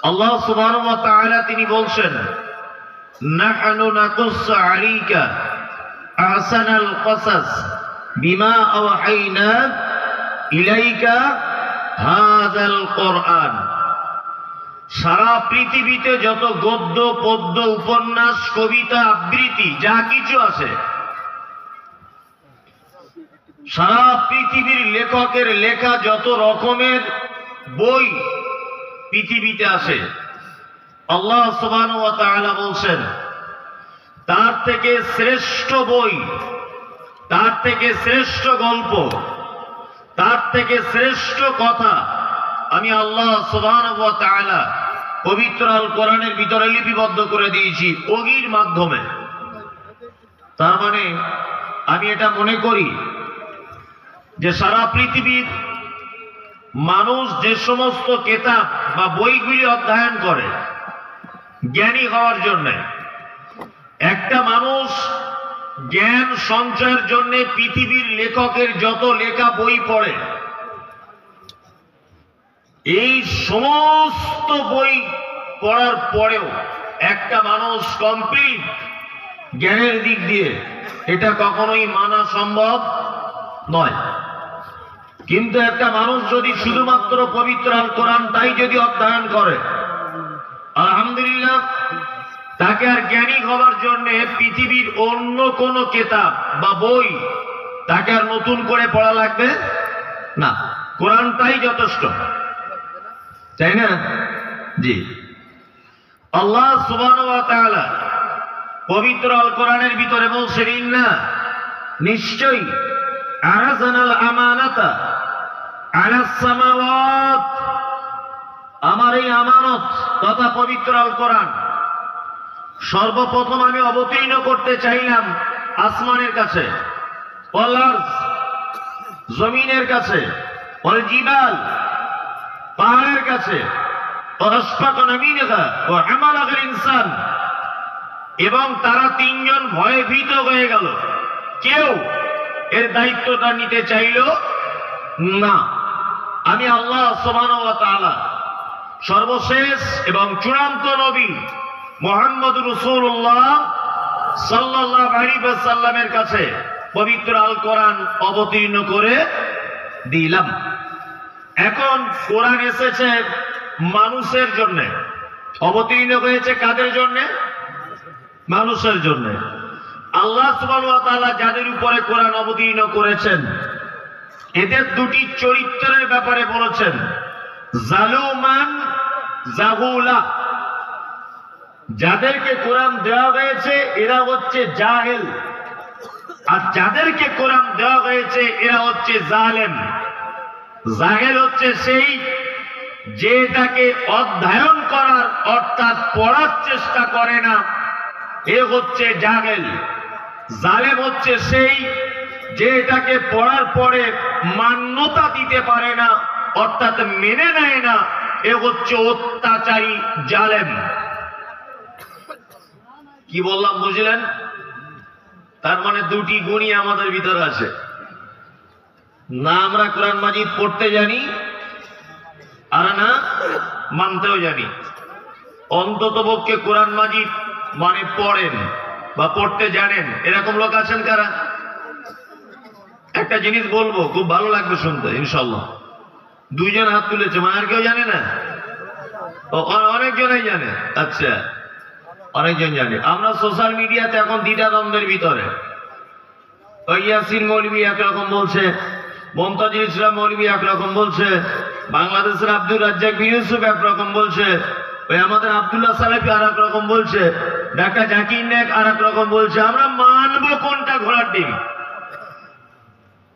আল্লাহ সুবহানাহু ওয়া তাআলা তিনি বলছেন, নাহনু নাকুসসু আলাইকা আহসানাল কসাস বিমা আওহাইনা ইলাইকা হাযাল কোরআন। সারা পৃথিবীতে যত গদ্য পদ্য উপন্যাস কবিতা আবৃত্তি যা কিছু আছে, সারা পৃথিবীর লেখকের লেখা যত রকমের বই পৃথিবীতে আছে, আল্লাহ সুবহানাহু ওয়া তাআলা বলছেন তার থেকে শ্রেষ্ঠ বই, তার থেকে শ্রেষ্ঠ গল্প, তার থেকে শ্রেষ্ঠ কথা আমি আল্লাহ সুবহানাহু ওয়া তাআলা পবিত্র আল কোরআনের ভিতরে লিপিবদ্ধ করে দিয়েছি ওগীর মাধ্যমে। তার মানে আমি এটা মনে করি যে সারা পৃথিবীর মানুষ যে সমস্ত কিতাব বা বইগুলি অধ্যয়ন করে জ্ঞানী হওয়ার জন্য, একটা মানুষ জ্ঞান সঞ্চয়ের জন্য পৃথিবীর লেখকের যত লেখা বই পড়ে, এই সমস্ত বই পড়ার পরেও একটা মানুষ কমপ্লিট জ্ঞানের দিক দিয়ে এটা কখনোই মানা সম্ভব নয়। কিন্তু একটা মানুষ যদি শুধুমাত্র পবিত্র আল কোরআনটাই যদি অধ্যয়ন করে, আলহামদুলিল্লাহ, তাকে আর জ্ঞানী হবার জন্য পৃথিবীর অন্য কোনো কিতাব বা বই তাকে আর নতুন করে পড়া লাগবে না, কোরআনটাই যথেষ্ট, তাই না? জি, আল্লাহ সুবহানাহু ওয়া তাআলা পবিত্র আল কোরআনের ভিতরে বলছেন, ইন্না নিশ্চয়ই আরাজানাল আমানাতা আলাস সামাওয়াত, আমার এই আমানত তথা পবিত্র আল কোরআন সর্বপ্রথম আমি অবতীর্ণ করতে চাইলাম আসমানের কাছে, ওয়াল আরজ জমিনের কাছে, ওয়াল জিবাল পাহাড়ের কাছে, ইনসান, এবং তারা তিনজন ভয়ে ভীত হয়ে গেল, কেউ এর দায়িত্বটা নিতে চাইল না। আমি আল্লাহ সুবহানাহু ওয়া তাআলা সর্বশেষ এবং চূড়ান্ত নবী মুহাম্মদ রাসূলুল্লাহ সাল্লাল্লাহু আলাইহি ওয়াসাল্লামের কাছে পবিত্র আল কোরআন অবতীর্ণ করে দিলাম। এখন কোরআন এসেছে মানুষের জন্য, অবতীর্ণ হয়েছে কাদের জন্য? মানুষের জন্য। আল্লাহ সুবহানাহু ওয়া তাআলা যাদের উপরে কোরআন অবতীর্ণ করেছেন এদের দুটি চরিত্রের ব্যাপারে বলেছেন, জালুমান জাহুলা। যাদেরকে কোরআন দেওয়া হয়েছে এরা হচ্ছে জাহেল, আর যাদেরকে কোরআন দেওয়া হয়েছে এরা হচ্ছে জালেম। জাহেল হচ্ছে সেই যে এটাকে অধ্যয়ন করার অর্থাৎ পড়ার চেষ্টা করে না, এ হচ্ছে জাহেল। জালেম হচ্ছে সেই যে এটাকে পড়ার পরে মান্যতা দিতে পারে না অর্থাৎ মেনে নেয় না, এ হচ্ছে অত্যাচারী জালেম। কি বললাম বুঝলেন? তার মানে দুটি গুণই আমাদের ভিতরে আছে, না আমরা কোরআন মাজিদ পড়তে জানি আর না মানতেও জানি। অন্ততপক্ষে কোরআন মাজিদ মানে পড়েন বা পড়তে জানেন এরকম লোক আছেন কারা? একটা জিনিস বলবো, খুব ভালো লাগবে শুনতে ইনশাআল্লাহ। দুইজন হাত তুলেছে, মানে আর কেউ জানে না? অনেকজনই জানে। আচ্ছা, অনেকজন জানে। আমরা সোশ্যাল মিডিয়াতে এখন দ্বিধাদ্বন্দ্বের ভিতরে, ইয়াসিন মৌলভী একরকম বলছে, মমতাজুল ইসলাম মৌলভী একরকম বলছে, বাংলাদেশের আব্দুর রাজ্জাক বিন ইউসুফ একরকম বলছে, ওই আমাদের আব্দুল্লাহ সালেফি আর এক রকম বলছে, ডাক্তার জাকির নায়েক আর এক রকম বলছে। আমরা মানবো কোনটা? ঘোড়ার ডিম।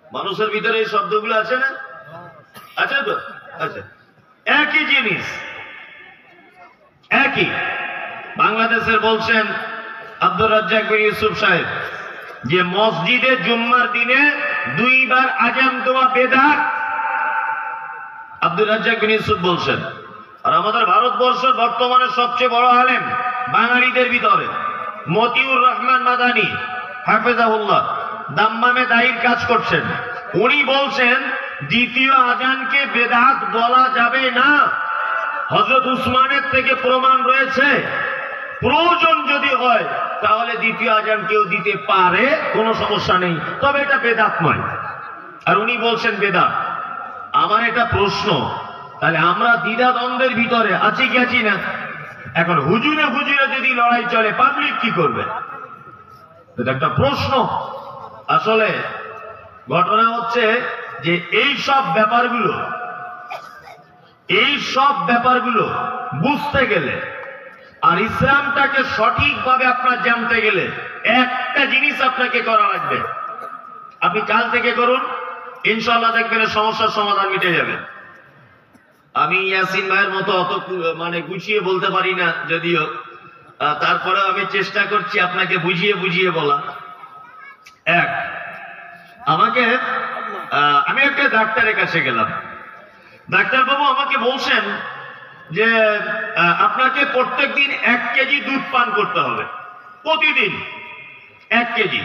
মানুষের ভিতরে এই শব্দগুলো আছে না? আছে তো? আচ্ছা, একই জিনিস, একই। বাংলাদেশের বলছেন আব্দুর রাজ্জাক বিন ইউসুফ সাহেব যে মসজিদে জুম্মার দিনে দুইবার আজান দেওয়া বেদাত, আব্দুর রাজ্জাক বিন ইউসুফ বলছেন। আর আমাদের ভারতবর্ষের বর্তমানে সবচেয়ে বড় আলেম বাঙালিদের ভিতরে মতিউর রহমান মাদানী হাফেজাহুল্লাহ দাম্মামে দায়ীর কাজ করছেন, উনি বলছেন দ্বিতীয় আজানকে বেদাত বলা যাবে না। হযরত উসমানের থেকে প্রমাণ রয়েছে, প্রয়োজন যদি হয় তাহলে দ্বিতীয় আজান কেউ দিতে পারে, কোনো সমস্যা নেই, তবে এটা বেদাত নয়। আর উনি বলছেন বেদাত। আমার এটা প্রশ্ন, তাহলে আমরা দ্বিধা দ্বন্দ্বের ভিতরে আছি কি আছি না? এখন হুজুরে হুজুরে যদি লড়াই চলে, পাবলিক কি করবে? এটা একটা প্রশ্ন। আসলে ঘটনা হচ্ছে যে এই সব ব্যাপারগুলো বুঝতে গেলে আর ইসলামটাকে সঠিকভাবে আপনার জানতে গেলে একটা জিনিস আপনাকে করা লাগবে। আপনি কাল থেকে করুন, ইনশাআল্লাহ দেখবেন সমস্যার সমাধান মিটে যাবে। আমি ইয়াসিন ভাইয়ের মতো অত গুছিয়ে বলতে পারি না যদিও, তারপরেও আমি চেষ্টা করছি আপনাকে বুঝিয়ে বুঝিয়ে বলা। আমি একটা ডাক্তারের কাছে গেলাম। ডাক্তারবাবু আমাকে বলছেন যে আপনাকে প্রত্যেকদিন 1 কেজি দুধ পান করতে হবে, প্রতিদিন 1 কেজি।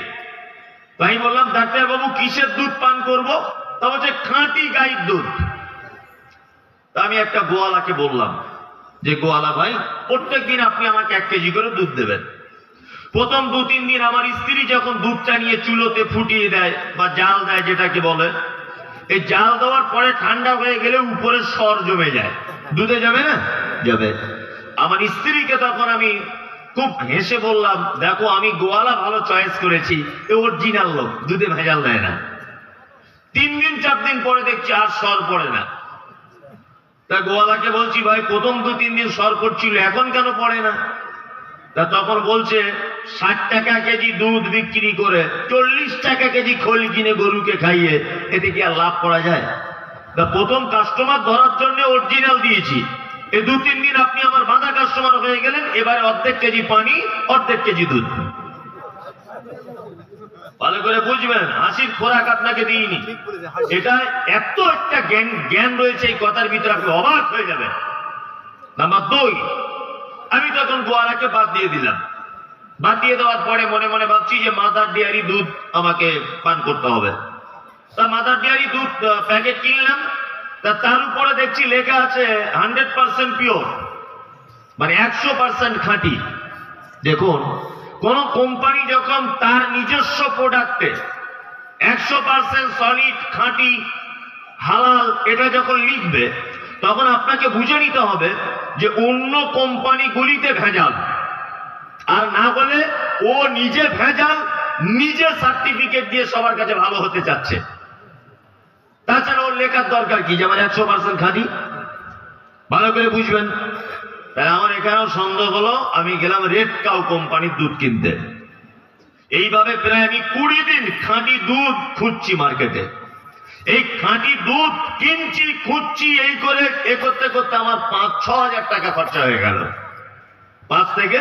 আমি বললাম ডাক্তারবাবু কিসের দুধ পান করব? তা বলছে খাঁটি গাইর দুধ। তা আমি একটা গোয়ালাকে বললাম যে গোয়ালা ভাই, প্রত্যেকদিন আপনি আমাকে 1 কেজি করে দুধ দেবেন। প্রথম 2-3 দিন আমার স্ত্রী যখন দুধটা নিয়ে চুলোতে ফুটিয়ে দেয় বা জাল দেয় যেটাকে বলে, এই জাল দেওয়ার পরে ঠান্ডা হয়ে গেলে উপরে সর জমে যায়, দুধে যাবে না? যাবে। আমার স্ত্রীকে তখন আমি খুব হেসে বললাম, দেখো আমি গোয়ালা ভালো চয়েস করেছি, এ অরিজিনাল লোক, দুধে ভেজাল দেয় না। 3 দিন 4 দিন পরে দেখছি আর সর পড়ে না। তা গোয়ালাকে বলছি ভাই প্রথম 2-3 দিন সর পড়ছিল, এখন কেন পড়ে না? তা তখন বলছে 60 টাকা কেজি দুধ বিক্রি করে 40 টাকা কেজি খোল কিনে গরুকে খাইয়ে এতে কি আর লাভ করা যায়? তা প্রথম কাস্টমার ধরার জন্য অরিজিনাল দিয়েছি, এই 2-3 দিন আপনি আমার বাঁধা কাস্টমার হয়ে গেলেন, এবারে অর্ধেক কেজি পানি অর্ধেক কেজি দুধ। ভালো করে বুঝবেন, হাসির খোরাক আপনাকে দিইনি। এটা এত একটা জ্ঞান রয়েছে এই কথার ভিতরে, আপনি অবাক হয়ে যাবেন। নাম্বার 2, আমি তখন গোয়ালাকে বাদ দিয়ে দিলাম। বাদ দিয়ে দেওয়ার পরে মনে মনে ভাবছি যে মাদার ডেয়ারি দুধ আমাকে পান করতে হবে। তা মাদার ডেয়ারি দুধ প্যাকেট কিনলাম। তা তার উপরে দেখছি লেখা আছে 100% পিওর, মানে 100% খাঁটি। দেখুন, কোন কোম্পানি যখন তার নিজস্ব প্রোডাক্টে 100% সলিড খাঁটি হালাল এটা যখন লিখবে, তখন আপনাকে বুঝে নিতে হবে যে অন্য কোম্পানিগুলিতে ভেজাল, আর না বলে ও নিজে ভেজাল, নিজে সার্টিফিকেট দিয়ে সবার কাছে ভালো হতে চাচ্ছে। তাছাড়া ওর লেখার দরকার কি যে আমার 100% খাঁটি? ভালো করে বুঝবেন। তাই আমার এখানেও সন্দেহ হলো, আমি গেলাম রেড কাউ কোম্পানির দুধ কিনতে। এইভাবে প্রায় আমি 20 দিন খাঁটি দুধ খুঁজছি মার্কেটে। এই খাঁটি দুধ কিনছি, খুঁজছি, এই করে করতে করতে আমার 5-6 হাজার টাকা খরচা হয়ে গেল। 5 থেকে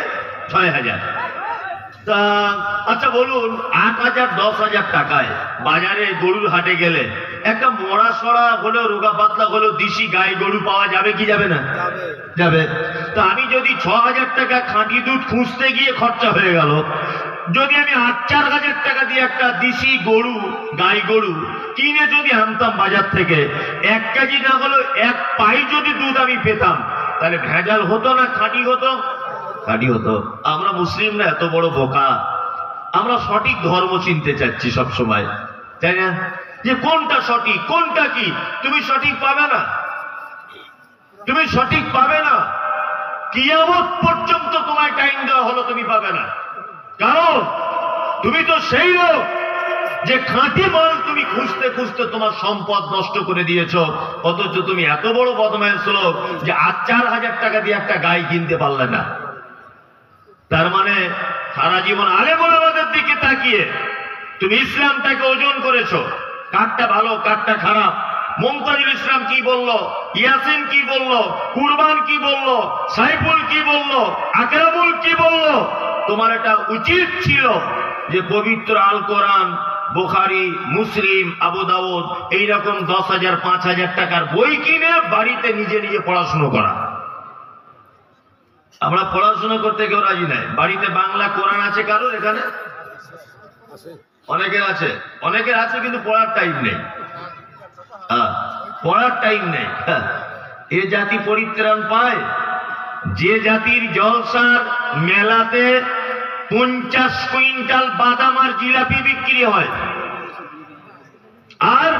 6 হাজার। তা আচ্ছা বলুন, 8,000-10,000 টাকায় বাজারে গরুর হাটে গেলে একটা মরা সরা হলেও, রোগা পাতলা হলেও দেশি গাই গরু পাওয়া যাবে কি যাবে না? যাবে। তা আমি যদি 6,000 টাকা খাঁটি দুধ খুঁজতে গিয়ে খরচা হয়ে গেল, যদি আমি 8-4 হাজার টাকা দিয়ে একটা দেশি গরু, গাই গরু কিনে যদি আনতাম বাজার থেকে, 1 কেজি না হলেও 1 পাই যদি দুধ আমি পেতাম, তাহলে ভেজাল হতো না খাঁটি হতো? খাঁটি হতো। আমরা মুসলিমরা এত বড় বোকা, আমরা সঠিক ধর্ম চিনতে চাচ্ছি সব সময়, তাই না? যে কোনটা সঠিক কোনটা কি, তুমি সঠিক পাবে না, তুমি সঠিক পাবে না। কিয়ামত পর্যন্ত তোমায় টাইম দেওয়া হলো, তুমি পাবে না। কারণ তুমি তো সেই লোক যে খাঁটি মাল তুমি খুঁজতে খুঁজতে তোমার সম্পদ নষ্ট করে দিয়েছো, অথচ তুমি এত বড় বদমাইশ লোক যে 4 হাজার টাকা দিয়ে একটা গাই কিনতে পারলে না। তার মানে সারা জীবন আলেমুলামাদের দিকে তাকিয়ে তুমি ইসলামটাকে ওজন করেছো, কারটা ভালো কারটা খারাপ। মুমতাজুল ইসলাম কি বললো, ইয়াসিন কি বললো, কুরবান কি বললো, সাইফুল কি বললো, আকরামুল কি বললো। তোমার এটা উচিত ছিল যে পবিত্র আল কোরআন, বুখারী, মুসলিম, আবু দাউদ এইরকম 10,000-5,000 টাকার বই কিনে বাড়িতে নিজে নিজে পড়াশুনো করা। আমরা পড়াশোনা করতে কেউ রাজি নাই। বাড়িতে বাংলা কোরআন আছে কারোর? এখানে অনেকের আছে, অনেকের আছে, কিন্তু পড়ার টাইম নেই। পড়ার টাইম নেই। এ জাতি পরিত্রাণ পায় যে জাতির জলসার মেলাতে 50 কুইন্টাল বাদাম আর জিলাপি বিক্রি হয়, আর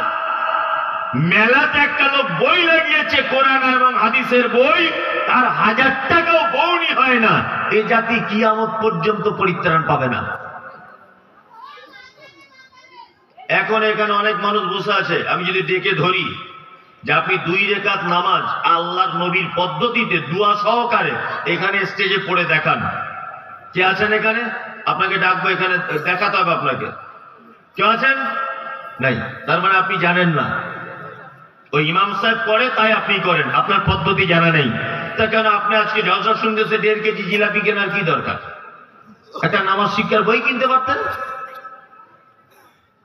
মেলাতে একটা লোক বই লাগিয়েছে কোরআন এবং হাদিসের বই, তার 1000 টাকাও বউনি হয় না, এ জাতি কিয়ামত পর্যন্ত পরিত্রাণ পাবে না। এখন এখানে অনেক মানুষ বসে আছে, আমি যদি ডেকে ধরি যে আপনি 2 রেকাত নামাজ আল্লাহর নবীর পদ্ধতিতে দোয়া সহকারে এখানে স্টেজে পড়ে দেখান, কে আছেন এখানে? আপনাকে ডাকবো, এখানে দেখাতে হবে আপনাকে। কেউ আছেন? নাই। তার মানে আপনি জানেন না, ওই ইমাম সাহেব করে তাই আপনি করেন, আপনার পদ্ধতি জানা নেই। তা কেন আপনি আজকে জলসা শুনতেছে 1.5 কেজি জিলাপি কেনার কি দরকার? একটা নামাজ শিক্ষার বই কিনতে পারতেন।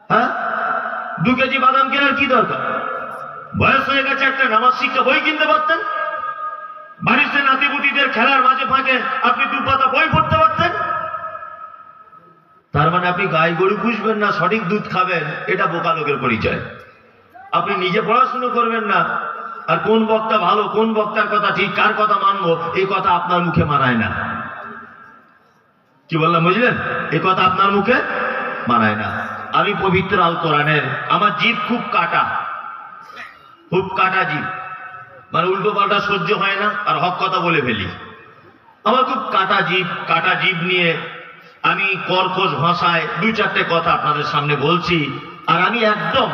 হ্যাঁ, 2 কেজি বাদাম কেনার কি দরকার? বয়স হয়ে গেছে, একটা নামাজ শিক্ষা বই কিনতে পারতেন। বাড়িতে নাতিপুতিদের খেলার মাঝে ফাঁকে আপনি 2 পাতা বই পড়তে পারতেন। তার মানে আপনি গাই গরু পুষবেন না, সঠিক দুধ খাবেন, এটা বোকা লোকের পরিচয়। আপনি নিজে পড়াশুনো করবেন না, আর কোন বক্তা ভালো, কোন বক্তার কথা ঠিক, কার কথা মানবো, এই কথা আপনার মুখে মানায় না। কি বললাম বুঝলেন? এই কথা আপনার মুখে মানায় না। আমি পবিত্র আল কোরআনের, আমার জিভ খুব কাটা, খুব কাটা জিভ, মানে উল্টো পাল্টা সহ্য হয় না, আর হক কথা বলে ফেলি। আমার খুব কাটা জিভ নিয়ে আমি কর্কশ ভাষায় 2-4টে কথা আপনাদের সামনে বলছি। আর আমি একদম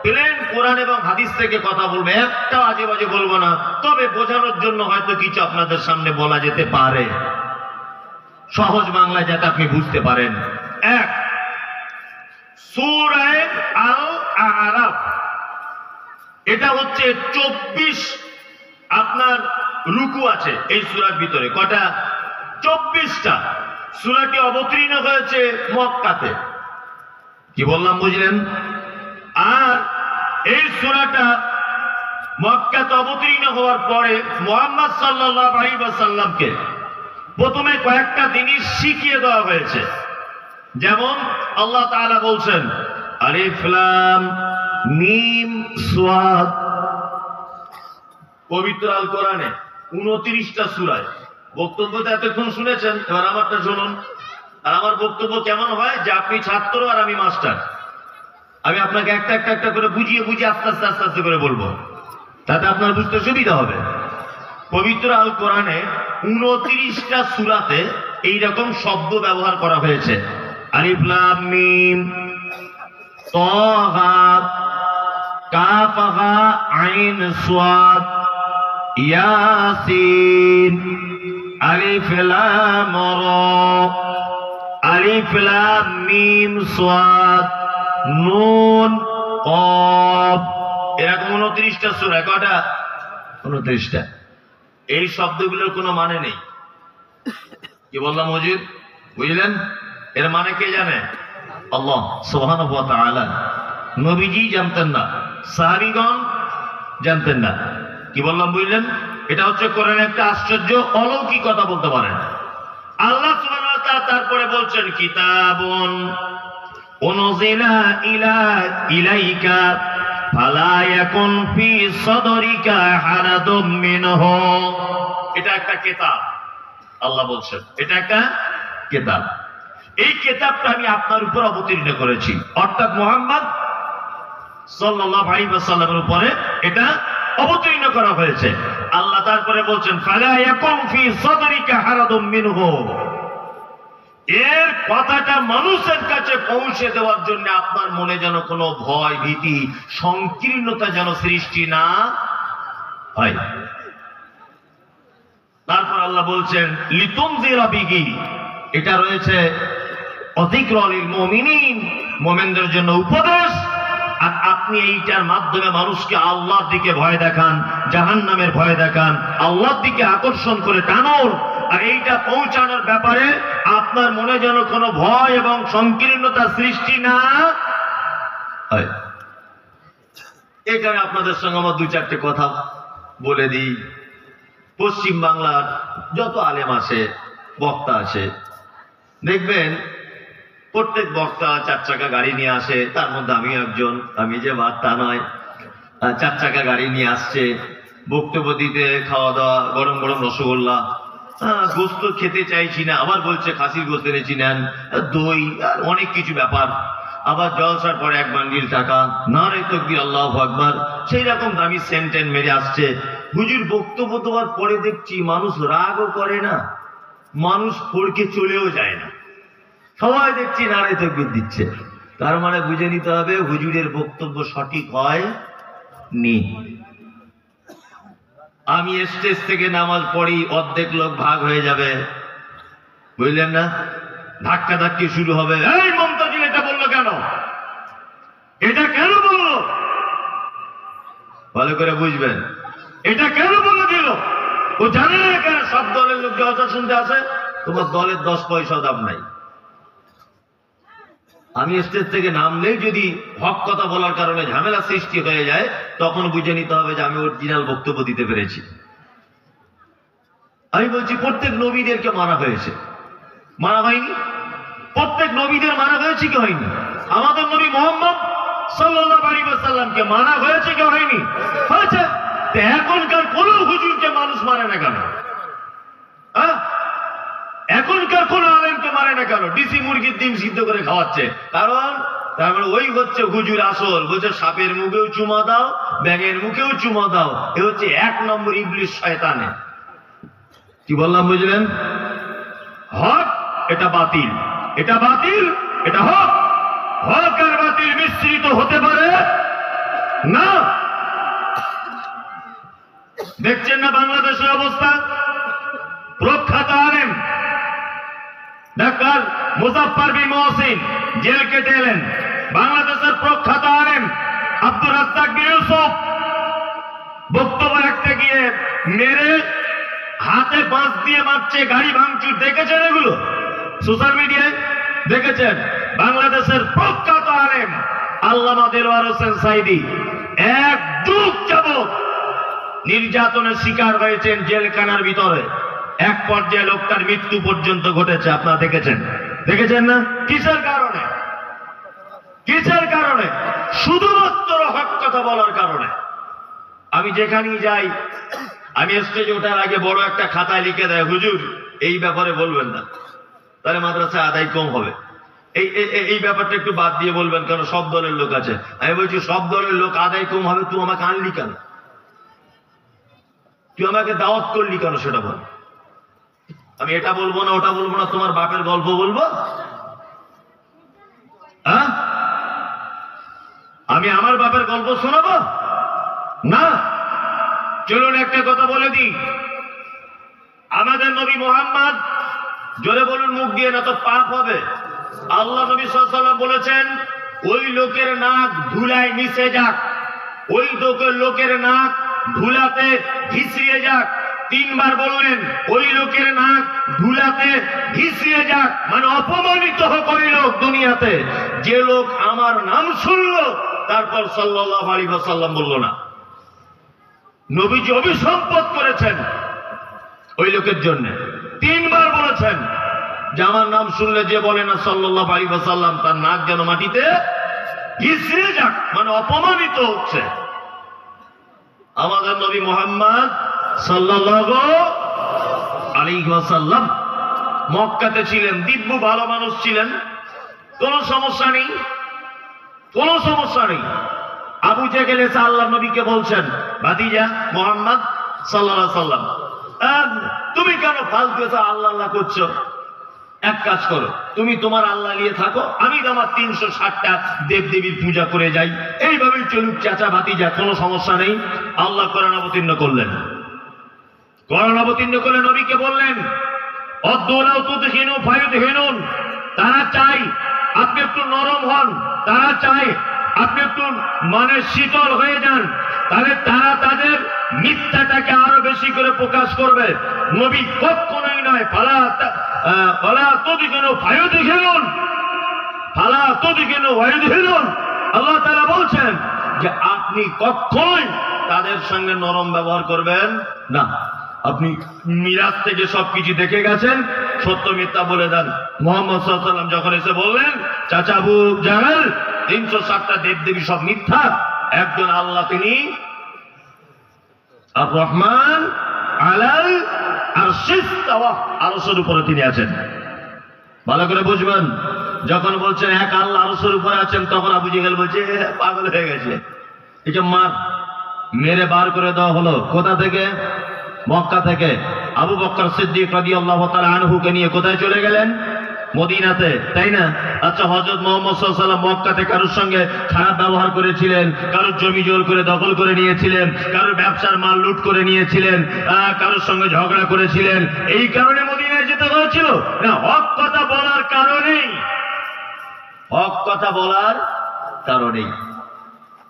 প্লেন কোরআন এবং হাদিস থেকে কথা বলবো, একটা আজে বাজে বলবো না। তবে বোঝানোর জন্য হয়তো কিছু আপনাদের সামনে বলা যেতে পারে, সহজ বাংলায় যাতে আপনি বুঝতে পারেন। 1, সূরা আল আরাফ, এটা হচ্ছে 24 আপনার রুকু আছে এই সূরার ভিতরে। কটা? 24টা। সূরাটি অবতীর্ণ হয়েছে মক্কাতে। কি বললাম বুঝলেন? আর এই সূরাটা মক্কাতে অবতীর্ণ হওয়ার পরে মুহাম্মদ সাল্লাল্লাহু আলাইহি ওয়াসাল্লামকে প্রথমে কয়েকটা জিনিস শিখিয়ে দেওয়া হয়েছে। যেমন আল্লাহ তাআলা বলছেন আলিফ লাম মিম সাদ, পবিত্র আল কোরআনে 29টা সূরায়। বক্তব্যটা এতক্ষণ শুনেছেন, এবার আমারটা শুনুন। আর আমার বক্তব্য কেমন হয় যে আপনি ছাত্র আর আমি মাস্টার, আমি আপনাকে একটা একটা করে বুঝিয়ে আস্তে আস্তে করে বলবো, তাতে আপনার বুঝতে সুবিধা হবে। পবিত্র আল কোরআনে 29টা সূরাতে এইরকম শব্দ ব্যবহার করা হয়েছে। আলিফ লাম মিম তাহা কাফ হা আইন সাদ ইয়াসিন আলিফ লাম রা আলিফ লাম মিম সাদ নুন কফ, এরকম 29টা সূরা। কটা? 29টা। এই শব্দগুলোর কোনো মানে নেই। কি বললাম হুজুর? বুঝলেন? এর মানে কে জানে? আল্লাহ সুবহানাহু ওয়া তাআলা। নবীজি জানতেন না, সাহাবীগণ জানতেন না। কি বললাম বুঝলেন? এটা হচ্ছে কোরআনের একটা আশ্চর্য অলৌকিকতা বলতে পারেন। আল্লাহ সুবহানাহু ওয়া তাআলা তারপরে বলছেন কিতাবুন উনজিলা ইলাইকা ফালা ইয়াকুন ফি সাদরিকা হারাদুম মিনহু। এটা একটা কিতাব, আল্লাহ বলছেন এটা একটা কিতাব। এই কিতাবটা আমি আপনার উপর অবতীর্ণ করেছি, অর্থাৎ মুহাম্মদ সাল্লাল্লাহু আলাইহি ওয়াসাল্লামের উপরে এটা অবতীর্ণ করা হয়েছে। আল্লাহ তারপরে বলছেন ফালা ইয়াকুন ফি সাদরিকা হারাদুম মিনহু। এর কথাটা মানুষের কাছে পৌঁছে দেওয়ার জন্য আপনার মনে যেন কোনো ভয় ভীতি সংকীর্ণতা যেন সৃষ্টি না হয়। তারপর আল্লাহ বলছেন লিতুনজিরা বিহি, এটা রয়েছে যিকরা লিল মুমিনিন, মুমিনদের জন্য উপদেশ। আর আপনি এইটার মাধ্যমে মানুষকে আল্লাহর দিকে ভয় দেখান, জাহান্নামের ভয় দেখান, আল্লাহর দিকে আকর্ষণ করে টানুন। আর এইটা পৌঁছানোর ব্যাপারে আপনার মনে যেন কোনো ভয় এবং সংকীর্ণতা সৃষ্টি না হয়। এখানে আপনাদের সঙ্গে আমার 2-4টে কথা বলে দিই। পশ্চিম বাংলার যত আলেম আছে, বক্তা আছে, দেখবেন প্রত্যেক বক্তা 4 চাকা গাড়ি নিয়ে আসে। তার মধ্যে আমি একজন, আমি যে বাদ তা নয়, 4 চাকা গাড়ি নিয়ে আসছে। বক্তব্য দিতে, খাওয়া দাওয়া, গরম গরম রসগোল্লা, গোস্ত খেতে চাইছি না, আবার বলছে খাসির গোস্ত এনেছি নেন, দই আর অনেক কিছু ব্যাপার। আবার জলসার পরে এক বান্ডিল টাকা, নারে তাকবীর আল্লাহু আকবার, সেই রকম দামি সেন্টেন মেরে আসছে। হুজুর বক্তব্য দেওয়ার পরে দেখছি মানুষ রাগও করে না, মানুষ ফড়কে চলেও যায় না, সবাই দেখছি নারে তাকবীর দিচ্ছে। তার মানে বুঝে নিতে হবে হুজুরের বক্তব্য সঠিক হয় নি। আমি স্টেজ থেকে নামাজ পড়ি, অর্ধেক লোক ভাগ হয়ে যাবে, বুঝলেন না, ধাক্কা ধাক্কি শুরু হবে। এই মমতাজুল এটা বললো কেন, এটা কেন বললো, ভালো করে বুঝবেন, এটা কেন বলে দিল, ও জানে না কেন। সব দলের লোক জলসা শুনতে আসে, তোমার দলের 10 পয়সা দাম নাই। আমি স্টেজ থেকে নামলেই যদি হক কথা বলার কারণে ঝামেলা সৃষ্টি হয়ে যায়, তখন বুঝে নিতে হবে যে আমি অরিজিনাল বক্তব্য দিতে পেরেছি। আমি বলছি প্রত্যেক নবীদেরকে মারা হয়েছে, মারা হয়নি? প্রত্যেক নবীদের মারা হয়েছে কি হয়নি? আমাদের নবী মুহাম্মদ সাল্লাল্লাহু আলাইহি ওয়াসাল্লামকে মারা হয়েছে কি হয়নি? হয়েছে। তো এখনকার কোন হুজুরকে মানুষ মারে না কেন? এখনকার কোন আলেমকে মারে না কেন? ডিসি মুরগির ডিম সিদ্ধ করে খাওয়াচ্ছে, কারণ তার মানে ওই হচ্ছে হুজুর আসল। বলছে সাপের মুখেও চুমা দাও, ব্যাঙের মুখেও চুমা দাও, এ হচ্ছে 1 নম্বর ইবলিশ শয়তানে। কি বললাম বুঝলেন? হক এটা বাতিল, এটা বাতিল, এটা হক। হক আর বাতিল মিশ্রিত হতে পারে না। দেখছেন না বাংলাদেশের অবস্থা? প্রখ্যাত আলেম ডাক্তার মুজাফফর বিন মহসিন জেল কেটে এলেন। বাংলাদেশের প্রখ্যাত আলেম আব্দুর রাজ্জাক বিন ইউসুফ বক্তব্য রাখতে গিয়ে মেরে হাতে বাঁশ দিয়ে মারছে, গাড়ি ভাঙচুর। দেখেছেন এগুলো সোশ্যাল মিডিয়ায়? দেখেছেন? বাংলাদেশের প্রখ্যাত আলেম আল্লামা দেলোয়ার হোসেন সাঈদী 1 যুগ যাবত নির্যাতনের শিকার হয়েছেন জেলখানার ভিতরে। এক পর্যায়ে লোকটার মৃত্যু পর্যন্ত ঘটেছে। আপনারা দেখেছেন? দেখেছেন না? কিসের কারণে? কিসের কারণে? শুধুমাত্র হক কথা বলার কারণে। আমি যেখানেই যাই, আমি স্টেজে ওঠার আগে বড় একটা খাতায় লিখে দেয়, হুজুর এই ব্যাপারে বলবেন না, তাহলে মাদ্রাসায় আদায় কম হবে। এই ব্যাপারটা একটু বাদ দিয়ে বলবেন, কারণ সব দলের লোক আছে। আমি বলছি সব দলের লোক আদায় কম হবে, তুই আমাকে আনলি কেন? তুই আমাকে দাওয়াত করলি কেন সেটা বল। আমি এটা বলবো না, ওটা বলবো না, তোমার বাপের গল্প বলবো? হ্যাঁ, আমি আমার বাপের গল্প শোনাবো না। চলুন একটা কথা বলে দিই, আমাদের নবী মুহাম্মদ, জোরে বলুন মুখ দিয়ে, না তো পাপ হবে। আল্লাহ নবী সাল্লাল্লাহু আলাইহি ওয়াসাল্লাম বলেছেন, ওই লোকের নাক ধুলায় মিশে যাক, ওই লোকের নাক ধুলাতে ভিসিয়ে যাক। 3 বার বললেন, ওই লোকের নাক ধুলাতে ভিসিয়ে যাক, মানে অপমানিত হোক ওই লোক দুনিয়াতে, যে লোক আমার নাম শুনলো তারপর সাল্লাল্লাহু আলাইহি ওয়াসাল্লাম বললো না। নবীজি অভিসম্পদ করেছেন ওই লোকের জন্য। 3 বার বলেছেন যে আমার নাম শুনলে যে বলে না সাল্লাল্লাহু আলাইহি ওয়াসাল্লাম, তার নাক যেন মাটিতে ভিসিয়ে যাক, মানে অপমানিত হচ্ছে। আমাদের নবী মুহাম্মদ সাল্লাল্লাহু আলাইহি ওয়াসাল্লাম মক্কাতে ছিলেন, দিব্য ভালো মানুষ ছিলেন, কোনো সমস্যা নেই, কোনো সমস্যা নেই। আবু জেহেল এসে আল্লাহ নবীকে বলছেন, ভাতিজা মুহাম্মদ সাল্লাল্লাহু আলাইহি ওয়াসাল্লাম, তুমি কেন ফালতু এসে আল্লাহ আল্লাহ করছো? এক কাজ করো, তুমি তোমার আল্লাহ নিয়ে থাকো, আমি আমার 360টা দেবদেবীর পূজা করে যাই, এইভাবেই চলুক চাচা ভাতিজা, কোনো সমস্যা নেই। আল্লাহ কোরআন অবতীর্ণ করলেন। কোরআন অবতীর্ণ করে নবীকে বললেন, অদ্দুলাউ তুদহিনু ফায়ুদহিনুন, তারা চাই আপনি একটু নরম হন, তারা চাই আপনি একটু মানে শীতল হয়ে যান, তাহলে তারা তাদের মিথ্যাটাকে আরো বেশি করে প্রকাশ করবে। নবী কখনোই নয়, ফালা তুদহিনু ফায়ুদহিনুন, ফালা তুদহিনু ফায়ুদহিনুন। আল্লাহ তাআলা বলছেন যে আপনি কখনোই তাদের সঙ্গে নরম ব্যবহার করবেন না। আপনি মিরাজ থেকে সবকিছু দেখে গেছেন, সত্য মিথ্যা বলে দেন। মুহাম্মদ সাল্লাল্লাহু আলাইহি ওয়াসাল্লাম যখন এসে বললেন, চাচা আবু জাহেল 360টা দেবদেবী সব মিথ্যা, একজন আল্লাহ তিনি আর রহমান আলাল আরশিস ইস্তাওয়া, আরশের উপরে তিনি আছেন। ভালো করে বুঝবেন, যখন বলছেন এক আল্লাহ আরশের উপরে আছেন, তখন আবু জেহেল বলছে পাগল হয়ে গেছে, এটা মার মেরে বার করে দেওয়া হলো। কোথা থেকে? মক্কা থেকে। আবু বকর সিদ্দিক রাদিয়াল্লাহু তাআলা আনহুকে নিয়ে কোথায় চলে গেলেন? মদিনাতে, তাই না? আচ্ছা, হযরত মুহাম্মদ সাল্লাল্লাহু আলাইহি ওয়াসাল্লাম মক্কাতে কারোর সঙ্গে খারাপ ব্যবহার করেছিলেন, কারোর জমি জোর করে দখল করে নিয়েছিলেন, কারোর ব্যবসার মাল লুট করে নিয়েছিলেন, কারোর সঙ্গে ঝগড়া করেছিলেন, এই কারণে মদিনায় যেতে হয়েছিল? না, হক কথা বলার কারণেই, হক কথা বলার কারণেই।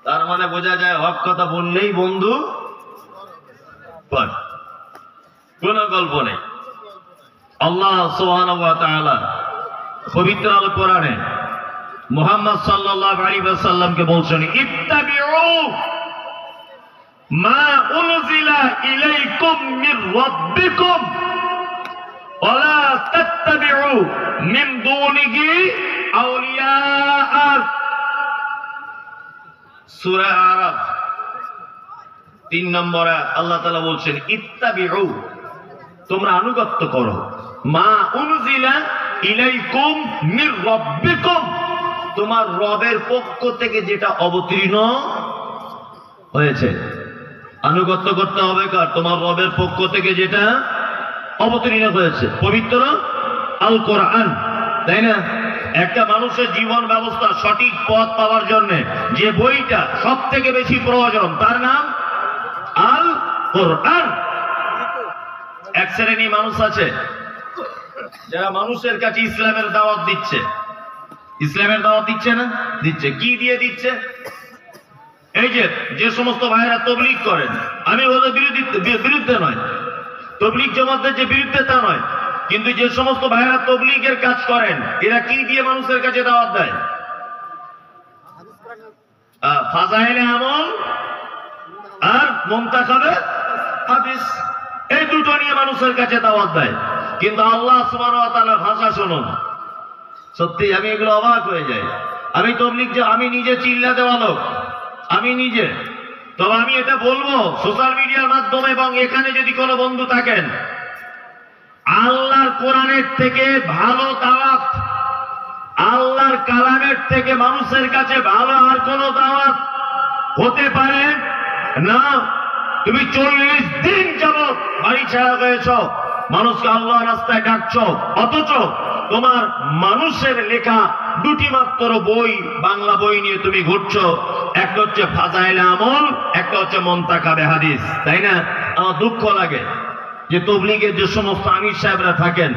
তার মানে বোঝা যায় হক কথা বললেই বন্ধু পান, কোন গল্প নেই। আল্লাহ সুবহানাহু ওয়া তাআলা পবিত্র আল কোরআনে মুহাম্মদ সাল্লাল্লাহু আলাইহি ওয়াসাল্লামকে বলছেন, ইত্তাবিউ মা উনজিলা ইলাইকুম মির রাব্বিকুম ওয়া লা তাত্তাবিউ মিন দুনিহি আউলিয়া। সূরা আরাফ 3 নম্বর আল্লাহ তাআলা বলছেন, ইত্তাবিউ, তোমরা আনুগত্য করো, মা উনজিলা ইলাইকুম মির রাব্বিকুম, তোমার রবের পক্ষ থেকে যেটা অবতীর্ণ হয়েছে। আনুগত্য করতে হবে কার? তোমার রবের পক্ষ থেকে যেটা অবতীর্ণ হয়েছে, পবিত্র আল কোরআন, তাই না? একটা মানুষের জীবন ব্যবস্থা সঠিক পথ পাওয়ার জন্য যে বইটা সব থেকে বেশি প্রয়োজন, তার নাম আল কোরআন। এক শ্রেণী মানুষ আছে যারা মানুষের কাছে ইসলামের দাওয়াত দিচ্ছে। ইসলামের দাওয়াত দিচ্ছে না? দিচ্ছে। কি দিয়ে দিচ্ছে? এই যে সমস্ত ভাইয়েরা তবলিগ করেন, আমি ওদের বিরুদ্ধে নয়, তবলিগ জামাতের যে বিরুদ্ধে তা নয়, কিন্তু যে সমস্ত ভাইয়েরা তবলিগের কাজ করেন, এরা কি দিয়ে মানুষের কাছে দাওয়াত দেয়? ফাজাইলে আমল আর মুনতাখাবে হাদিস, এই দুটো নিয়ে মানুষের কাছে দাওয়াত দেয়। কিন্তু আল্লাহ সুবহানাহু ওয়া তাআলার ভাষা শুনুন, সত্যি আমি এগুলো অবাক হয়ে যাই। আমি তবলিগ যে আমি নিজে চিল্লাতে ভালো, আমি নিজে, তবে আমি এটা বলবো সোশ্যাল মিডিয়ার মাধ্যমে এবং এখানে যদি কোনো বন্ধু থাকেন, আল্লাহর কোরআনের থেকে ভালো দাওয়াত, আল্লাহর কালামের থেকে মানুষের কাছে ভালো আর কোনো দাওয়াত হতে পারে না। তুমি 40 দিন যাবত বাড়ি ছাড়া হয়েছ, মানুষকে আল্লাহ রাস্তায় ডাকছ, অথচ তোমার মানুষের লেখা দুটি মাত্র বই, বাংলা বই নিয়ে তুমি ঘুরছো। একটা হচ্ছে ফাজাইলে আমল, একটা হচ্ছে মুনতাখাবে হাদিস, তাই না? আমার দুঃখ লাগে যে তবলিগের যে সমস্ত আমির সাহেবরা থাকেন,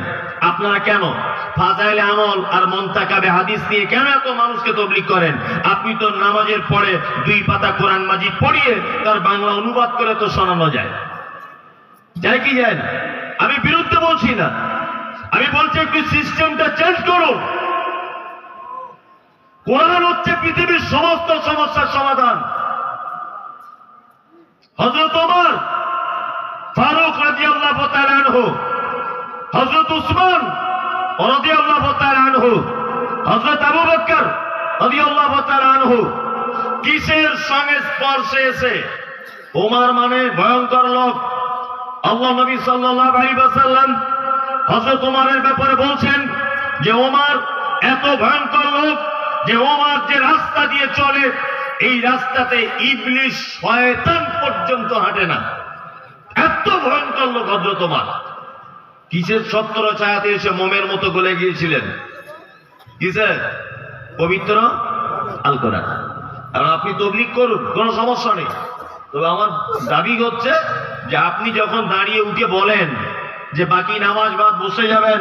আপনারা কেন ফাজাইলে আমল আর মুনতাখাবে হাদিস নিয়ে কেন এত মানুষকে তবলিগ করেন? আপনি তো নামাজের পরে 2 পাতা কোরআন মাজিদ পড়িয়ে তার বাংলা অনুবাদ করে তো শোনানো যায়, যায় কি যায় না? আমি বিরুদ্ধে বলছি না, আমি বলছি একটু সিস্টেমটা চেঞ্জ করুন। কোরআন হচ্ছে পৃথিবীর সমস্ত সমস্যার সমাধান। হযরত ওমর ফারুক রাদিয়াল্লাহু তাআলা আনহু, হযরত উসমান রাদিয়াল্লাহু তাআলা আনহু, হযরত আবু বকর রাদিয়াল্লাহু তাআলা আনহু কিসের সংস্পর্শে এসে? ওমর মানে ভয়ঙ্কর লোক। আল্লাহ নবী সাল্লাল্লাহু আলাইহি ওয়াসাল্লাম হযরত ওমরের ব্যাপারে বলছেন যে ওমর এত ভয়ঙ্কর লোক যে ওমর যে রাস্তা দিয়ে চলে, এই রাস্তাতে ইবলিস শয়তান পর্যন্ত হাঁটে না, এত ভয়ঙ্কর লোক হযরত ওমর। কিসের ছত্র ছায়াতে এসে মোমের মতো গলে গিয়েছিলেন? কিসের? পবিত্র আল কোরআন। আর আপনি তবলিগ করুন, কোনো সমস্যা নেই, তবে আমার দাবি হচ্ছে যে আপনি যখন দাঁড়িয়ে উঠে বলেন যে বাকি নামাজ বাদ বসে যাবেন,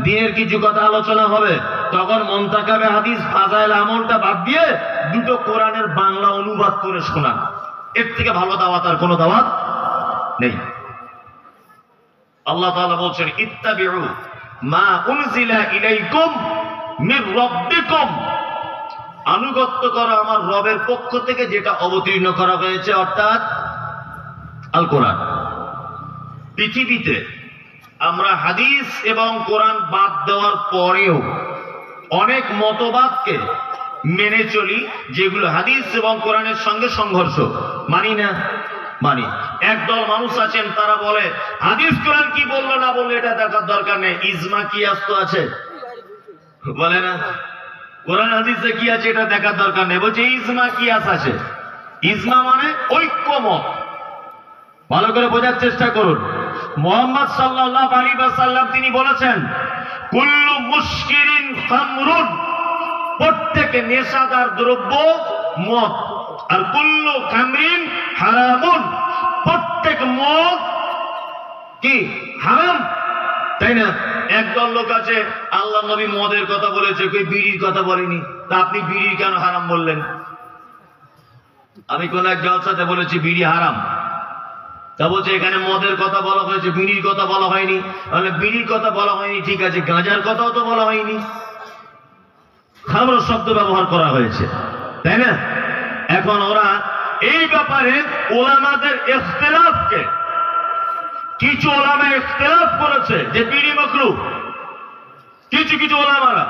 দিনের কিছু কথা আলোচনা হবে, তখন মুনতাখাবে হাদিস ফাজাইল আমলটা বাদ দিয়ে দুটো কোরআনের বাংলা অনুবাদ করে শোনান। এর থেকে ভালো দাওয়াত আর কোনো দাওয়াত নেই। আল্লাহ তাআলা বলছেন, ইত্তাবিউ মা উনজিলা ইলাইকুম মির রাব্বিকুম, আনুগত্য করো আমার রবের পক্ষ থেকে যেটা অবতীর্ণ করা হয়েছে, অর্থাৎ আল কোরআন। পৃথিবীতে আমরা হাদিস এবং কোরআন বাদ দেওয়ার পরেও অনেক মতবাদকে মেনে চলি যেগুলো হাদিস এবং কোরআনের সঙ্গে সংঘর্ষ, মানি না। মানি। একদল মানুষ আছেন তারা বলে হাদিস কোরআন কি বললো না বললো এটা দেখার দরকার নেই, ইজমা কিয়াস তো আছে, বলে না কোরআন হাদিসে কি আছে এটা দেখার দরকার নেই, বলছে ইজমা কিয়াস আছে। ইজমা মানে ঐক্যমত। ভালো করে বোঝার চেষ্টা করুন। মুহাম্মদ সাল্লাল্লাহু আলাইহি ওয়াসাল্লাম তিনি বলেছেন কুল্লু মুশকিরিন খামরুন, প্রত্যেক নেশাদার দ্রব্য মদ, আর কুল্লু খামরিন হারামুন, প্রত্যেক মদ কি হারাম, তাই না? একদল লোক আছে আল্লাহ নবী মদের কথা বলেছে, কই বিড়ির কথা বলেনি, তা আপনি বিড়ি কেন হারাম বললেন? আমি কোন এক জলসাতে বলেছি বিড়ি হারাম, তা বলছে এখানে মদের কথা বলা হয়েছে, বিড়ির কথা বলা হয়নি। তাহলে বিড়ির কথা বলা হয়নি ঠিক আছে, গাঁজার কথাও তো বলা হয়নি, খামর শব্দ ব্যবহার করা হয়েছে, তাই না? এখন ওরা এই ব্যাপারে ওলামাদের ইখতিলাফকে, কিছু ওলামা ইখতিলাফ করেছে যে বিড়ি মাকরুহ, কিছু কিছু ওলামারা,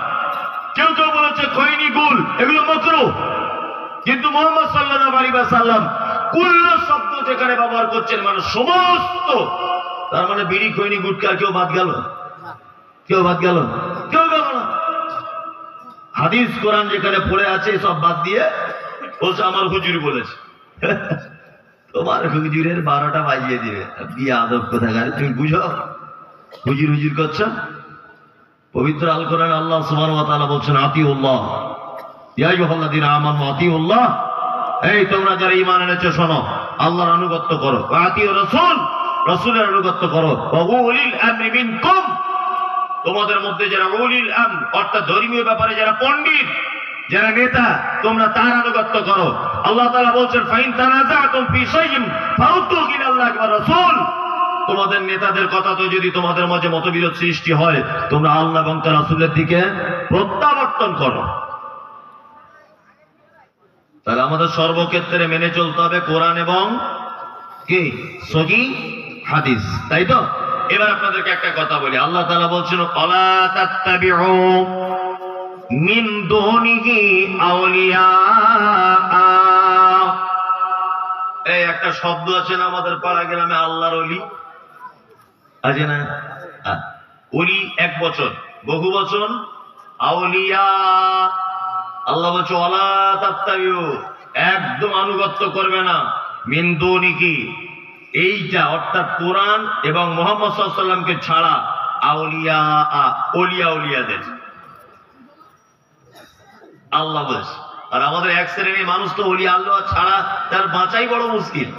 কেউ কেউ বলেছে খৈনি গুল এগুলো মাকরুহ। কিন্তু মুহাম্মদ সাল্লাল্লাহু আলাইহি ওয়াসাল্লাম কুল্লু শব্দ যেখানে ব্যবহার করছেন মানে সমস্ত, তার মানে বিড়ি খৈনি গুটকা কেউ বাদ গেল? কেউ বাদ গেল? কেউ গেল না। হাদিস কোরআন যেখানে পড়ে আছে সব বাদ দিয়ে বলছে আমার হুজুর বলেছে। তোমার হুজুরের 12টা বাজিয়ে দিবে, বিয়ে আদব কোথাকার, তুমি বুঝো হুজুর হুজুর করছো? পবিত্র আল কোরআন আল্লাহ সুবহানাহু ওয়া তাআলা বলছেন আতিউল্লাহ ইয়া আইয়ুহাল্লাযীনা আমানু আতিউল্লাহ, এই তোমরা যারা ঈমান এনেছো শোনো, আল্লাহর আনুগত্য করো, ওয়া আতিউর রাসূল, রাসূলের আনুগত্য করো, ওয়া উলিল আমরি মিনকুম, তোমাদের মধ্যে যারা উলিল আমর অর্থাৎ ধর্মীয় ব্যাপারে যারা পণ্ডিত, যারা নেতা, তোমরা তার আনুগত্য করো। আল্লাহ তাআলা বলছেন ফাইন তানাযাতুম ফি শাইইন ফারুদ্দু ইলাল্লাহি ওয়া রাসূল, তোমাদের নেতাদের কথা তো যদি তোমাদের মাঝে মতবিরোধ সৃষ্টি হয়, তোমরা আল্লাহ এবং তার রাসূলের দিকে প্রত্যাবর্তন করো। তাহলে আমাদের সর্বক্ষেত্রে মেনে চলতে হবে কোরআন এবং কি সহিহ হাদিস, তাই তো? এবার আপনাদেরকে একটা কথা বলি, আল্লাহ তাআলা বলছেন আলা তাত্তাবিউ মিন দুনিহি আউলিয়া, এই একটা শব্দ আছে না আমাদের পাড়া গ্রামে, আল্লাহর ওলি আছে না? ওলি এক বচন, বহু বচন আউলিয়া। আল্লাহ বলছে ওয়ালা তাত্তাবিউ, একদম আনুগত্য করবে না, মিন দুনিহি, এইটা অর্থাৎ কোরআন এবং মুহাম্মদ সাল্লাল্লাহু আলাইহি ওয়াসাল্লামকে ছাড়া আউলিয়া, ওলিয়া উলিয়াদের। আল্লাহ বলছে, আর আমাদের এক শ্রেণীর মানুষ তো ওলি আল্লাহ ছাড়া তার বাঁচাই বড় মুশকিল,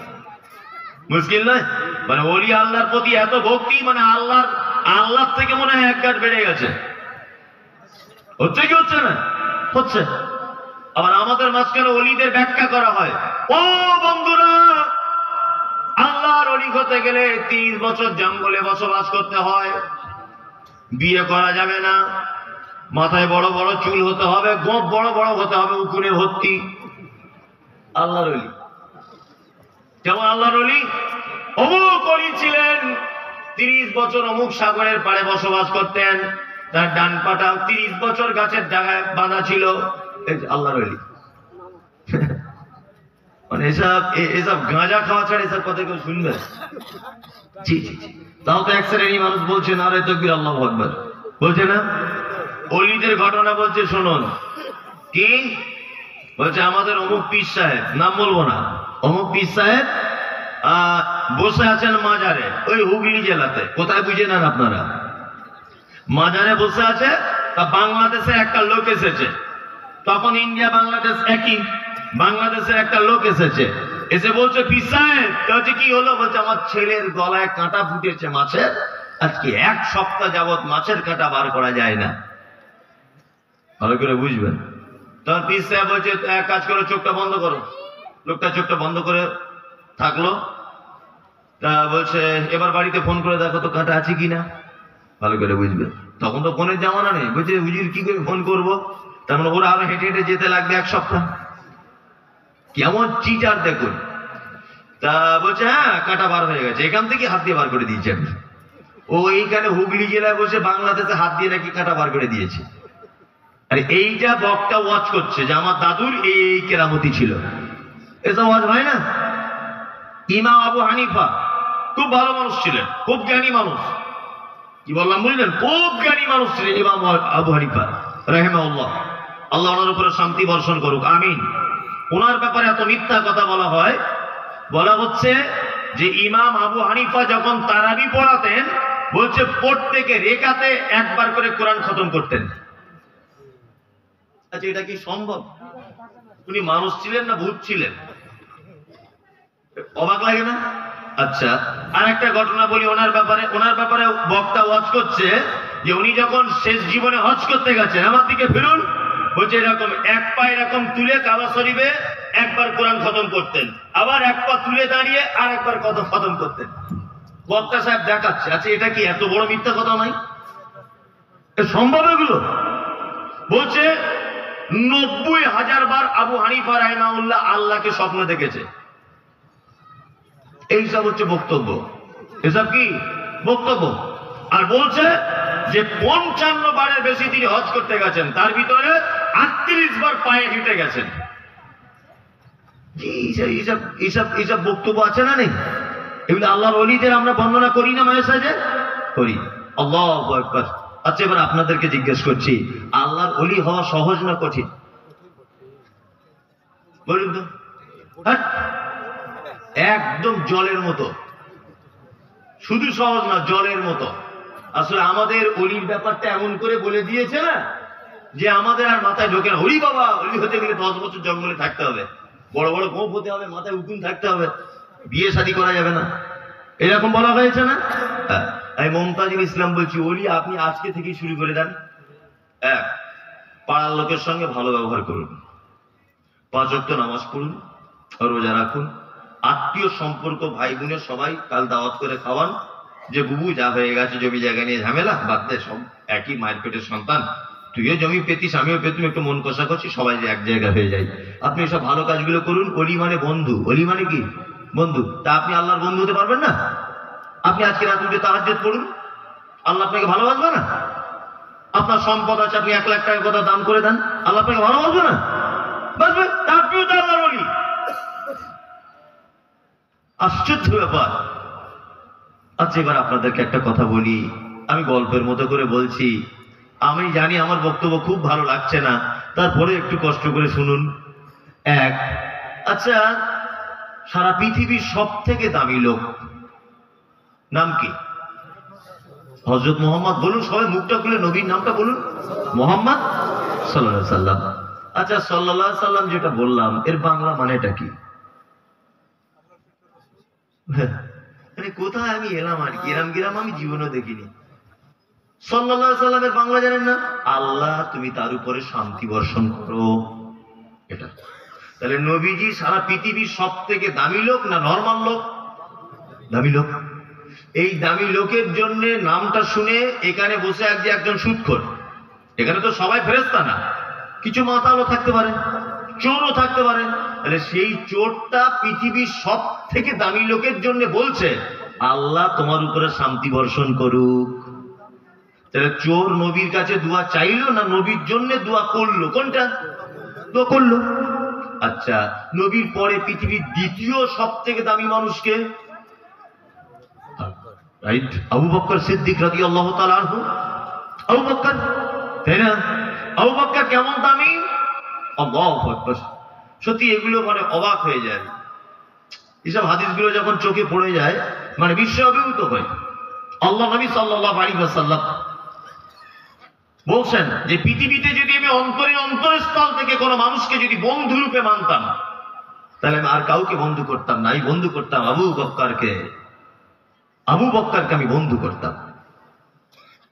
মুশকিল নয়? মানে ওলি আল্লাহর প্রতি এত ভক্তি, মানে আল্লাহ থেকে মনে হয় এক গাঁট বেড়ে গেছে। হচ্ছে কি হচ্ছে না? হচ্ছে। আবার আমাদের মাঝখানে ওলিদের ব্যাখ্যা করা হয়, ও বন্ধুরা, আল্লাহর ওলি হতে গেলে 30 বছর জঙ্গলে বসবাস করতে হয়, বিয়ে করা যাবে না, মাথায় বড় বড় চুল হতে হবে, গোঁফ বড় বড় হতে হবে, উকুনে ভর্তি। আল্লাহর ওলি যেমন আল্লাহর ওলি অমুক ওলি ছিলেন, 30 বছর অমুক সাগরের পাড়ে বসবাস করতেন, তার ডান পাটা 30 বছর গাছের ডাগায় বাঁধা ছিল, আল্লাহর ওলি। মানে এসব গাঁজা খাওয়া ছাড়া এসব কথা কেউ শুনবে? জি জি জি। তাও তো এক শ্রেণীর মানুষ বলছে নারে তাকবীর আল্লাহু আকবার, বলছে না? ওলিদের ঘটনা বলছে শুনুন। কি বলছে? আমাদের অমুক পীর সাহেব, নাম বলবো না, অমুক পীর সাহেব বসে আছেন মাজারে, ওই হুগলি জেলাতে, কোথায় বুঝে নেন আপনারা, মাজারে বসে আছে। তা বাংলাদেশে একটা লোক এসেছে, তখন ইন্ডিয়া বাংলাদেশ একই, বাংলাদেশের একটা লোক এসেছে, এসে বলছে পীর সাহেব কি হলো? বলছে আমার ছেলের গলায় কাঁটা ফুটেছে মাছের, আজকে 1 সপ্তাহ যাবত মাছের কাঁটা বার করা যায় না। ভালো করে বুঝবেন। তখন পীর সাহেব বলছে এক কাজ করো, চোখটা বন্ধ করো। লোকটা চোখটা বন্ধ করে থাকলো। তা বলছে এবার বাড়িতে ফোন করে দেখো তো কাঁটা আছে কিনা। ভালো করে বুঝবেন, তখন তো ফোনের জামানা নেই। বলছে হুজুর কি করে ফোন করবো? তার মানে ওরা আরো হেঁটে হেঁটে যেতে লাগবে 1 সপ্তাহ। কেমন চিটার দেখুন। তা বলছে হ্যাঁ কাঁটা বার হয়ে গেছে, এখান থেকে হাত দিয়ে বার করে দিয়েছে আমি। ও এইখানে হুগলি জেলায় বসে বাংলাদেশে হাত দিয়ে নাকি কাঁটা বার করে দিয়েছে। আরে এইটা বক্তা ওয়াজ করছে যে আমার দাদুর এই কেরামতি ছিল, এসব ওয়াজ হয় না? ইমাম আবু হানিফা খুব ভালো মানুষ ছিলেন, খুব জ্ঞানী মানুষ। কি বললাম বুঝলেন? খুব জ্ঞানী মানুষ ছিলেন ইমাম আবু হানিফা রাহিমাহুল্লাহ। আল্লাহ ওনার উপরে শান্তি বর্ষণ করুক, আমিন। ওনার ব্যাপারে এত মিথ্যা কথা বলা হয়, বলা হচ্ছে যে ইমাম আবু হানিফা যখন তারাবি পড়াতেন, বলছে প্রত্যেকে রেকাতে একবার করে কোরআন খতম করতেন। আচ্ছা, এটা কি সম্ভব? উনি মানুষ ছিলেন না ভূত ছিলেন? অবাক লাগে না? আচ্ছা, আর একটা ঘটনা বলি ওনার ব্যাপারে বক্তা ওয়াজ করছে যে উনি যখন শেষ জীবনে হজ করতে গেছেন, আমার দিকে ফিরুন, বলছে এরকম এক পা এরকম তুলে কাবা শরীফে একবার কোরআন খতম করতেন, আবার এক পা তুলে দাঁড়িয়ে আর একবার খতম করতেন। বক্তা সাহেব দেখাচ্ছে। আচ্ছা, এটা কি এত বড় মিথ্যা কথা নাই? সম্ভব এগুলো? বলছে 90,000 বার আবু হানিফা রাহিমাহুল্লাহ আল্লাহকে স্বপ্ন দেখেছে। এইসব হচ্ছে বক্তব্য, এসব কি বক্তব্য। আর বলছে যে 55 বারের বেশি তিনি হজ করতে গেছেন, তার ভিতরে 38 বার পায়ে হেঁটে গেছেন। এইসব বক্তব্য আছে না নেই? এগুলো আল্লাহর ওলিদের আমরা বর্ণনা করি না, মেসেজে করি। আল্লাহু আকবার। আচ্ছা, এবার আপনাদেরকে জিজ্ঞেস করছি, আল্লাহর ওলি হওয়া সহজ না কঠিন? বলুন তো। একদম জলের মতো, শুধু সহজ না, জলের মতো। আসলে আমাদের অলির ব্যাপারটা এমন করে বলে দিয়েছে না, যে আমাদের আর মাথায় ঢোকে না। হরি বাবা, অলি হতে গেলে 10 বছর জঙ্গলে থাকতে হবে, বড় বড় গোপ হতে হবে, মাথায় উকুন থাকতে হবে, বিয়ে শাদী করা যাবে না, এরকম বলা হয়েছে না? আমি মমতাজুল ইসলাম বলছি, অলি আপনি আজকে থেকেই শুরু করে দেন। পাড়ার লোকের সঙ্গে ভালো ব্যবহার করুন, 5 ওয়াক্ত নামাজ পড়ুন, রোজা রাখুন, আত্মীয় সম্পর্ক ভাই বোনের সবাই কাল দাওয়াত করে খাওয়ান। যে বুবু যা হয়ে গেছে জমি জায়গা নিয়ে ঝামেলা বাদ দে, সব একই মায়ের পেটের সন্তান, তুইও জমি পেতিস আমিও পেতুম, একটু মন কষাকষি, সবাই যে এক জায়গা হয়ে যায়। আপনি সব ভালো কাজগুলো করুন। অলি মানে বন্ধু, অলি মানে কি বন্ধু। তা আপনি আল্লাহর বন্ধু হতে পারবেন না? আপনি আজকে রাত উঠে তাহাজ্জুদ পড়ুন, আল্লাহ আপনাকে ভালোবাসবে না? আপনার সম্পদ আছে, আপনি 1 লাখ টাকার কথা দান করে দেন, আল্লাহ আপনাকে ভালোবাসবে না? বাসবে, আপনিও তো আল্লাহর ওলি। আশ্চর্য ব্যাপার। আচ্ছা, এবার আপনাদেরকে একটা কথা বলি, আমি গল্পের মতো করে বলছি। আমি জানি আমার বক্তব্য খুব ভালো লাগছে না, তারপরে একটু কষ্ট করে শুনুন। আচ্ছা, সারা পৃথিবীর সব থেকে দামি লোক নাম কি? হযরত মুহাম্মদ। বলুন সবাই, মুখটা খুলে নবীর নামটা বলুন, মুহাম্মদ সাল্লাল্লাহু আলাইহি সাল্লাম। আচ্ছা, সাল্লাল্লাহু আলাইহি সাল্লাম যেটা বললাম, এর বাংলা মানেটা কি? কোথায় আমি এলাম আর কি, এরাম গিরাম আমি জীবনও দেখিনি। সাল্লাল্লাহু আলাইহি সাল্লামের বাংলা জানেন না? আল্লাহ তুমি তার উপরে শান্তি বর্ষণ করো। এটা তাহলে নবীজি সারা পৃথিবীর সব থেকে দামি লোক না নরমাল লোক? দামি লোক। এই দামি লোকের জন্য নামটা শুনে এখানে বসে একজন সুদখোর, এখানে তো সবাই ফেরেশতা না, কিছু মাতালও থাকতে পারে, চোরও থাকতে পারে। তাহলে সেই চোরটা পৃথিবীর সব থেকে দামি লোকের জন্য বলছে আল্লাহ তোমার উপরে শান্তি বর্ষণ করুক। তাহলে চোর নবীর কাছে দোয়া চাইলো না নবীর জন্য দোয়া করলো? কোনটা? দোয়া করলো। আচ্ছা, নবীর পরে পৃথিবীর দ্বিতীয় সব থেকে দামি মানুষকে? রাইট, আবু বকর সিদ্দিক রাদিয়াল্লাহু তাআলা আনহু। আবু বকর, তাই না? আবু বকর কেমন দামি! আল্লাহু আকবার। সত্যি এগুলো মানে অবাক হয়ে যায়। এসব হাদিসগুলো যখন চোখে পড়ে যায় মানে বিশ্ব অভিভূত হয়। আল্লাহ নবী সাল্লাল্লাহু আলাইহি ওয়াসাল্লাম বলছেন যে পৃথিবীতে যদি আমি অন্তরস্থল থেকে কোনো মানুষকে যদি বন্ধু রূপে মানতাম, তাহলে আমি আর কাউকে বন্ধু করতাম না, আমি বন্ধু করতাম আবু বকরকে। আবু বকরকে আমি বন্ধু করতাম।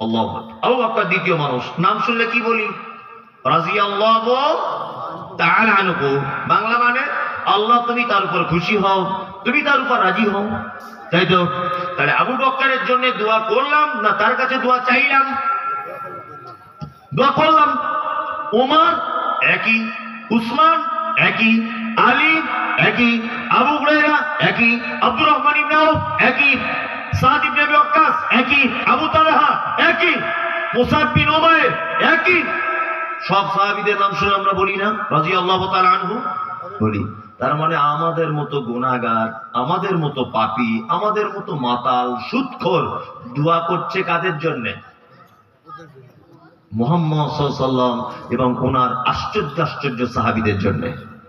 আল্লাহু আকবার। আবু বকর দ্বিতীয় মানুষ। নাম শুনলে কি বলি? রাদিয়াল্লাহু তাআলা আনহু। বাংলা মানে আল্লাহ তুমি তার উপর খুশি হও, তুমি তার উপর রাজি হও, তাই তো? তাহলে আবু বকরের জন্য দোয়া করলাম না তার কাছে দোয়া চাইলাম? দোয়া করলাম। ওমর একই, উসমান একই, আলী একই, আবু হুরায়রা একই, আব্দুর রহমান ইবনে আউফ একই, সাদ ইবনে আবি ওয়াক্কাস একই, আবু তালহা একই, মুসাব বিন উমাইর একই। সব সাহাবীদের নাম শুনে আমরা বলি না রাদিয়াল্লাহু তাআলা আনহু? বলি। তার মানে আমাদের মতো গুনাহগার, আমাদের মতো পাপী, আমাদের মতো মাতাল সুদখোর দোয়া করছে কাদের জন্য? মুহাম্মদ সাল্লাল্লাহু আলাইহি ওয়াসাল্লাম এবং ওনার আশ্চর্য আশ্চর্য সাহাবীদের জন্য,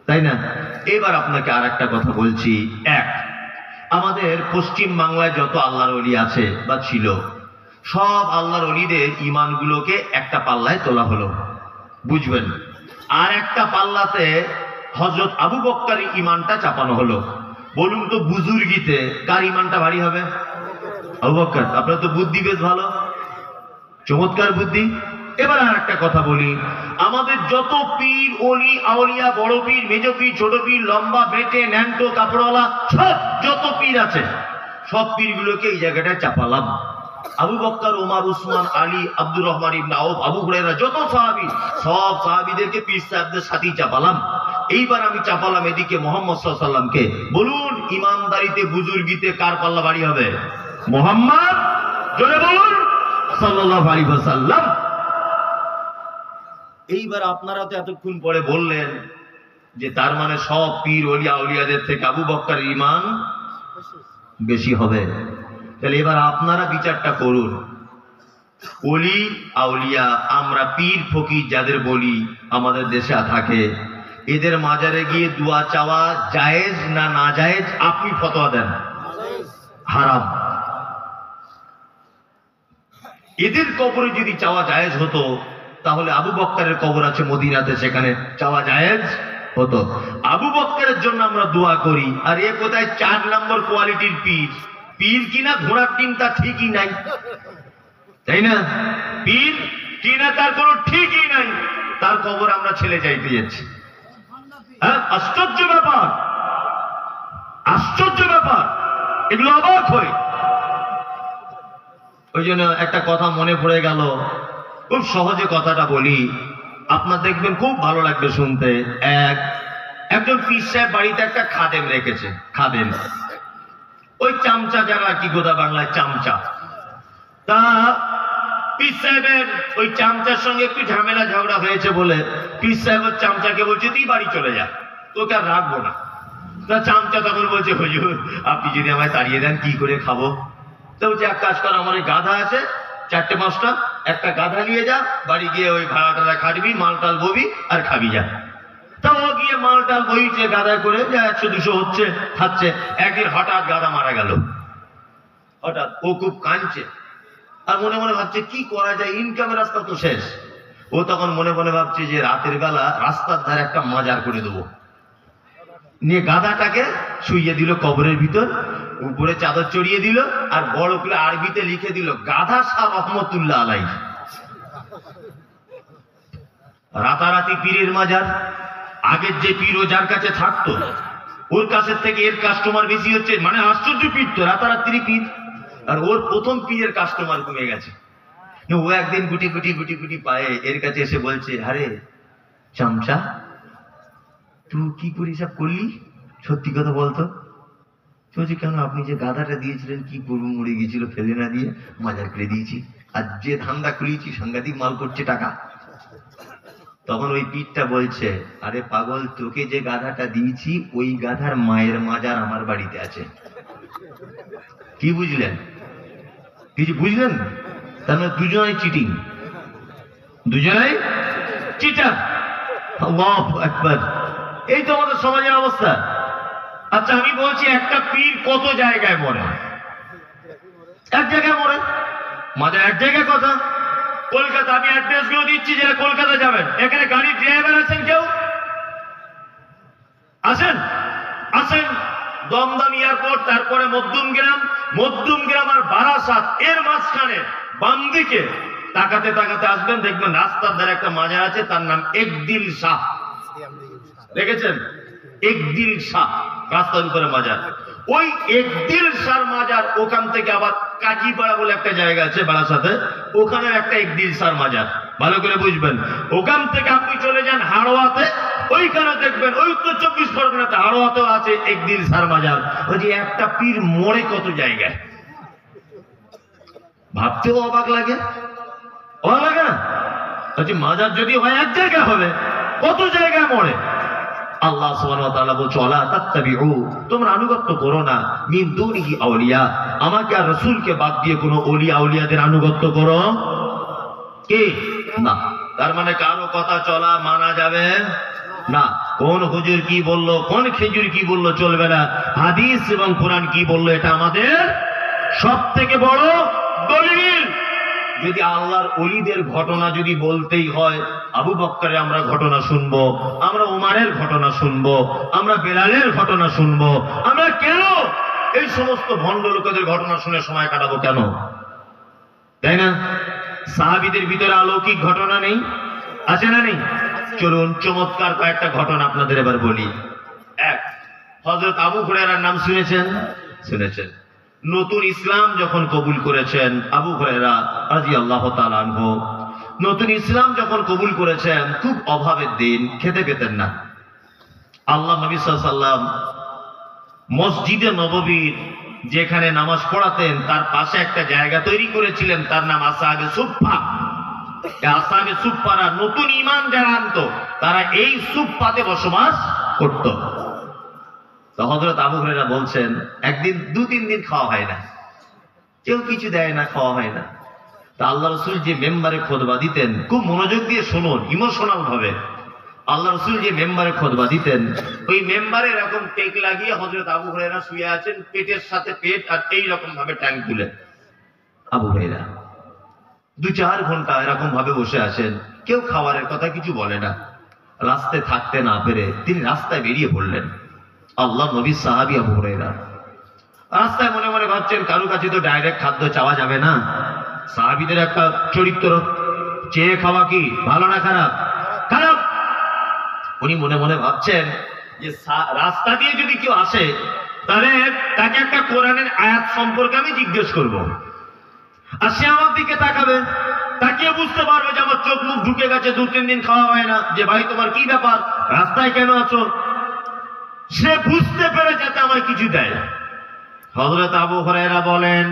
তাই না? এবার আপনাকে আর একটা কথা বলছি। এক, আমাদের পশ্চিম বাংলায় যত আল্লাহর ওলি আছে বা ছিল, সব আল্লাহর ওলিদের ঈমানগুলোকে একটা পাল্লায় তোলা হলো, বুঝবেন। আর একটা পাল্লাতে হযরত আবু বকরের ঈমানটা চাপানো হলো। বলুন তো বুজুর্গিতে কার ঈমানটা ভারী হবে? আবু বকর। আপনার তো বুদ্ধি বেশ ভালো, চমৎকার বুদ্ধি। এবার আর একটা কথা বলি, আমাদের যত পীর ওলি আউলিয়া, বড় পীর, মেজ পীর, ছোট পীর, লম্বা বেটে ন্যাংটো কাপড়ওয়ালা, সব যত পীর আছে সব পীরগুলোকে এই জায়গাটায় চাপালাম। আবু বকর, ওমর, উসমান, আলী, আব্দুর রহমান ইবনে আউফ, আবু হুরায়রা, যত সাহাবী, সব সাহাবীদেরকে পীর সাহেবদের সাথেই চাপালাম। এইবার আমি চাপালাম এদিকে মুহাম্মদ সাল্লাল্লাহু আলাইহি ওয়াসাল্লামকে। বলুন ইমানদারিতে বুজুর্গিতে কার পাল্লা ভারী হবে? মুহাম্মদ, জোরে বলুন, সাল্লাল্লাহু আলাইহি ওয়াসাল্লাম। এইবার আপনারা তো এতক্ষণ পরে বললেন যে তার মানে সব পীর ওলি আউলিয়াদের থেকে আবু বকরের ঈমান বেশি হবে। তাহলে এবার আপনারা বিচারটা করুন, ওলি আউলিয়া, আমরা পীর ফকির যাদের বলি আমাদের দেশে থাকে, এদের মাজারে গিয়ে দোয়া চাওয়া জায়েজ না না জায়েজ? আপনি ফতোয়া দেন। হারাম। এদের কবরে যদি চাওয়া জায়েজ হতো তাহলে আবু বকরের কবর আছে মদিনাতে, সেখানে চাওয়া জায়েজ হতো। আবু বকরের জন্য আমরা দোয়া করি, আর এ কোথায় 4 নম্বর কোয়ালিটির পীর। পীর কিনা ঘোড়ার ডিম তার ঠিকই নাই, তাই না? পীর কিনা তার কোনো ঠিকই নাই, তার কবর আমরা ছেলে যাইতে যাচ্ছি। হ্যাঁ, আশ্চর্য ব্যাপার, আশ্চর্য ব্যাপার, এগুলো অবাক হয়। ওই জন্য একটা কথা মনে পড়ে গেল, খুব সহজে কথাটা বলি, আপনার দেখবেন খুব ভালো লাগবে শুনতে। একজন পীর সাহেব বাড়িতে একটা খাদেম রেখেছে। খাদেম ওই চামচা, যারা কি গোদা বাংলায় চামচা। তা পীর সাহেবের ওই চামচার সঙ্গে একটু ঝামেলা ঝগড়া হয়েছে বলে পীর সাহেবের চামচাকে বলছে তুই বাড়ি চলে যা, তোকে আর রাখবো না। তা চামচা তখন বলছে হুজুর আপনি যদি আমায় তাড়িয়ে দেন কি করে খাবো? তো বলছে এক কাজ কর, আমার ওই গাধা আছে 4-5টা, একটা গাধা নিয়ে যা, বাড়ি গিয়ে ওই ভাড়াটা খাটবি, মালটাল ববি আর খাবি যা। তা ও গিয়ে মালটাল বইছে গাধায় করে, যা 100-200 হচ্ছে, খাচ্ছে। একদিন হঠাৎ গাধা মারা গেল। হঠাৎ ও খুব কাঁদছে আর মনে মনে ভাবছে কি করা যায়, ইনকামের রাস্তা তো শেষ। ও তখন মনে মনে ভাবছে যে রাতের বেলা রাস্তার ধারে একটা মাজার করে দেবো। নিয়ে গাধাটাকে শুইয়ে দিল কবরের ভিতর, উপরে চাদর চড়িয়ে দিল, আর বড় করে আরবিতে লিখে দিল গাধা শাহ রহমতুল্লাহ আলাইহি। রাতারাতি পীরের মাজার। আগের যে পীর ও যার কাছে থাকতো ওর কাছের থেকে এর কাস্টমার বেশি হচ্ছে, মানে আশ্চর্য পীর তো, রাতারাতি পীর। আর ওর প্রথম পীরের কাস্টমার কমে গেছে। ও একদিন গুটি গুটি গুটি গুটি পায়ে এর কাছে এসে বলছে, আরে চামচা তুই কি করে সব করলি, সত্যি কথা বলতো। বলছি কেন, আপনি যে গাধাটা দিয়েছিলেন কি করবো, মরে গিয়েছিল, ফেলে না দিয়ে মাজার করে দিয়েছি, আর যে ধান্দা খুলিয়েছি সাংঘাতিক মাল করছে টাকা। তখন ওই পীরটা বলছে, আরে পাগল, তোকে যে গাধাটা দিয়েছি ওই গাধার মায়ের মাজার আমার বাড়িতে আছে। কি বুঝলেন? কিছু বুঝলেন? তার মানে দুজনাই চিটিং, দুজনাই চিটার। আল্লাহু আকবার। এই তো আমাদের সমাজের অবস্থা। আচ্ছা আমি বলছি, একটা পীর কত জায়গায় মরে? এক জায়গায় মরে, মাঝে এক জায়গায় কথা। কলকাতা, আমি অ্যাড্রেস গুলো দিচ্ছি, যারা কলকাতা যাবেন, এখানে গাড়ির ড্রাইভার আছেন কেউ? আসেন আসেন। দমদম এয়ারপোর্ট, তারপরে মধ্যমগ্রাম আর বারাসাত, এর মাঝখানে বাম দিকে তাকাতে তাকাতে আসবেন, দেখবেন রাস্তার ধারে একটা মাজার আছে, তার নাম একদিল শাহ। দেখেছেন? একদিল শাহ, রাস্তার উপরে মাজার। ওই একদিল শাহ মাজার, ওখান থেকে আবার কাজীপাড়া বলে একটা জায়গা আছে বারাসাতে, ওখানে একটা একদিল শাহ মাজার, ভালো করে বুঝবেন। ওখান থেকে আপনি চলে যান হাড়োয়াতে, ওইখানে দেখবেন ওই উত্তর 24 পরগনাতে হাড়োয়াতেও আছে একদিল শাহ মাজার। ওই যে একটা পীর মরে কত জায়গায়, ভাবতেও অবাক লাগে, অবাক লাগে না? মাজার যদি হয় এক জায়গায় হবে, কত জায়গায় মরে। আল্লাহ সুবহানাহু ওয়া তাআলা বলছে ওয়ালা তাত্তাবিউ, তোমরা আনুগত্য করো না মিন দুনিহি আউলিয়া, আমাকে আর রাসূলকে বাদ দিয়ে কোনো ওলি আউলিয়াদের আনুগত্য করো কি না। তার মানে কারো কথা চলা মানা যাবে না। কোন হুজুর কি বললো, কোন খেজুর কি বললো চলবে না। হাদিস এবং কোরআন কি বললো এটা আমাদের সব থেকে বড় দলিল। যদি আল্লাহর ওলিদের ঘটনা যদি বলতেই হয়, আবু বকরের আমরা ঘটনা শুনবো, আমরা উমারের ঘটনা শুনবো, আমরা বেলালের ঘটনা শুনবো, আমরা কেন এই সমস্ত ভণ্ড লোকেদের ঘটনা শুনে সময় কাটাবো কেন, তাই না? সাহাবীদের ভিতরে অলৌকিক ঘটনা নেই, আছে না নেই? চলুন চমৎকার কয়েকটা ঘটনা আপনাদের এবার বলি। এক, হযরত আবু হুরায়রার নাম শুনেছেন? শুনেছেন। নতুন ইসলাম যখন কবুল করেছেন আবু হুরায়রা রাদিয়াল্লাহু তাআলা আনহু, নতুন ইসলাম যখন কবুল করেছেন, খুব অভাবের দিন, খেতে পেতেন না। আল্লাহ নবী সাল্লাল্লাহু আলাইহি ওয়াসাল্লাম মসজিদে নববীর যেখানে নামাজ পড়াতেন তার পাশে একটা জায়গা তৈরি করেছিলেন, তার নাম আসহাবে সুফফা। আসহাবে সুফফারা নতুন ঈমান যারা আনতো তারা এই সুফফাতে বসবাস করত। তো হযরত আবু হুরায়রা বলছেন একদিন 2-3 দিন খাওয়া হয় না, কেউ কিছু দেয় না, খাওয়া হয় না। তা আল্লাহ রাসূল যে মেম্বারে খুতবা দিতেন, খুব মনোযোগ দিয়ে শুনুন, ইমোশনাল ভাবে। আল্লাহ রাসূল যে মেম্বারে খুতবা দিতেন, ওই মেম্বারে এরকম টেক লাগিয়ে হযরত আবু হুরায়রা শুয়ে আছেন, পেটের সাথে পেট, আর এই রকম ভাবে ট্যাঙ্ক তুলে আবু হুরায়রা 2-4 ঘন্টা এরকম ভাবে বসে আছেন, কেউ খাবারের কথা কিছু বলে না। রাস্তায় থাকতে না পেরে তিনি রাস্তায় বেরিয়ে পড়লেন। আল্লাহ নবী সাহাবী আবু হুরায়রা রাস্তায় মনে মনে ভাবছেন কারো কাছে তো ডাইরেক্ট খাদ্য চাওয়া যাবে না, সাহাবীদের একটা চরিত্র, চেয়ে খাওয়া কি ভালো না খারাপ? খারাপ। উনি মনে মনে ভাবছেন যে রাস্তা দিয়ে যদি কেউ আসে তাহলে তাকে একটা কোরআনের আয়াত সম্পর্কে আমি জিজ্ঞেস করব, আর সে আমার দিকে তাকাবে, তাকিয়ে বুঝতে পারবে যে আমার চোখ মুখ ঢুকে গেছে, 2-3 দিন খাওয়া হয় না, যে ভাই তোমার কি ব্যাপার, রাস্তায় কেন আছো, সে বুঝতে পেরে যাতে আমায় কিছু দেয়। হযরত আবু হুরায়রা বলেন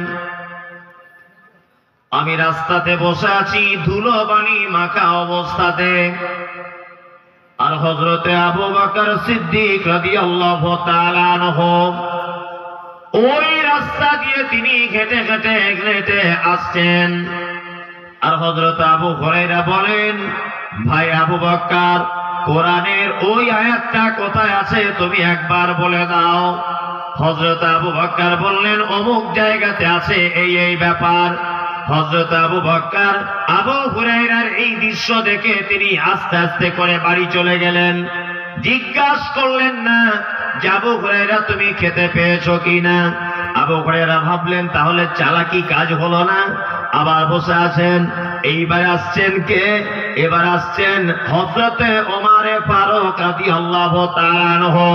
আমি রাস্তাতে বসে আছি ধুলো বালি মাখা অবস্থাতে, আর হযরতে আবু বকর সিদ্দিক রাদিয়াল্লাহু তাআলা আনহু ওই রাস্তা দিয়ে তিনি হেঁটে হেঁটে হেঁটে আসছেন। আর হযরত আবু হুরায়রা বলেন ভাই আবু বকর, কোরআনের ওই আয়াতটা কোথায় আছে তুমি একবার বলে দাও। হযরত আবু বকর বললেন অমুক জায়গাতে আছে এই এই ব্যাপার। হযরত আবু বকর আবু হুরায়রার এই দৃশ্য দেখে তিনি আস্তে আস্তে করে বাড়ি চলে গেলেন, জিজ্ঞাসা করলেন না যে আবু হুরায়রা তুমি খেতে পেয়েছো কিনা। আবু হুরায়রা ভাবলেন তাহলে চালাকি কাজ হলো না, আবার বসে আছেন। এইবার আসছেন কে? এবার আসছেন হযরতে ওমর ফারুক রাদিয়াল্লাহু তাআলা আনহু।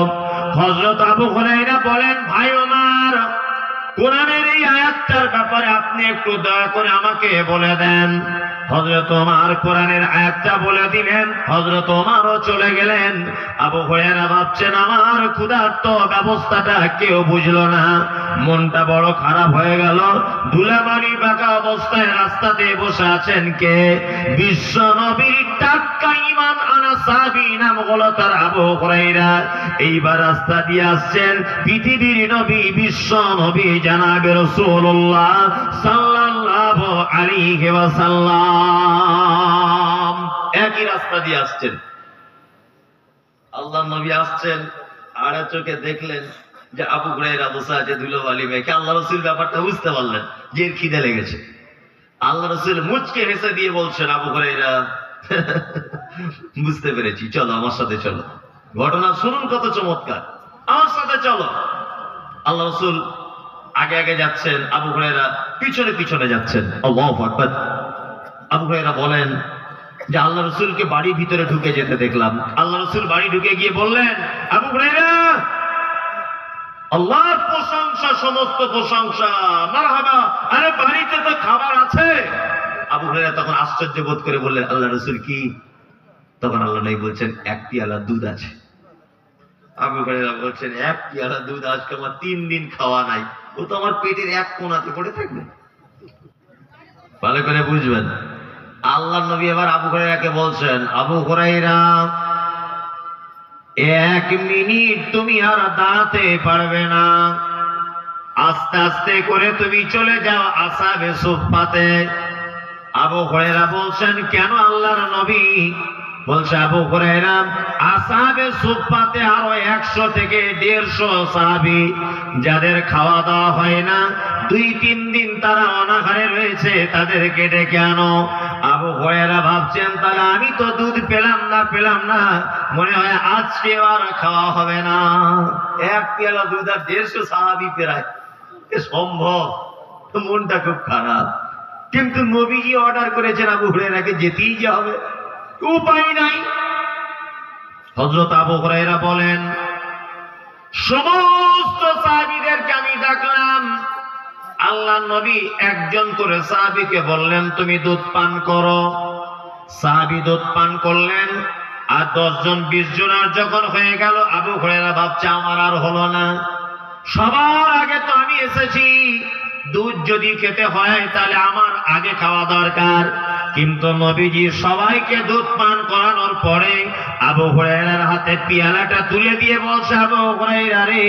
হযরত আবু হুরায়রা বলেন ভাই ওমর, কোরআনের এই আয়াতটার ব্যাপারে আপনি একটু দয়া করে আমাকে বলে দেন। হযরত ওমর কোরআনের আয়াতটা বলে দিলেন, হযরত ওমরও চলে গেলেন। আবু হুরায়রা ভাবছেন আমার ক্ষুধার্ত ব্যবস্থাটা কেউ বুঝলো না, মনটা বড় খারাপ হয়ে গেল। ধুলাবালি বাঁকা অবস্থায় রাস্তাতে বসে আছেন কে? বিশ্ব নবীর টাটকা ঈমান আনা সাহাবী, নাম হলো তার আবু হুরায়রা। এইবার রাস্তা দিয়ে আসছেন পৃথিবীর নবী, বিশ্ব নবী জনাবে রাসূলুল্লাহ সাল্লাল্লাহু আলাইহি ওয়াসাল্লাম। একই রাস্তা দিয়ে আসছেন, আল্লাহর নবী আসছেন, আর চোখে দেখলেন যে আবু হুরায়রা বসে আছে ধুলোবালি মেখে। আল্লাহ রাসূল ব্যাপারটা বুঝতে পারলেন যে এর খিদে লেগেছে। আল্লাহ রাসূল মুচকে হেসে দিয়ে বলছেন আবু হুরায়রা বুঝতে পেরেছি, চলো আমার সাথে চলো। ঘটনা শুনুন কত চমৎকার, আমার সাথে চলো। আল্লাহ রাসূল আগে আগে যাচ্ছেন, আবু হুরায়রা পিছনে পিছনে যাচ্ছেন। আল্লাহু আকবার। আবু হুরায়রা বলেন যে আল্লাহ রাসূলকে বাড়ির ভিতরে ঢুকে যেতে দেখলাম। আল্লাহ রাসূল বাড়ি ঢুকে গিয়ে বললেন আবু হুরায়রা, আল্লাহর প্রশংসা, সমস্ত প্রশংসা, মারহাবা, আরে বাড়িতে তো খাবার আছে। আবু হুরায়রা তখন আশ্চর্য বোধ করে বললেন আল্লাহ রাসূল কি? তখন আল্লাহ নবী বলছেন 1 পেয়ালা দুধ আছে। আবু হুরায়রা বলছেন 1 পেয়ালা দুধ আজকে আমার 3 দিন খাওয়া নাই, ও তো আমার পেটের এক কোণাতে পড়ে থাকবে। ভালো করে বুঝবেন। আল্লাহ নবী এবার আবু হুরায়রাকে বলছেন আবু হুরায়রা, এক মিনিট তুমি আর দাঁড়াতে পারবে না, আস্তে আস্তে করে তুমি চলে যাও আসহাবে সুফফাতে। আবু হুরায়রা বলছেন, কেন আল্লাহর নবী? বলছে আবু হুরায়রা, আসহাবে সুফফাতে আরো 100 থেকে 150 সাহাবী যাদের খাওয়া দাওয়া হয় না, 2-3 দিন তারা অনাহারে রয়েছে, তাদেরকে ডেকে আনো। আবু হুরায়রা ভাবছেন, তাহলে আমি তো দুধ পেলাম না, মনে হয় আজকে আর খাওয়া হবে না। এক পেয়ালা দুধ আর 150 সাহাবী প্রায়, এ সম্ভব? মনটা খুব খারাপ। কিন্তু নবীজি অর্ডার করেছেন আবু হুরায়রাকে যেতেই যে হবে, উপায় নাই। হযরত আবু হুরায়রা বলেন, সমস্ত সাহাবীদেরকে আমি ডাকলাম। আল্লাহর নবী একজন করে সাহাবীকে বললেন, তুমি দুধ পান করো। সাহাবী দুধ পান করলেন। আর 10 জন 20 জন আর যখন হয়ে গেল, আবু হুরায়রা ভাবছে আমার আর হলো না, সবার আগে তো আমি এসেছি, দুধ যদি খেতে হয় তাহলে আমার আগে খাওয়া দরকার। কিন্তু নবীজি সবাইকে দুধ পান করানোর পরে আবু হুরায়রার হাতে পেয়ালাটা তুলে দিয়ে বলছে, আবু হুরায়রা রে,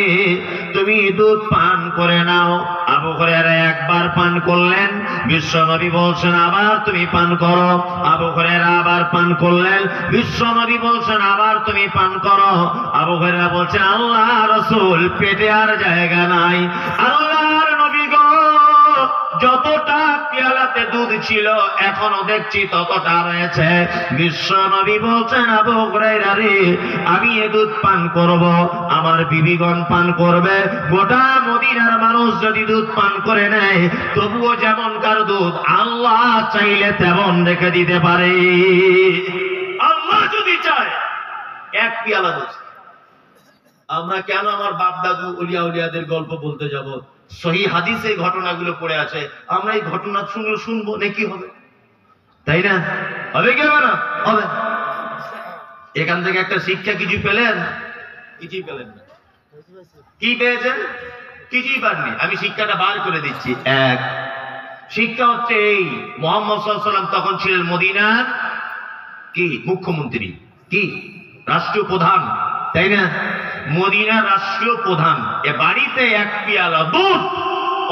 তুমি দুধ পান করে নাও। আবু হুরায়রা একবার পান করলেন, বিশ্ব নবী বলছেন আবার তুমি পান করো। আবু হুরায়রা আবার পান করলেন, বিশ্ব নবী বলছেন আবার তুমি পান করো। আবু হুরায়রা বলছেন, আল্লাহ রাসূল, পেটে আর জায়গা নাই। আল্লাহর নবী গো, যতটা পেয়ালাতে দুধ ছিল এখনো দেখছি ততটা রয়েছে। বিশ্ব নবী বলছেন, আবু হুরায়রা রে, আমি এ দুধ পান করব, আমার বিবিগণ পান করবে, গোটা মদিনার মানুষ যদি দুধ পান করে নেয়, তবুও যেমনকার দুধ আল্লাহ চাইলে তেমন রেখে দিতে পারে। আল্লাহ যদি চায় এক পেয়ালা দুধ। আমরা কেন আমার বাপ দাদু উলিয়া উলিয়াদের গল্প বলতে যাব? সহিহ হাদিসে এই ঘটনাগুলো পড়ে আছে, আমরা এই ঘটনা শুনবো, নাকি হবে? তাই না? হবে কি হবে না? হবে। এখান থেকে একটা শিক্ষা কিছু পেলেন? কিছুই পেলেন না। কি পেয়েছেন? কিছুই পাননি। আমি শিক্ষাটা বার করে দিচ্ছি। এক শিক্ষা হচ্ছে এই, মুহাম্মদ সাল্লাল্লাহু আলাইহি ওয়াসাল্লাম তখন ছিলেন মদিনার কি মুখ্যমন্ত্রী, কি রাষ্ট্রীয় প্রধান, তাই না? মদিনার রাষ্ট্রীয় প্রধান, এ বাড়িতে এক পেয়ালা দুধ,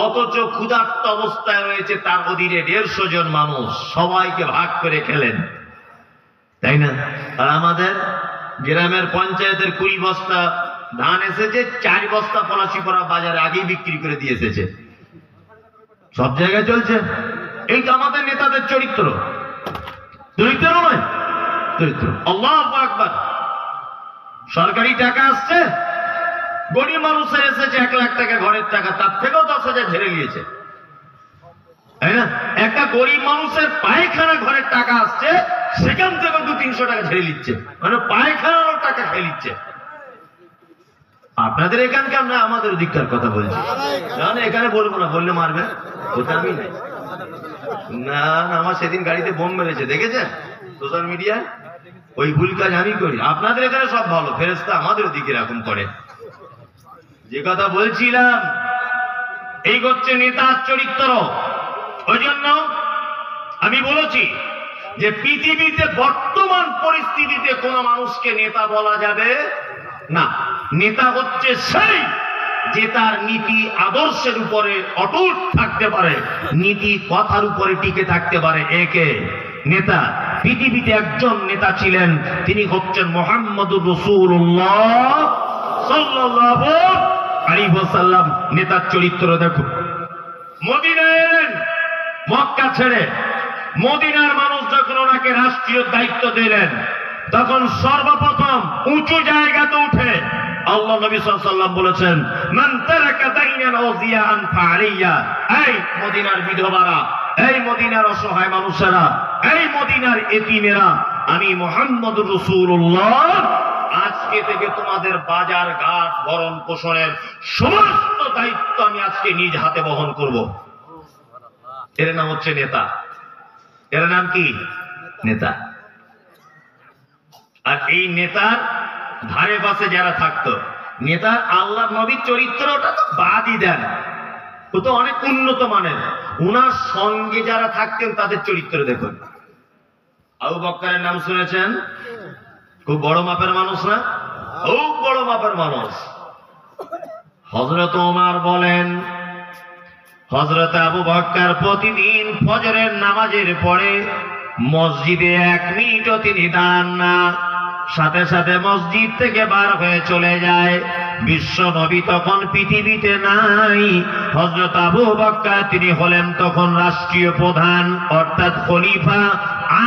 অথচ ক্ষুধার্ত অবস্থায় রয়েছে তার অধীনে 150 জন মানুষ, সবাইকে ভাগ করে খেলেন, তাই না? আর আমাদের গ্রামের পঞ্চায়েতের 20 বস্তা ধান এসেছে, 4 বস্তা পলাশি পড়া বাজারে আগেই বিক্রি করে দিয়ে এসেছে। সব জায়গায় চলছে। এই তো আমাদের নেতাদের চরিত্র, চরিত্র নয় চরিত্র। আল্লাহু আকবার। সরকারি টাকা আসছে, গরিব মানুষের এসেছে 1 লাখ টাকা ঘরের টাকা, তার থেকেও 10,000 ঝেড়ে নিয়েছে, তাই না? একটা গরিব মানুষের পায়খানা ঘরের টাকা আসছে, সেখান থেকে 200-300 টাকা ঝেড়ে নিচ্ছে, মানে পায়খানার টাকা খেয়ে নিচ্ছে। আপনাদের এখানকার না, আমাদের দিককার কথা বলছি। না এখানে বলবো না, বললে মারবে, ওটা আমি নাই। না আমার সেদিন গাড়িতে বোম মেরেছে, দেখেছেন সোশ্যাল মিডিয়ায়? ওই ভুল কাজ আমি করি। আপনাদের এখানে সব ভালো, ফেরেশতা আমাদের দিকে এরকম করে। যে কথা বলছিলাম, এই হচ্ছে নেতার চরিত্র। ওই জন্য আমি বলেছি যে পৃথিবীতে বর্তমান পরিস্থিতিতে কোন মানুষকে নেতা বলা যাবে না। নেতা হচ্ছে সেই যে তার নীতি আদর্শের উপরে অটুট থাকতে পারে, নীতি কথার উপরে টিকে থাকতে পারে, একে নেতা। পৃথিবীতে একজন নেতা ছিলেন, তিনি হচ্ছেন মুহাম্মদুর রাসূলুল্লাহ সাল্লাল্লাহু আলাইহি ওয়াসাল্লাম। নেতার চরিত্র দেখো, মদিনায় এলেন মক্কা ছেড়ে। মদিনার মানুষ যখন ওনাকে রাষ্ট্রীয় দায়িত্ব দিলেন, তখন সর্বপ্রথম উঁচু জায়গাতে উঠে আল্লাহ নবী সাল্লাল্লাহু আলাইহি ওয়াসাল্লাম বলেছেন, মান তারাকা দাইনান আও জিয়াআন ফাআলিয়া। এই মদিনার বিধবারা, এই মদিনার অসহায় মানুষেরা, এই মদিনার এতিমেরা, আমি মুহাম্মদুর রাসূলুল্লাহ আজকে থেকে তোমাদের বাজার ঘাট ভরণ পোষণের সমস্ত দায়িত্ব আমি আজকে নিজ হাতে বহন করব। এর নাম হচ্ছে নেতা। এর নাম কি? নেতা। আর এই নেতার ধারে পাশে যারা থাকতো, নেতার আল্লাহর নবীর চরিত্রটা তো বাদই দেন, ও তো অনেক উন্নত মানের। উনার সঙ্গে যারা থাকতেন তাদের চরিত্র দেখুন। আবু বকরের নাম শুনেছেন? খুব বড় মাপের মানুষ না? খুব বড় মাপের মানুষ। হযরত ওমর বলেন, হযরত আবু বকর প্রতিদিন ফজরের নামাজের পরে মসজিদে 1 মিনিটও তিনি দাঁড়ান না, সাথে সাথে মসজিদ থেকে বার হয়ে চলে যায়। বিশ্ব নবী তখন পৃথিবীতে নাই। হযরত আবু বকর তিনি হলেন তখন রাষ্ট্রীয় প্রধান, অর্থাৎ খলিফা,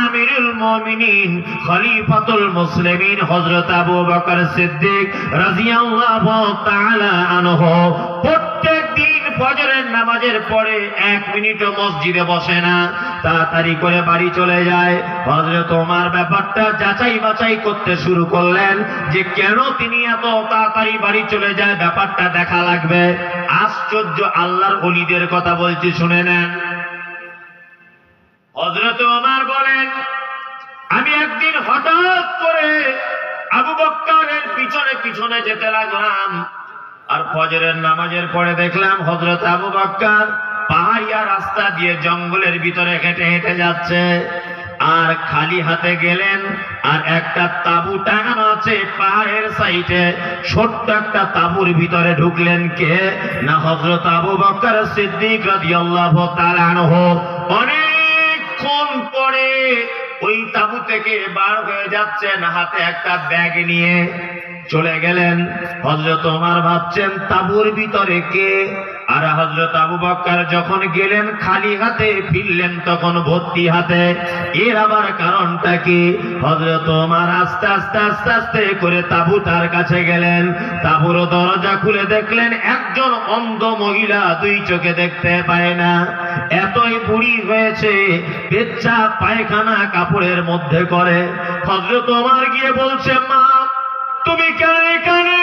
আমিরুল মুমিনিন, খলিফাতুল মুসলিমিন হযরত আবু বকর সিদ্দিক রাদিয়াল্লাহু তাআলা আনহু প্রত্যেক দিন ফজরের নামাজের পরে 1 মিনিটও মসজিদে বসে না, তাড়াতাড়ি করে বাড়ি চলে যায়। হযরত ওমর ব্যাপারটা যাচাই বাছাই করতে শুরু করলেন যে কেন তিনি এত তাড়াতাড়ি বাড়ি চলে যায়, ব্যাপারটা দেখা লাগবে। আশ্চর্য, আল্লাহর ওলিদের কথা বলছি, শুনে নেন। হযরত ওমর বলেন, আমি একদিন হঠাৎ করে আবু বকরের পিছনে পিছনে যেতে লাগলাম, আর ফজরের নামাজের পরে দেখলাম হযরত আবু বকর পাহাড়িয়া রাস্তা দিয়ে জঙ্গলের ভিতরে হেঁটে হেঁটে যাচ্ছে, আর খালি হাতে গেলেন। আর একটা তাঁবু টাঙানো আছে পাহাড়ের সাইডে, ছোট্ট একটা তাঁবুর ভিতরে ঢুকলেন কে না, হযরত আবু বকর সিদ্দিক রাদিয়াল্লাহু তাআলা আনহু। অনেকক্ষণ পরে ওই তাঁবু থেকে বার হয়ে যাচ্ছেন, হাতে একটা ব্যাগ নিয়ে চলে গেলেন। হযরত ওমর ভাবছেন তাঁবুর ভিতরে কে, আর হযরত আবু বকর যখন গেলেন খালি হাতে, ফিরলেন তখন ভর্তি হাতে। এর আবার কারণটা কি? হযরত ওমর আস্তে আস্তে আস্তে আস্তে করে তাঁবুটার কাছে গেলেন, তাঁবুর দরজা খুলে দেখলেন একজন অন্ধ মহিলা, 2 চোখে দেখতে পায় না, এতই বুড়ি হয়েছে, পেচ্ছাপ পায়খানা কাপড়ের মধ্যে করে। হযরত ওমর গিয়ে বলছে, মা তুমি কেন এখানে?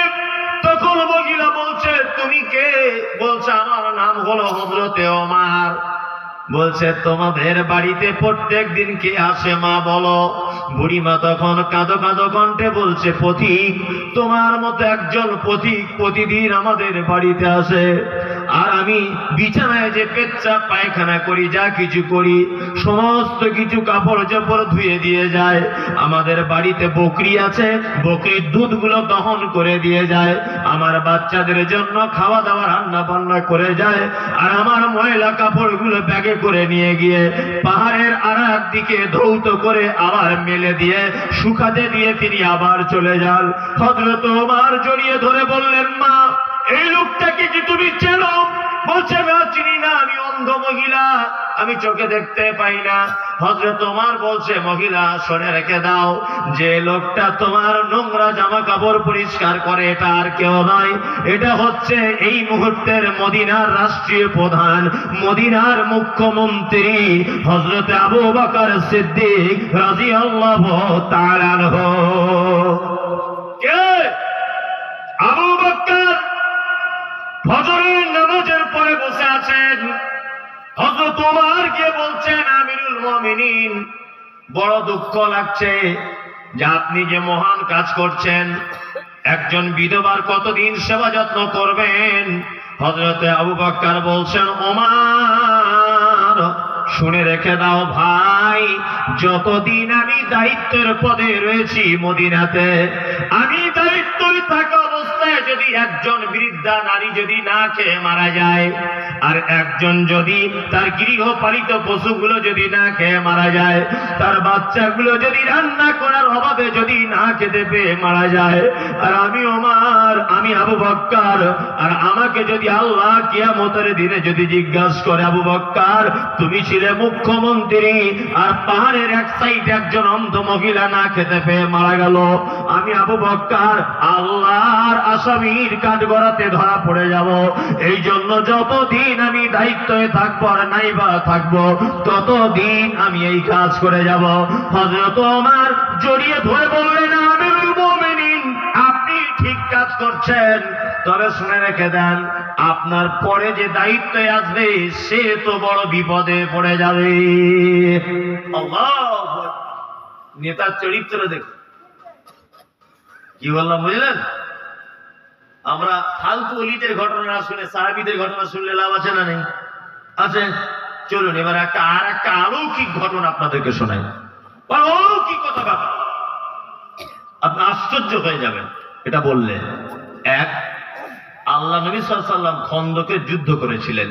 তখন মহিলা বলছে, তুমি কে? বলছে, আমার নাম হলো হযরতে ওমর। বলছে, তোমাদের বাড়িতে প্রত্যেক দিন কে আসে মা বলো? বুড়িমা তখন কাঁদো কাঁদো কণ্ঠে বলছে, পথিক, তোমার মতো একজন পথিক প্রতিদিন আমাদের বাড়িতে আসে, আর আমি বিছানায় যে পেচ্ছাপ পায়খানা করি, যা কিছু করি, সমস্ত কিছু কাপড় চোপড় ধুয়ে দিয়ে যায়। আমাদের বাড়িতে বকরি আছে, বকরির দুধগুলো দহন করে দিয়ে যায়, আমার বাচ্চাদের জন্য খাওয়া দাওয়া রান্না বান্না করে যায়, আর আমার ময়লা কাপড়গুলো ব্যাগে করে নিয়ে গিয়ে পাহাড়ের আরেক দিকে ধৌত করে আবার মেলে দিয়ে শুকাতে দিয়ে তিনি আবার চলে যান। হযরত ওমর জড়িয়ে ধরে বললেন, মা এই লোকটাকে কি তুমি চেনো? বলছে, না চিনি না, আমি অন্ধ মহিলা, আমি চোখে দেখতে পাই না। হযরত ওমর বলছে, মহিলা শুনে রেখে দাও, যে লোকটা তোমার নোংরা জামা কাপড় পরিষ্কার করে এটা আর কেউ নয়, এটা হচ্ছে এই মুহূর্তের মদিনার রাষ্ট্রীয় প্রধান, মদিনার মুখ্যমন্ত্রী হযরত আবু বকর সিদ্দিক রাদিয়াল্লাহু তাআলা আনহু। কে? আবু বকর ফজরের নামাজের পরে বসে আছেন। হযরত ওমর গিয়ে বলছেন, আমিরুল মুমিনিন, বড় দুঃখ লাগছে যে আপনি যে মহান কাজ করছেন, একজন বিধবার কতদিন সেবা যত্ন করবেন? হযরতে আবু বকর বলছেন, ওমর শুনে রেখে দাও ভাই, যতদিন আমি দায়িত্বের পদে রয়েছি মদিনাতে, আমি দায়িত্বই থাকা অবস্থায় যদি একজন বৃদ্ধা নারী যদি না খেয়ে মারা যায়, আর একজন যদি তার গৃহপালিত পশুগুলো যদি না খেয়ে মারা যায়, তার বাচ্চাগুলো যদি রান্না করার অভাবে যদি না খেতে পেয়ে মারা যায়, আর আমি ওমর, আমি আবু বকর, আর আমাকে যদি আল্লাহ কিয়ামতের দিনে যদি জিজ্ঞাসা করে, আবু বকর তুমি ছিলে মুখ্যমন্ত্রী, আর পাহাড়ের এক সাইড একজন অন্ধ মহিলা না খেতে পেয়ে মারা গেল, আমি আবু বকর আল্লাহর আসামির কাঠগড়াতে ধরা পড়ে যাব। এই জন্য যতদিন আমি দায়িত্বে থাকবো আর নাইবা থাকবো, ততদিন আমি এই কাজ করে যাব। হযরত ওমর জড়িয়ে ধরে বললেন, আমিরুল মুমিনিন, আপনি ঠিক কাজ করছেন, তবে শুনে রেখে দেন, আপনার পরে যে দায়িত্বে আসবে সে তো বড় বিপদে পড়ে যাবে। আল্লাহ, নেতার চরিত্র দেখুন। কি বললাম বুঝলেন? আমরা ফালতু অলিদের ঘটনা শুনে, সাহাবীদের ঘটনা শুনলে লাভ আছে না নেই? আছে। চলুন এবার আর একটা অলৌকিক ঘটনা আপনাদেরকে শোনাই। অলৌকিক কথা, আপনি আশ্চর্য হয়ে যাবেন। এটা বললে। এক, আল্লাহ নবী সাল্লাল্লাহু আলাইহি ওয়াসাল্লাম খন্দকের যুদ্ধ করেছিলেন,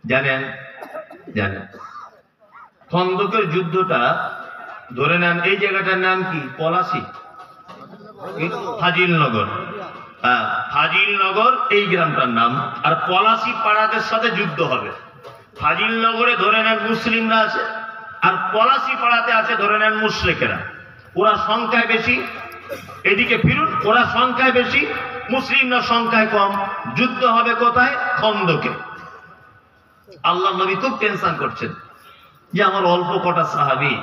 জানেন? জানেন। খন্দকের যুদ্ধটা ধরে নেন, এই জায়গাটার নাম কি? পলাশী, ফাজিলনগর। হ্যাঁ, ফাজিলনগর এই গ্রামটার নাম। আর পলাশী পাড়াদের সাথে যুদ্ধ হবে। ফাজিলনগরে ধরে নেন মুসলিমরা আছে, আর পলাশী পাড়াতে আছে ধরে নেন মুশরিকেরা। ওরা সংখ্যায় বেশি, এদিকে ফিরুন, ওরা সংখ্যায় বেশি, মুসলিমরা সংখ্যায় কম। যুদ্ধ হবে কোথায়? খন্দকে। আল্লাহ নবী খুব টেনশন করছেন যে আমার অল্প কটা সাহাবী,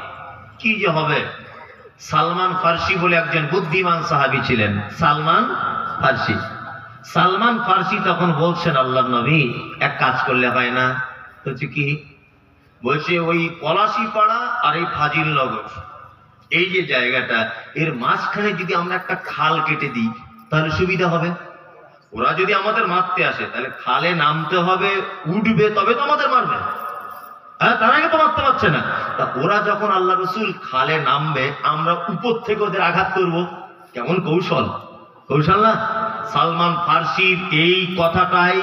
কি যে হবে। সালমান ফার্সি বলে একজন বুদ্ধিমান সাহাবী ছিলেন, সালমান ফার্সি। সালমান ফার্সি তখন বলছেন, আল্লাহ নবী এক কাজ করলে হয় না? বলছে কি? বলছে ওই পলাশী পাড়া আর এই ফাজিলনগর, এই যে জায়গাটা, এর মাঝখানে যদি আমরা একটা খাল কেটে দিই তাহলে সুবিধা হবে। ওরা যদি আমাদের মারতে আসে তাহলে খালে নামতে হবে, উঠবে, তবে তো আমাদের মারবে। হ্যাঁ, তার আগে তো মারতে পারছে না। তা ওরা যখন আল্লাহ রসুল খালে নামবে, আমরা উপর থেকে ওদের আঘাত করব। কেমন কৌশল! কৌশল না? সালমান ফার্সির এই কথাটাই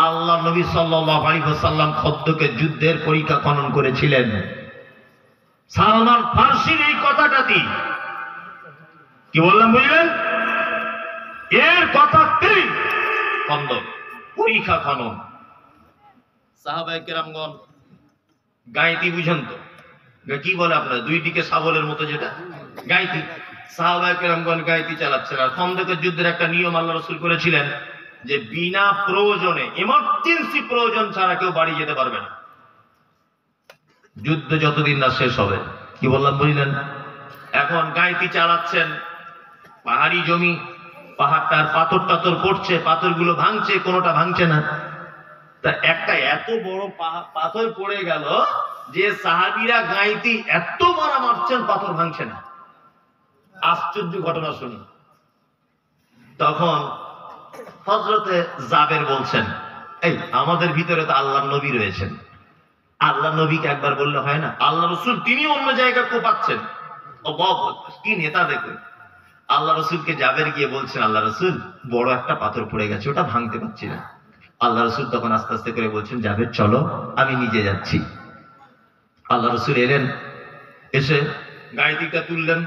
আল্লাহ নবী সাল্লাল্লাহু আলাইহি ওয়াসাল্লাম খন্দকের যুদ্ধের পরীক্ষা খনন করেছিলেন। সালমান ফার্সির এই কথাটাতেই, কি বললাম বুঝলেন? এর কথাতেই খন্দক পরীক্ষা খনন। সাহাবায়ে কেরামগণ গাইতি বুঝেন তো? কি বলে আপনার দুই দিকে শাবলের মতো যেটা গাইতি, সাহাবায়ে কেরামগণ গাইতি চালাচ্ছেন। আর খন্দকের যুদ্ধের একটা নিয়ম আল্লাহ রাসূল করেছিলেন যে বিনা প্রয়োজনে, এমার্জেন্সি প্রয়োজন ছাড়া কেউ বাড়ি যেতে পারবে না, যুদ্ধ যতদিন না শেষ হবে। কি বললাম বুঝলেন? এখন গাইতি চালাচ্ছেন, পাহাড়ি জমি, পাহাড়টার পাথর টাথর পড়ছে, পাথরগুলো ভাঙছে, কোনোটা ভাঙছে না। তা একটা এত বড় পাথর পড়ে গেল যে সাহাবীরা গাইতি এত মারা মারছেন, পাথর ভাঙছে না। আশ্চর্য ঘটনা শুনি। তখন হযরতে জাবের বলছেন, এই আমাদের ভিতরে তো আল্লাহর নবী রয়েছেন, আল্লাহ নবীকে একবার বললে হয় না? আল্লাহ রসুল তিনি অন্য জায়গায় কোপাচ্ছেন, কি নেতা দেখুন। আল্লাহ রসুলকে জাবের গিয়ে বলছেন, আল্লাহ রসুল বড় একটা পাথর পড়ে গেছে, ওটা ভাঙতে পারছি না। আল্লাহ রসুল তখন আস্তে আস্তে করে বলছেন, জাবের চলো, আমি নিজে যাচ্ছি। আল্লাহ রসুল এলেন, এসে গাড়িটা তুললেন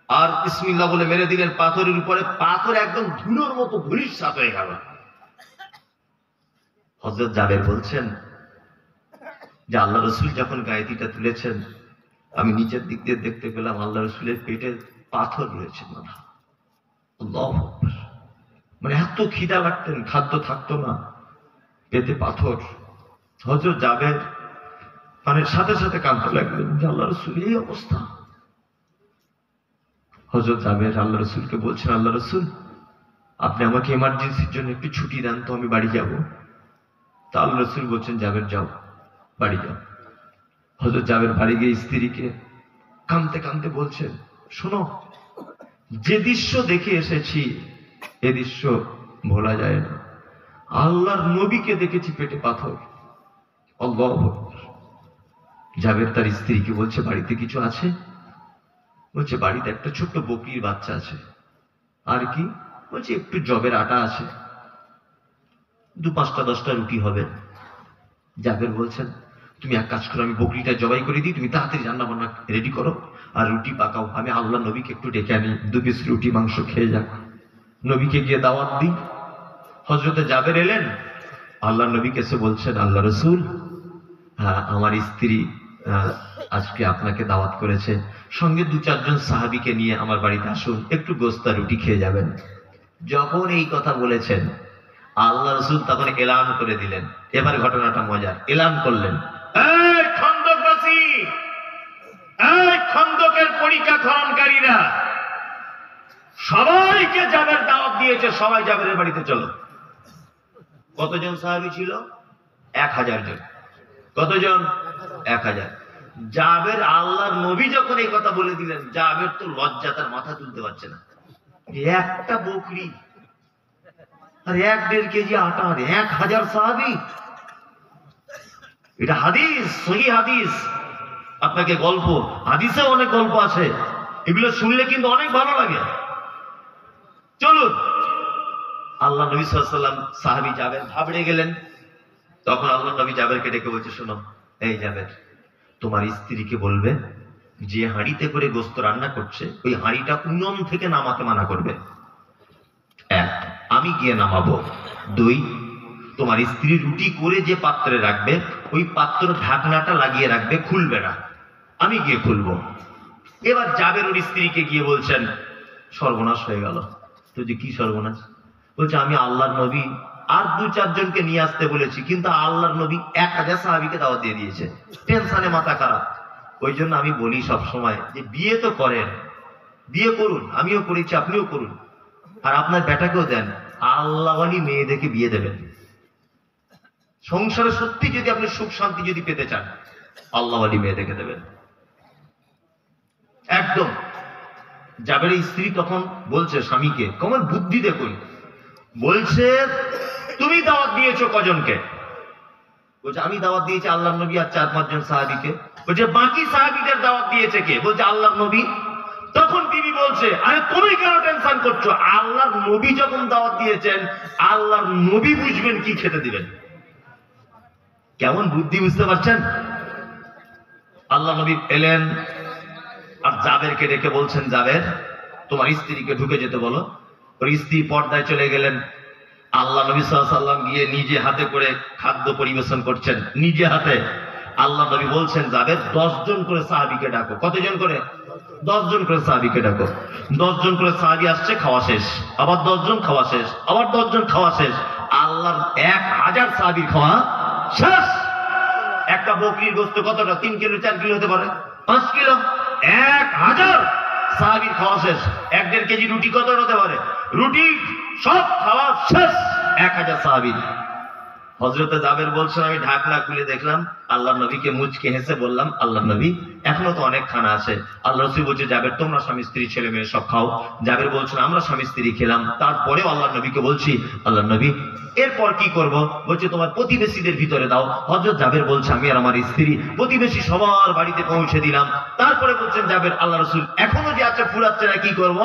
আর বিসমিল্লাহ বলে মেরে দিলেন পাথরের উপরে। পাথর একদম ধুলোর মতো ধূলিসাৎ হয়ে গেল। হযরত জাবের বলছেন যে আল্লাহ রসুল যখন গায়েতিটা তুলেছেন, আমি নিচের দিক দিয়ে দেখতে পেলাম আল্লাহ রসুলের পেটে পাথর রয়েছে। মানে এত খিদা লাগতেন, খাদ্য থাকতো না, পেটে পাথর। হযরত জাবের মানে সাথে সাথে কাঁদতে লাগলেন যে আল্লাহ রসুল এই অবস্থা। হযরত জাবের আল্লাহ রসুলকে বলছেন, আল্লাহ রসুল আপনি আমাকে এমার্জেন্সির জন্য একটু ছুটি দেন তো, আমি বাড়ি যাব। তা আল্লাহ রসুল বলছেন, জাবের যাও, বাড়ি যাও। হযরত জাবের বাড়ি গিয়ে স্ত্রীকে কাঁদতে কাঁদতে বলছেন, শোনো, যে দৃশ্য দেখে এসেছি এ দৃশ্য ভোলা যায় না। আল্লাহর নবীকে দেখেছি পেটে পাথর। আল্লাহু আকবার। জাবের তার স্ত্রীকে বলছে, বাড়িতে কিছু আছে? বলছে, বাড়িতে একটা ছোট্ট বকরির বাচ্চা আছে। আর কি? বলছে, একটু জবের আটা আছে, 2-5টা 10টা রুটি হবে। জাবের বলছেন, তুমি এক কাজ করো, আমি বকরিটা জবাই করে দিই, তুমি তাড়াতাড়ি রান্না বান্না রেডি করো আর রুটি পাকাও, আমি আল্লাহ নবীকে একটু ডেকে আনি, 2 পিস রুটি মাংস খেয়ে যাক, নবীকে গিয়ে দাওয়াত দিই। হযরতে জাবের এলেন, আল্লাহ নবীকে এসে বলছেন, আল্লাহ রসুল, হ্যাঁ আমার স্ত্রী আজকে আপনাকে দাওয়াত করেছে, সঙ্গে 2-4 জন সাহাবীকে নিয়ে আমার বাড়িতে আসুন, একটু গোস্তা রুটি খেয়ে যাবেন। যখন এই কথা বলেছেন আল্লাহ রসুল তখন এলান করে দিলেন। এবার ঘটনাটা মজার। এলান করলেন, এই খন্দকবাসী, এই খন্দকের পরীক্ষা খননকারীরা, সবাইকে জাবের দাওয়াত দিয়েছে, সবাই জাবেরের বাড়িতে চলো। কতজন সাহাবী ছিল? 1000 জন। কতজন? 1000। জাবের আল্লাহর নবী যখন এই কথা বলে দিলেন, জাবের তো লজ্জা, তার মাথা তুলতে পারছে না। একটা বকরি আর 1-1.5 কেজি আটা আর 1000 সাহাবী, এটা হাদিস, সহিহ হাদিস। আপনাকে গল্প, হাদিসে অনেক গল্প আছে, এগুলো শুনলে কিন্তু অনেক ভালো লাগে। চলুন। আল্লাহ নবী সাল্লাল্লাহু আলাইহি ওয়াসাল্লাম সাহাবী জাবের ঘাবড়ে গেলেন। তখন আল্লাহ নবী জাবেরকে ডেকে বলছে, শোনো এই জাবের, তোমার স্ত্রীকে বলবে যে হাঁড়িতে করে গোস্ত রান্না করছে ওই হাঁড়িটা উনুন থেকে নামাতে মানা করবে। এক, আমি গিয়ে নামাবো। দুই, তোমার স্ত্রী রুটি করে যে পাত্রে রাখবে ওই পাত্র ঢাকনাটা লাগিয়ে রাখবে, খুলবে না, আমি গিয়ে খুলবো। এবার জাবের ওর স্ত্রীকে গিয়ে বলছেন, সর্বনাশ হয়ে গেল। তো যে কি সর্বনাশ? বলছে আমি আল্লাহর নবী আর 2-4 জনকে নিয়ে আসতে বলেছি, কিন্তু আল্লাহর নবী 1000 সাহাবীকে দাওয়াত দিয়ে দিয়েছে। টেনশনে মাথা খারাপ। ওই জন্য আমি বলি সব সময় যে বিয়ে তো করেন, বিয়ে করুন, আমিও করেছি, আপনিও করুন, আর আপনার বেটাকেও দেন, আল্লাহওয়ালি মেয়ে দেখে বিয়ে দেবেন। সংসারে সত্যি যদি আপনি সুখ শান্তি যদি পেতে চান, আল্লাহওয়ালি মেয়ে দেখে দেবেন একদম। জাবেরের স্ত্রী তখন বলছে স্বামীকে, কেমন বুদ্ধি দেখুন, বলছে তুমি দাওয়াত দিয়েছো কজনকে? বলছে আমি দাওয়াত দিয়েছি আল্লাহর নবী আর 4-5 জন সাহাবীকে। বলছে বাকি সাহাবীদের দাওয়াত দিয়েছে কে? বলছে আল্লাহর নবী। তখন বিবি বলছে, আরে তুমি কেন টেনশন করছো? আল্লাহর নবী যখন দাওয়াত দিয়েছেন, আল্লাহর নবী বুঝবেন কি খেতে দিবেন। কেমন বুদ্ধি, বুঝতে পারছেন? আল্লাহ নবী এলেন আর জাবেরকে ডেকে বলছেন, জাবের তোমার স্ত্রীকে ঢুকে যেতে বলো। ওর স্ত্রী পর্দায় চলে গেলেন। আল্লাহ নবী সাল্লাল্লাহু আলাইহি ওয়াসাল্লাম গিয়ে নিজে হাতে করে খাদ্য পরিবেশন করছেন, নিজে হাতে। আল্লাহ নবী বলছেন, জাবের 10 জন করে সাহাবীকে ডাকো। কতজন করে? 10 জন করে সাহাবীকে ডাকো। 10 জন করে সাহাবী আসছে, খাওয়া শেষ, আবার 10 জন খাওয়া শেষ, আবার 10 জন খাওয়া শেষ। আল্লাহর 1000 সাহাবীর খাওয়া শেষ। একটা বকরির গোশত কতটা? 3 কিলো 4 কিলো হতে পারে, 5 কিলো। 1000 সাহাবীর খাওয়া শেষ। 1-1.5 কেজি রুটি কত হতে পারে? রুটি সব খাওয়া শেষ 1000 সাহাবীর। হযরতে জাবের বলছেন, আমি ঢাকনা খুলে দেখলাম, আল্লাহ নবীকে মুচকে হেসে বললাম, আল্লাহ নবী এখনো তো অনেক খানা আছে। আল্লাহ রাসূল বলছে, জাবের তোমরা স্বামী স্ত্রী ছেলে মেয়ে সব খাও। জাবের বলছেন, আমরা স্বামী স্ত্রী খেলাম। তারপরে আল্লাহ নবীকে বলছি, আল্লাহ নবী এরপর কি করব? বলছে তোমার প্রতিবেশীদের ভিতরে দাও। হযরত জাবের বলছে, আমি আর আমার স্ত্রী প্রতিবেশী সবার বাড়িতে পৌঁছে দিলাম। তারপরে বলছেন জাবের, আল্লাহ রাসূল এখনো যে আছে ফুরাচ্ছে না, কি করব?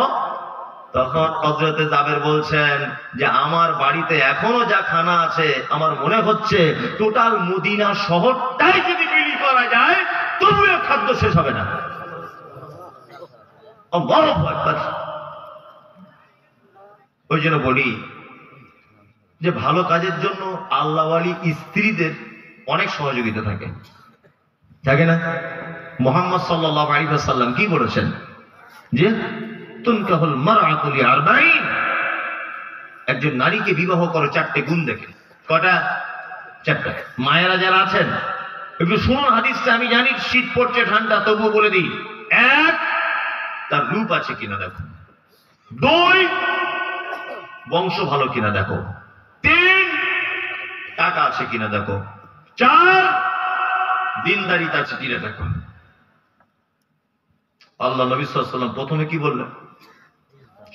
তখন হযরতে জাবের বলছেন যে আমার বাড়িতে এখনো যা খানা আছে, আমার মনে হচ্ছে টোটাল মদিনা শহরটাই যদি বিলি করা যায় তবুও খাদ্য শেষ হবে না। আল্লাহু আকবার। ওই জন্য বলি যে ভালো কাজের জন্য আল্লাহওয়ালি স্ত্রীদের অনেক সহযোগিতা থাকে, থাকে না? মুহাম্মদ সাল্লাল্লাহু আলাইহি ওয়াসাল্লাম কি বলেছেন যে তুনকাহুল মারআতু লি40। একজন নারীকে বিবাহ করো 4টে গুণ দেখে। কটা? 4টা। মায়েরা যারা আছেন একটু শুনুন হাদিসটা। আমি জানি শীত পড়ছে, ঠান্ডা, তবুও বলে দিই। 1, তার রূপ আছে কিনা দেখো। 2, বংশ ভালো কিনা দেখো। 3, টাকা আছে কিনা দেখো। 4, দিনদারিতা আছে কিনা দেখো। আল্লাহ নবী সাল্লাল্লাহু আলাইহি ওয়াসাল্লাম প্রথমে কি বললেন?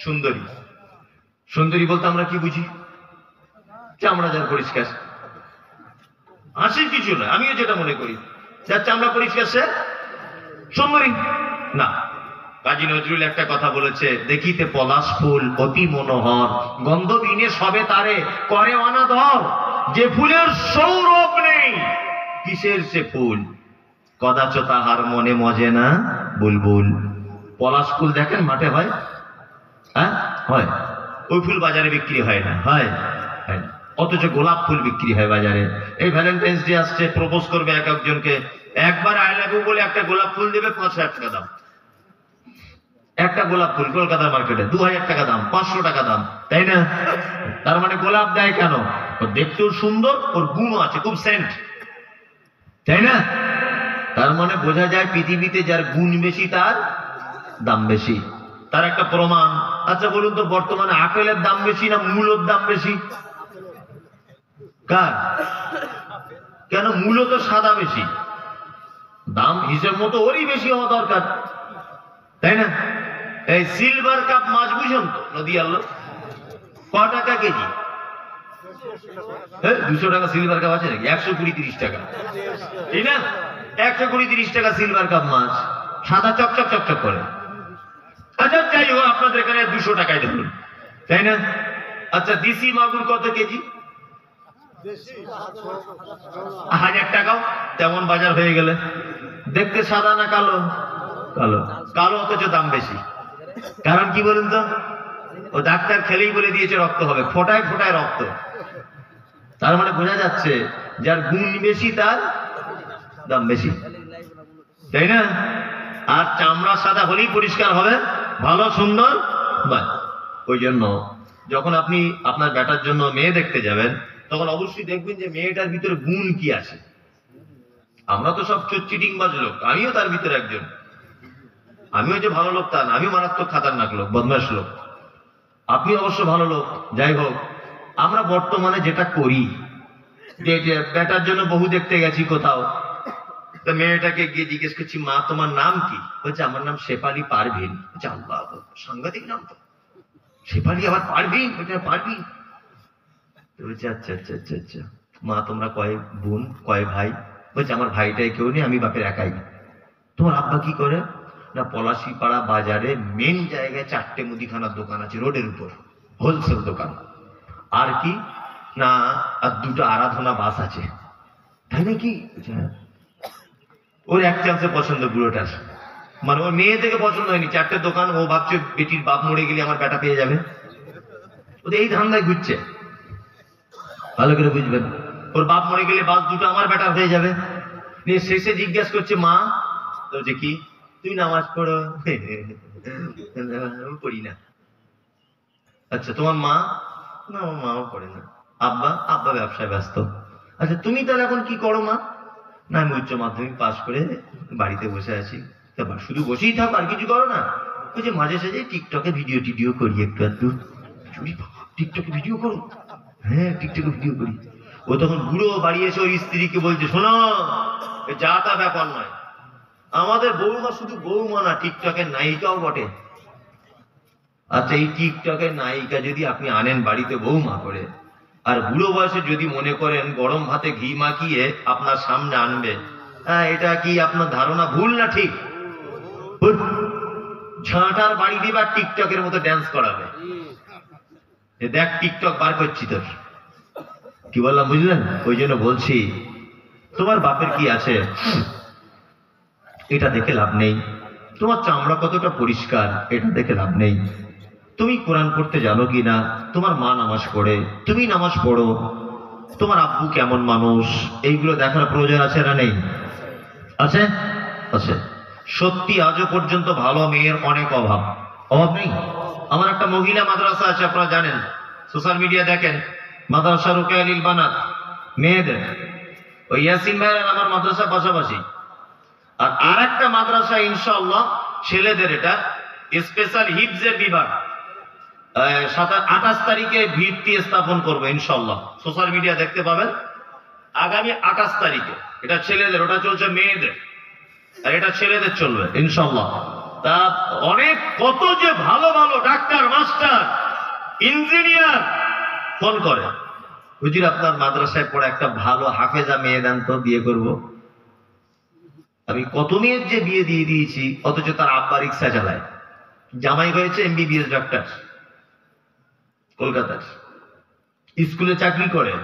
সুন্দরী। সুন্দরী বলতে আমরা কি বুঝি? চামড়া যার পরিষ্কার। হাসির কিছু না, আমিও যেটা মনে করি, যার চামড়া পরিষ্কার সে সুন্দরী না। কাজী নজরুল একটা কথা বলেছে, দেখিতে পলাশ ফুল অতি মনোহর, গন্ধ বিনে সবে তারে করে অনাদর। যে ফুলের সৌরভ নেই, কিসের সে ফুল? কদাচ তাহার মনে মজে না বুলবুল। পলাশ ফুল দেখেন মাঠে হয়, হ্যাঁ হয়, ওই ফুল বাজারে বিক্রি হয় না, হয় না। অথচ গোলাপ ফুল বিক্রি হয় বাজারে। এই ভ্যালেন্টাইন্স ডে আসছে, প্রপোজ করবে এক একজনকে, একবার আই লাভ ইউ বলে একটা গোলাপ ফুল দেবে, 5000 টাকা দাম। একটা গোলাপ ফুল কলকাতার মার্কেটে 2000 টাকা দাম, 500 টাকা দাম, তাই না? তার মানে গোলাপ দেয় কেন? ও দেখতেও সুন্দর, ওর গুণও আছে, খুব সেন্ট, তাই না? তার মানে বোঝা যায় পৃথিবীতে যার গুণ বেশি তার দাম বেশি। তার একটা প্রমাণ। আচ্ছা বলুন তো, বর্তমানে আপেলের দাম বেশি না মূলোর দাম বেশি? কার? কেন? মূলো তো সাদা বেশি, দাম হিসেব মতো ওরই বেশি হওয়া দরকার, তাই না? এই সিলভার কাপ মাছ বুঝুন তো, নদী আল্লাহ ক টাকা কেজি? 200 টাকা সিলভার কাপ আছে নাকি? 120-30 টাকা, ঠিক না? 120-30 টাকা সিলভার কাপ মাছ, সাদা চকচক চকচক করে। আচ্ছা যাই হোক, আপনাদের এখানে 200 টাকায় দেখুন, তাই না? আচ্ছা দেশি মাগুর কত কেজি? 1000 টাকাও তেমন বাজার হয়ে গেলে। দেখতে সাদা না কালো? কালো। কালো অথচ দাম বেশি। কারণ কি বলুন তো? ও ডাক্তার খেলেই বলে দিয়েছে রক্ত হবে, ফোটায় ফোটায় রক্ত। তার মানে বোঝা যাচ্ছে যার গুণ বেশি তার দাম বেশি, তাই না? আর চামড়া সাদা হলেই পরিষ্কার হবে, ভালো সুন্দর। ওই জন্য যখন আপনি আপনার বেটার জন্য মেয়ে দেখতে যাবেন তখন অবশ্যই দেখবেন যে মেয়েটার ভিতরে গুণ কি আছে। আমরা তো সব চিটিংবাজ লোক, আমিও তার ভিতরে একজন। আমিও যে ভালো লোক তা না, আমিও মারাত্মক খাতারনাক লোক, বদমাশ লোক। আপনি অবশ্য ভালো লোক। যাই হোক, আমরা বর্তমানে যেটা করি যে বেটার জন্য বহু দেখতে গেছি কোথাও, তো মেয়েটাকে গিয়ে জিজ্ঞেস করছি, মা তোমার নাম কি? বলছে আমার নাম শেফালি পারভিন। বলছে আল্লাহ, সাংঘাতিক নাম তো, শেফালি আবার পারভিন। বলছে পারভিন। বলছে আচ্ছা আচ্ছা আচ্ছা আচ্ছা, মা তোমরা কয় বোন কয় ভাই? বলছে আমার ভাইটাই কেউ নেই, আমি বাপের একাই। তোমার আব্বা কি করে? না পলাশিপাড়া বাজারে মেন জায়গায় 4টে মুদিখানার দোকান আছে রোডের উপর, হোলসেল দোকান। আর কি না, আর 2টা আরাধনা বাস আছে। তাই নাকি? ওর এক চান্সে পছন্দ বুড়োটার, মানে ওর মেয়ে থেকে পছন্দ হয়নি, 4টে দোকান। ও ভাবছে বেটির বাপ মরে গেলে আমার বেটা পেয়ে যাবে। ও এই ধান্দায় ঘুরছে, ভালো করে বুঝবেন। ওর বাপ মরে গেলে বাস 2টো আমার বেটা হয়ে যাবে। নিয়ে শেষে জিজ্ঞাসা করছে, মা তো যে কি তুই নামাজ পড়ো? পড়ি না। আচ্ছা তোমার মা? না আমার মাও পড়ে না। আব্বা? আব্বা ব্যবসায় ব্যস্ত। আচ্ছা তুমি তাহলে এখন কি করো মা? না আমি উচ্চ মাধ্যমিক পাশ করে বাড়িতে বসে আছি। শুধু বসেই থাকো, আর কিছু করো না? ওই যে মাঝে সাঝে টিকটকে ভিডিও টিডিও করি একটু আধটু। টিকটকে ভিডিও করো? হ্যাঁ টিকটকে ভিডিও করি। ও তখন বুড়ো বাড়ি এসে ওর স্ত্রীকে বলছে, শোনো যা তা ব্যাপার নয়, আমাদের বৌমা শুধু বৌমা না, টিকটকের নায়িকাও বটে। আচ্ছা এই টিকটকের নায়িকা যদি আপনি আনেন বাড়িতে বৌমা করে, আর বুড়ো বয়সে যদি মনে করেন গরম ভাতে ঘি মাখিয়ে আপনার সামনে আনবে, হ্যাঁ এটা কি আপনার ধারণা ভুল না ঠিক? ঝাঁটার বাড়ি দিবা টিকটকের মতো ড্যান্স করাবে, দেখ টিকটক বার করছি তোর। কি বললাম বুঝলেন? ওই জন্য বলছি তোমার বাপের কি আছে এটা দেখে লাভ নেই, তোমার চামড়া কতটা পরিষ্কার এটা দেখে লাভ নেই, তুমি কোরআন পড়তে জানো কিনা, তোমার মা নামাজ পড়ে, তুমি নামাজ পড়ো, তোমার আব্বু কেমন মানুষ, এইগুলো দেখার প্রয়োজন আছে না নেই? আছে আছে। সত্যি আজও পর্যন্ত ভালো মেয়ের অনেক অভাব। অভাব নেই। আমার একটা মহিলা মাদ্রাসা আছে, আপনারা জানেন, সোশ্যাল মিডিয়া দেখেন, মাদ্রাসা রুকায়া লিল বানাত, মেয়েদের। ওই ইয়াসিন ভাইয়ের আমার মাদ্রাসার পাশাপাশি। আর আরেকটা মাদ্রাসা ইনশাআল্লাহ ছেলেদের, এটা স্পেশাল হিফজের বিভাগ, 28 তারিখে ভিত্তি স্থাপন করবে ইনশাআল্লাহ। সোশ্যাল মিডিয়া দেখতে পাবেন। আগামী 28 তারিখে এটা ছেলেদের, ওটা চলছে মেয়েদের, আর এটা ছেলেদের চলবে ইনশাআল্লাহ। তা অনেক কত যে ভালো ভালো ডাক্তার, মাস্টার, ইঞ্জিনিয়ার ফোন করে, হুজুর আপনার মাদ্রাসায় পড়ে একটা ভালো হাফেজা মেয়ে দেন তো, বিয়ে করব। আমি কত মেয়ের যে বিয়ে দিয়ে দিয়েছি, অথচ তার আব্বা রিক্সা চালায়, জামাই হয়েছে MBBS ডাক্তার, কলকাতার স্কুলে চাকরি করে।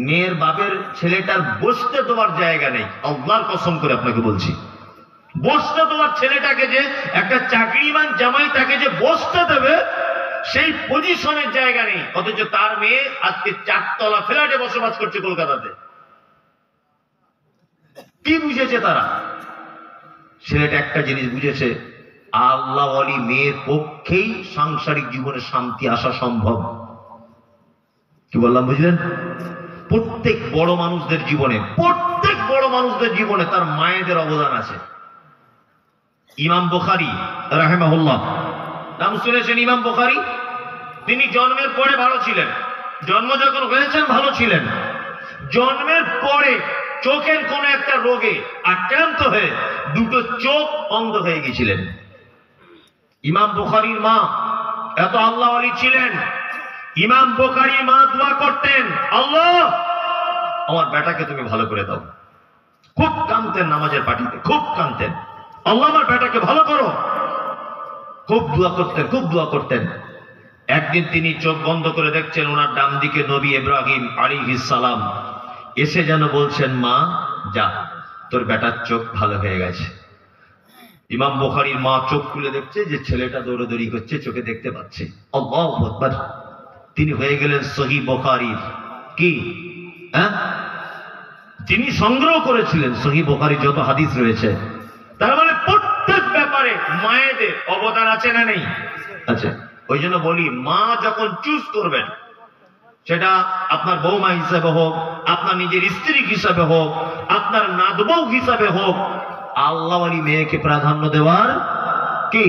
মেয়ের বাপের ছেলেটার বসতে তোমার জায়গা নেই, আল্লাহর কসম করে আপনাকে বলছি, বসতে তোমার ছেলেটাকে যে একটা চাকরিমান জামাই তাকে যে বসতে দেবে সেই পজিশনের জায়গা নেই, অথচ তার মেয়ে আজকে 4তলা ফ্ল্যাটে বসবাস করছে কলকাতাতে। কি বুঝেছে তারা? ছেলেটা একটা জিনিস বুঝেছে, আল্লাহ ওয়ালি মেয়ের পক্ষেই সাংসারিক জীবনে শান্তি আসা সম্ভব। কি বললাম বুঝলেন? প্রত্যেক বড় মানুষদের জীবনে, প্রত্যেক বড় মানুষদের জীবনে তার মায়েদের অবদান আছে। ইমাম বুখারী রাহিমাহুল্লাহ, নাম শুনেছেন ইমাম বুখারী? তিনি জন্মের পরে ভালো ছিলেন, জন্ম যখন হয়েছেন ভালো ছিলেন, জন্মের পরে চোখের কোন একটা রোগে আক্রান্ত হয়ে 2টো চোখ অন্ধ হয়ে গেছিলেন। ইমাম বুখারীর মা এত আল্লাহ ওয়ালি ছিলেন, ইমাম বুখারীর মা দোয়া করতেন, আল্লাহ আমার বেটাকে তুমি ভালো করে দাও। খুব কাঁদতেন নামাজের পাটিতে, খুব কাঁদতেন, আল্লাহ আমার বেটাকে ভালো করো। খুব দোয়া করতেন, খুব দোয়া করতেন। একদিন তিনি চোখ বন্ধ করে দেখছেন ওনার ডান দিকে নবী ইব্রাহিম আলাইহিস সালাম এসে যেন বলছেন, মা যা, তোর বেটার চোখ ভালো হয়ে গেছে। ইমাম বুখারীর মা চোখ খুলে দেখছে যে ছেলেটা দৌড়াদৌড়ি করছে, চোখে দেখতে পাচ্ছে। আল্লাহু আকবার। তিনি হয়ে গেলেন সহিহ বুখারীর কি যিনি সংগ্রহ করেছিলেন সহিহ বুখারীর যত হাদিস রয়েছে। তার মানে প্রত্যেক ব্যাপারে মায়েদের অবদান আছে না নেই? আচ্ছা। ওই জন্য বলি, মা যখন চুজ করবেন, সেটা আপনার বৌমা হিসাবে হোক, আপনার নিজের স্ত্রী হিসাবে হোক, আপনার নাতবউ হিসাবে হোক, আল্লাহওয়ালি মেয়েকে প্রাধান্য দেওয়ার কি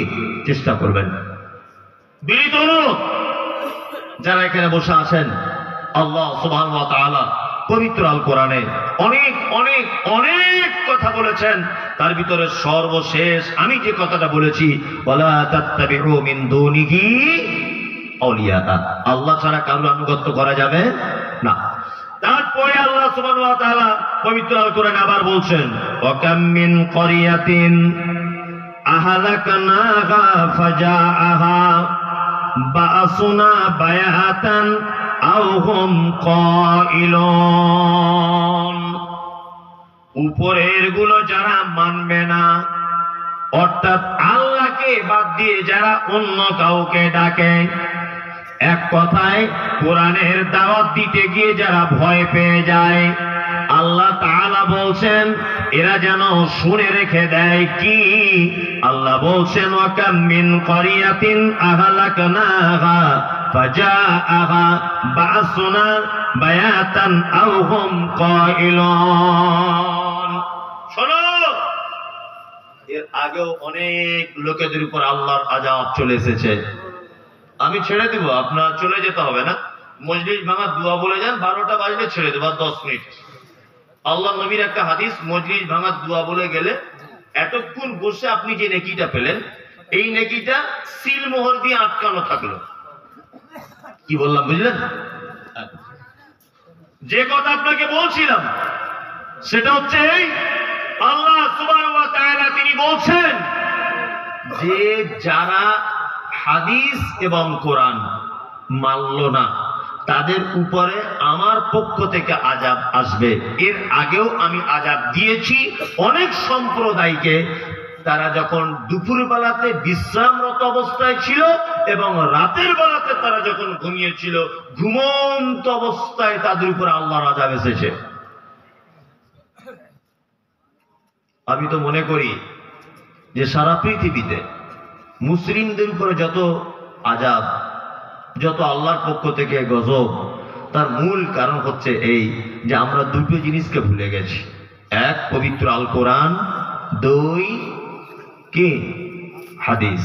চেষ্টা করবেন। বিনীত অনুরোধ, যারা এখানে বসে আছেন, আল্লাহ সুবহানাহু ওয়া তাআলা পবিত্র আল কোরআনে অনেক অনেক অনেক কথা বলেছেন। তার ভিতরে সর্বশেষ আমি যে কথাটা বলেছি, ওয়ালা তাত্তাবিউ মিন দুনিহি আউলিয়া, আল্লাহ ছাড়া কারো আনুগত্য করা যাবে না। তারপরে আল্লাহ সুবহানাহু ওয়া তাআলা পবিত্র আল কোরআনে আবার বলছেন, ওয়া কাম মিন ক্বরিয়াতিন আহলাকনাহা ফাজাআহা বাসুনা বায়াতান আও হুম কাইলুন। উপরের গুলো যারা মানবে না, অর্থাৎ আল্লাহকে বাদ দিয়ে যারা অন্য কাউকে ডাকে, এক কথায় কোরআনের দাওয়াত দিতে গিয়ে যারা ভয় পেয়ে যায়, আল্লাহ তাআলা বলছেন এরা যেন শুনে রেখে দেয় কি। আল্লাহ বলছেন, ওয়া কাম মিন ক্বরিয়াতিন আহলাকনাহা ফাজাআহা বাসুনা বায়াতান আও হুম কাইলুন। শোনো, এর আগেও অনেক লোকেদের উপর আল্লাহর আযাব চলে এসেছে। আমি ছেড়ে দিব, আপনার চলে যেতে হবে না। মজলিস ভাঙার দোয়া বলে যান, 12টা বাজলে ছেড়ে দেব, 10 মিনিট। আল্লাহ নবীর একটা হাদিস, মজলিস ভাঙার দোয়া বলে গেলে এতক্ষণ বসে আপনি যে নেকিটা পেলেন, এই নেকিটা সিল মোহর দিয়ে আটকানো থাকলো। কি বললাম বুঝলেন? যে কথা আপনাকে বলছিলাম সেটা হচ্ছে এই, আল্লাহ সুবহানাহু ওয়া তাআলা তিনি বলছেন যে যারা হাদিস এবং কোরআন মানল না, তাদের উপরে আমার পক্ষ থেকে আযাব আসবে। এর আগেও আমি আযাব দিয়েছি অনেক সম্প্রদায়কে। তারা যখন দুপুর বেলাতে বিশ্রামরত অবস্থায় ছিল এবং রাতের বেলাতে তারা যখন ঘুমিয়েছিল, ঘুমন্ত অবস্থায় তাদের উপর আল্লাহর আযাব এসেছে। আমি তো মনে করি যে সারা পৃথিবীতে মুসলিমদের উপরে যত আযাব, যত আল্লাহর পক্ষ থেকে গজব, তার মূল কারণ হচ্ছে এই যে আমরা দুটো জিনিসকে ভুলে গেছি। এক, পবিত্র আল কোরআন, দুই কি হাদিস।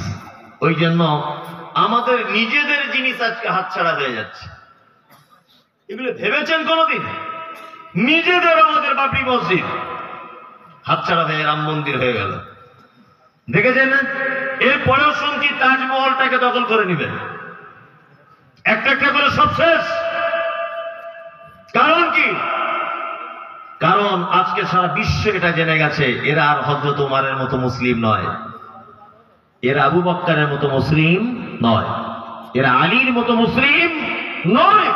ওই জন্য আমাদের নিজেদের জিনিস আজকে হাতছাড়া হয়ে যাচ্ছে। এগুলো ভেবেছেন কোনদিন? নিজেদের আমাদের বাবরি মসজিদ হাতছাড়া হয়ে রাম মন্দির হয়ে গেল, দেখেছেন না? এরপরেও শুনছি তাজমহলটাকে দখল করে নিবেন, একটা একটা করে সব শেষ। কারণ কি? কারণ আজকে সারা বিশ্ব এটা জেনে গেছে এরা আর হযরত ওমরের মতো মুসলিম নয়, এরা আবু বকরের মতো মুসলিম নয়, এরা আলীর মতো মুসলিম নয়,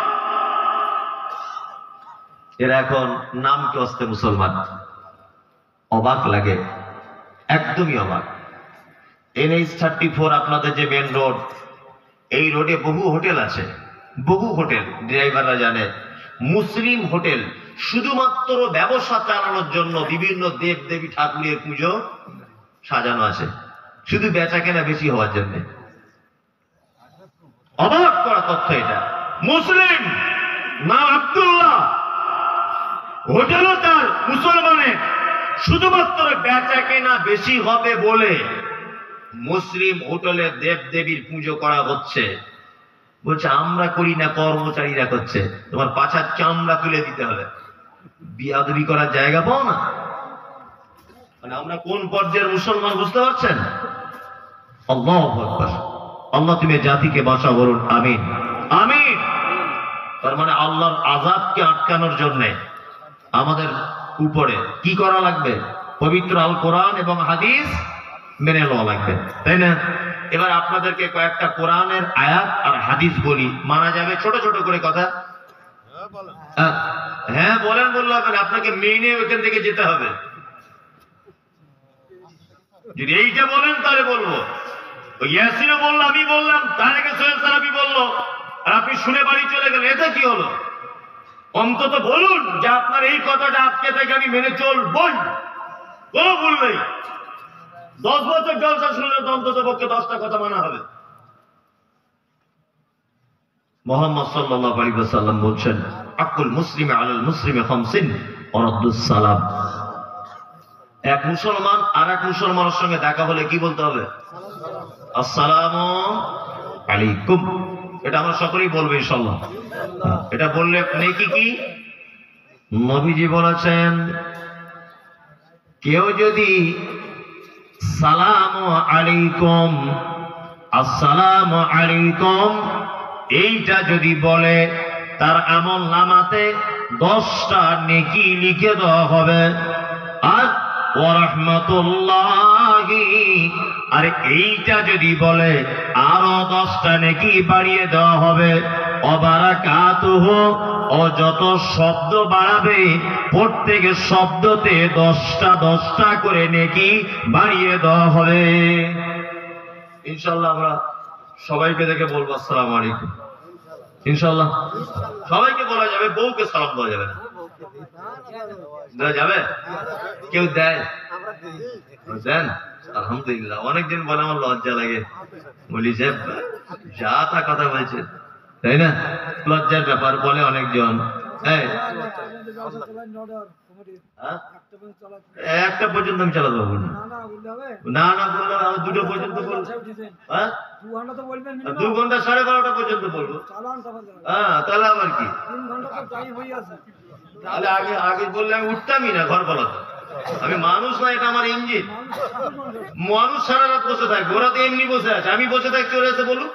এরা এখন নামকে অস্তে মুসলমান। অবাক লাগে, একদমই অবাক। NH-34 আপনাদের যে মেন রোড, এই রোডে বহু হোটেল আছে, বহু হোটেল, ড্রাইভাররা জানে, মুসলিম হোটেল। শুধুমাত্র ব্যবসা চালানোর জন্য বিভিন্ন দেব দেবী ঠাকুরের পুজো সাজানো আছে, শুধু বেচা কেনা বেশি হওয়ার জন্য। অবাক করা তথ্য এটা। মুসলিম নাম আব্দুল্লাহ, হোটেলও তার মুসলমানের, শুধুমাত্র বেচা কেনা বেশি হবে বলে মুসলিম হোটেলে দেব দেবীর পুজো করা হচ্ছে। বলছে আমরা করি না, কর্মচারীরা করছে, তোমার পাছার চামড়া তুলে দিতে হবে। বিয়াদবি করার জায়গা পাও না। মানে আমরা কোন পর্যায়ের মুসলমান বুঝতে পারছেন? আল্লাহু আকবার। আল্লাহ তুমি জাতিকে বাঁচা বলুন, আমিন আমিন। তার মানে আল্লাহর আযাবকে আটকানোর জন্য আমাদের উপরে কি করা লাগবে? পবিত্র আল কোরআন এবং হাদিস মেনে নেওয়া লাগবে, তাই না? এবার আপনাদেরকে কয়েকটা কোরআনের আয়াত আর হাদিস বলি, মানা যাবে? ছোট ছোট করে কথা। হ্যাঁ বলেন, বললে হবে না, আপনাকে মেনে ওইখান থেকে যেতে হবে। যদি এইটা বলেন তাহলে বলবো। ইয়াসিনও বললো, আমি বললাম, তারেক সোহেল সালাফি বললো, আর আপনি শুনে বাড়ি চলে গেলেন, এটা কি হলো? অন্তত বলুন যে আপনার এই কথাটা আজকে থেকে আমি মেনে চলবই, কোনো ভুল নেই। 10 বছর জলসা শুনলে তো অন্তত পক্ষে 10টা কথা মানা হবে। মুহাম্মদ সাল্লাল্লাহু আলাইহি ওয়াসাল্লাম বলছেন, আকুল মুসলিম আলাল মুসলিমে খামসিন ওয়া রাদ্দুস সালাম। এক মুসলমান আর এক মুসলমানের সঙ্গে দেখা হলে কি বলতে হবে? আসসালামু আলাইকুম। এটা আমরা সকলেই বলবো ইনশাআল্লাহ। এটা বললে নেকি কি? নবীজি বলেছেন, কেউ যদি সালামু আলাইকুম, আসসালামু আলাইকুম এইটা যদি বলে, তার আমল নামাতে 10টা নেকি লিখে দেওয়া হবে। আর ওয়া রাহমাতুল্লাহি, আর এইটা যদি বলে আরো 10টা নেকি বাড়িয়ে দেওয়া হবে। ওয়া বারাকাতুহু, ও যত শব্দ বাড়াবে প্রত্যেক শব্দতে 10টা করে নেকি বাড়িয়ে দেওয়া হবে। ইনশাআল্লাহ আমরা সবাইকে দেখে বলবো আসসালামু আলাইকুম। ইনশাআল্লাহ সবাইকে বলা যাবে, বউকে সালাম দেওয়া যাবে না। দেওয়া যাবে? কেউ দেয়? দেন? আলহামদুলিল্লাহ। অনেকদিন বলে আমার লজ্জা লাগে, বলি যে যা তা কথা বলছে, তাই না? লজ্জার ব্যাপার বলে অনেকজন। একটা পর্যন্ত আমি চালাতে পারবো না। না না বললে 2টা পর্যন্ত বলবো। 2 ঘন্টা 12:30 পর্যন্ত বলবো। হ্যাঁ তাহলে আবার কি? তাহলে আগে বললে আমি উঠতামই না ঘর পালাতে। আমি মানুষ না, এটা আমার ইঞ্জিন। মানুষ সারা রাত বসে থাকবে, ওরা তো এমনি বসে আছে, আমি বসে থাকি, চলে এসে বলুক।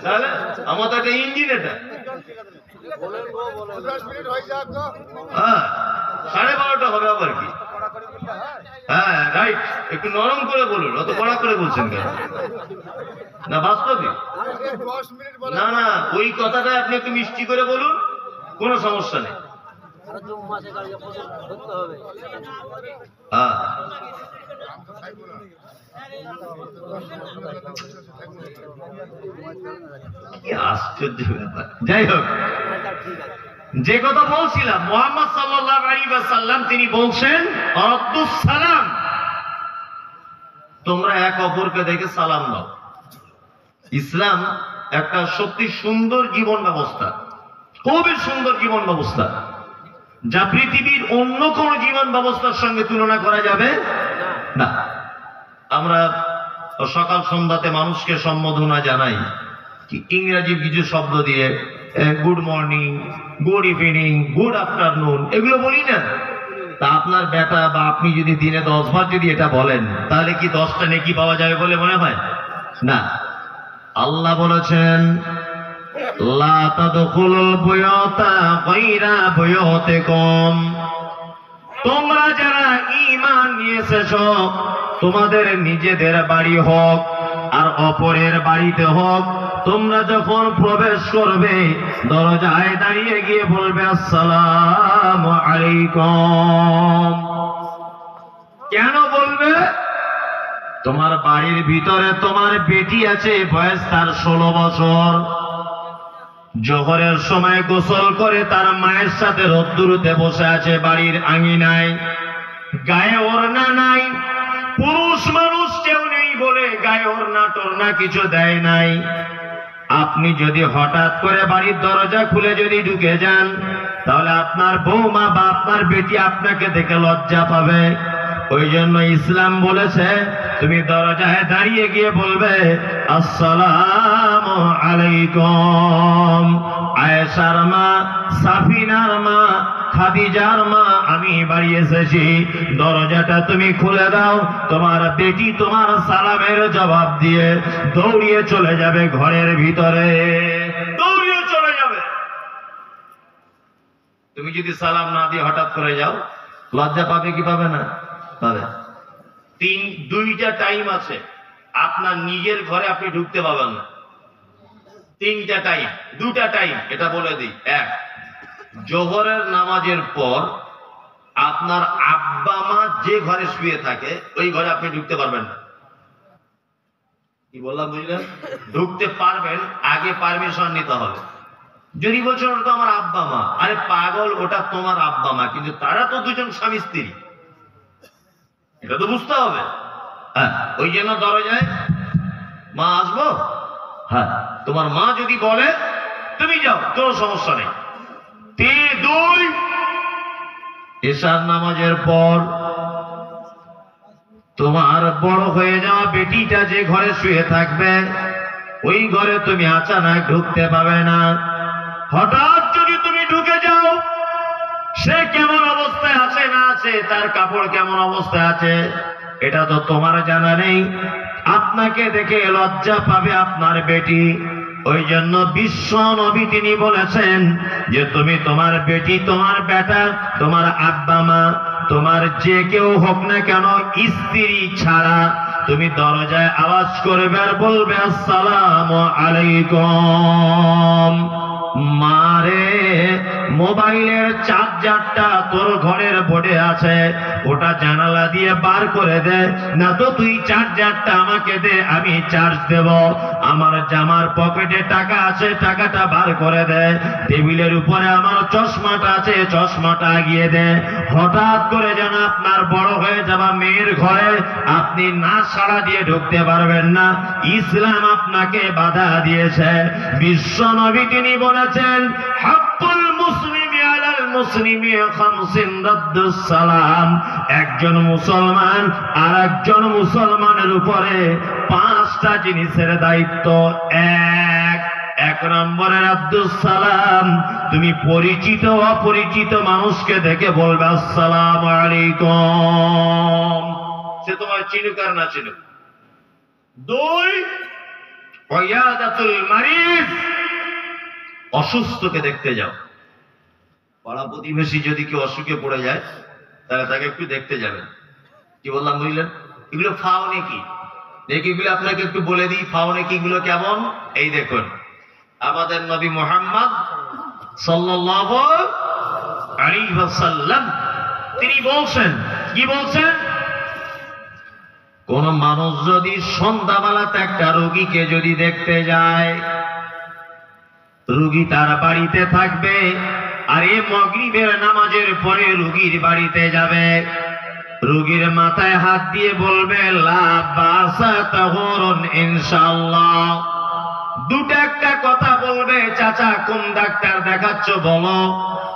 তাহলে আমার তো একটা ইঞ্জিন, এটা। হ্যাঁ 12:30 হবে আবার কি? হ্যাঁ রাইট, একটু নরম করে বলুন, অত কড়া করে বলছেন কেন? না বাস্তবে না না, ওই কথাটা আপনি একটু মিষ্টি করে বলুন, কোনো সমস্যা নেই। হ্যাঁ কি আশ্চর্য ব্যাপার। যাই হোক, যে কথা বলছিলাম, মুহাম্মদ সাল্লাল্লাহু আলাইহি ওয়াসাল্লাম তিনি বলছেন, রাদ্দুস সালাম, তোমরা এক অপরকে দেখে সালাম দাও। ইসলাম একটা সত্যি সুন্দর জীবন ব্যবস্থা, খুবই সুন্দর জীবন ব্যবস্থা, যা পৃথিবীর অন্য কোন জীবন ব্যবস্থার সঙ্গে তুলনা করা যাবে না। আমরা সকাল সন্ধ্যাতে মানুষকে সম্বোধনা জানাই কি ইংরেজি কিছু শব্দ দিয়ে, good morning, good evening, good afternoon, এগুলো বলি না? তা আপনার বেটা বা আপনি যদি দিনে 10 বার যদি এটা বলেন, তাহলে কি 10টা নেকি পাওয়া যাবে বলে মনে হয়? না। আল্লাহ বলেছেন, লা তাদখুলুল বুয়ুতা গায়রা বুয়ুতিকুম, তোমরা যারা ঈমান নিয়ে এসেছো, তোমাদের নিজেদের বাড়ি হোক আর অপরের বাড়িতে হোক, তোমরা যখন প্রবেশ করবে দরজায় দাঁড়িয়ে গিয়ে বলবে আসসালামু আলাইকুম। কেন বলবে? তোমার বাড়ির ভিতরে তোমার বেটি আছে, বয়স তার 16 বছর, জোহরের সময় গোসল করে তার মায়ের সাথে রোদ্দুরুতে বসে আছে বাড়ির আঙিনায়, গায়ে ওড়না নাই, পুরুষ মানুষ কেউ নেই বলে গায়ে ওড়না টোড়না কিছু দেয় নাই। আপনি যদি হঠাৎ করে বাড়ির দরজা খুলে যদি ঢুকে যান, তাহলে আপনার বৌমা বা আপনার বেটি আপনাকে দেখে লজ্জা পাবে। ওই জন্য ইসলাম বলেছে, তুমি দরজায় দাঁড়িয়ে গিয়ে বলবে আসসালামু আলাইকুম। আয়েশার মা, সাফিনার মা, খাদিজার মা, আমি বাড়ি এসেছি, দরজাটা তুমি খুলে দাও। তোমার বেটি তোমার সালামের জবাব দিয়ে দৌড়িয়ে চলে যাবে ঘরের ভিতরে, দৌড়িয়ে চলে যাবে। তুমি যদি সালাম না দিয়ে হঠাৎ করে যাও, লজ্জা পাবে কি পাবে না? পাবে। 2টা টাইম আছে, আপনার নিজের ঘরে আপনি ঢুকতে পাবেন না। তিনটা টাইম, দুটা টাইম এটা বলে দিই। এক, জোহরের নামাজের পর আপনার আব্বা মা যে ঘরে শুয়ে থাকে ওই ঘরে আপনি ঢুকতে পারবেন না। কি বললাম বুঝলেন? ঢুকতে পারবেন, আগে পারমিশন নিতে হবে। যদি বলছেন ওটা তো আমার আব্বা মা, আরে পাগল, ওটা তোমার আব্বা মা, কিন্তু তারা তো দুজন স্বামী স্ত্রী, এটা তো বুঝতে হবে। হ্যাঁ, ওই জন্য দরজায় মা আসবো, হ্যাঁ তোমার মা যদি বলে তুমি যাও, কোনো সমস্যা নেই। দুই, এশার নামাজের পর তোমার বড় হয়ে যাওয়া বেটিটা যে ঘরে শুয়ে থাকবে ওই ঘরে তুমি আচানক ঢুকতে পাবে না। হঠাৎ যদি তুমি ঢুকে যাও, সে কেমন অবস্থায় আছে না আছে, তার কাপড় কেমন অবস্থায় আছে এটা তো তোমার জানা নেই। আপনাকে দেখে লজ্জা পাবে আপনার বেটি। ওই জন্য বিশ্ব নবী তিনি বলেছেন যে তুমি তোমার বেটি, তোমার বেটা, তোমার আব্বা মা, তোমার যে কেউ হোক না কেন, স্ত্রী ছাড়া তুমি দরজায় আওয়াজ করবে আর বলবে আসসালামু আলাইকুম। মারে, মোবাইলের চার্জারটা তোর ঘরের বোর্ডে আছে, ওটা জানালা দিয়ে বার করে দে, না তো তুই চার্জারটা আমাকে দে, আমি চার্জ দেব। আমার জামার পকেটে টাকা আছে, টাকাটা বার করে দে। টেবিলের উপরে আমার চশমাটা আছে, চশমাটা আগিয়ে দে। হঠাৎ করে যেন আপনার বড় হয়ে যাওয়া মেয়ের ঘরে আপনি না সাড়া দিয়ে ঢুকতে পারবেন না। ইসলাম আপনাকে বাধা দিয়েছে। বিশ্ব নবী তিনি বলেছেন হাক্কুল মুসলিমি আলাল মুসলিমি খামসিন রাদ্দুস সালাম। একজন মুসলমান আর একজন মুসলমানের উপরে 5টা জিনিসের দায়িত্ব। এক নম্বরে রাদ্দুস সালাম, তুমি পরিচিত অপরিচিত মানুষকে দেখে বলবে আসসালামু আলাইকুম, সে তোমার চিনুক আর না চিনুক। 2, ওয়ায়াদাতুল মারিজ, অসুস্থকে দেখতে যাও। পাড়া প্রতিবেশী যদি কেউ অসুখে পড়ে যায় তাহলে তাকে একটু দেখতে যাবেন। কি বললাম বুঝলেন? এগুলো ফাও নেকি, নেকিগুলো আপনাকে একটু বলে দিই। ফাও নেকিগুলো কেমন, এই দেখুন, আমাদের নবী মুহাম্মদ সাল্লাল্লাহু আলাইহি ওয়াসাল্লাম তিনি বলছেন, কি বলছেন? কোন মানুষ যদি সন্ধ্যাবেলাতে একটা রোগীকে যদি দেখতে যায়, রোগী তার বাড়িতে থাকবে, আর এই মাগরিবের নামাজের পরে রোগীর বাড়িতে যাবে, রোগীর মাথায় হাত দিয়ে বলবে লা বাসা তাহুরুন ইনশাআল্লাহ। দুটো একটা কথা বলবে, চাচা কোন ডাক্তার দেখাচ্ছ বলো।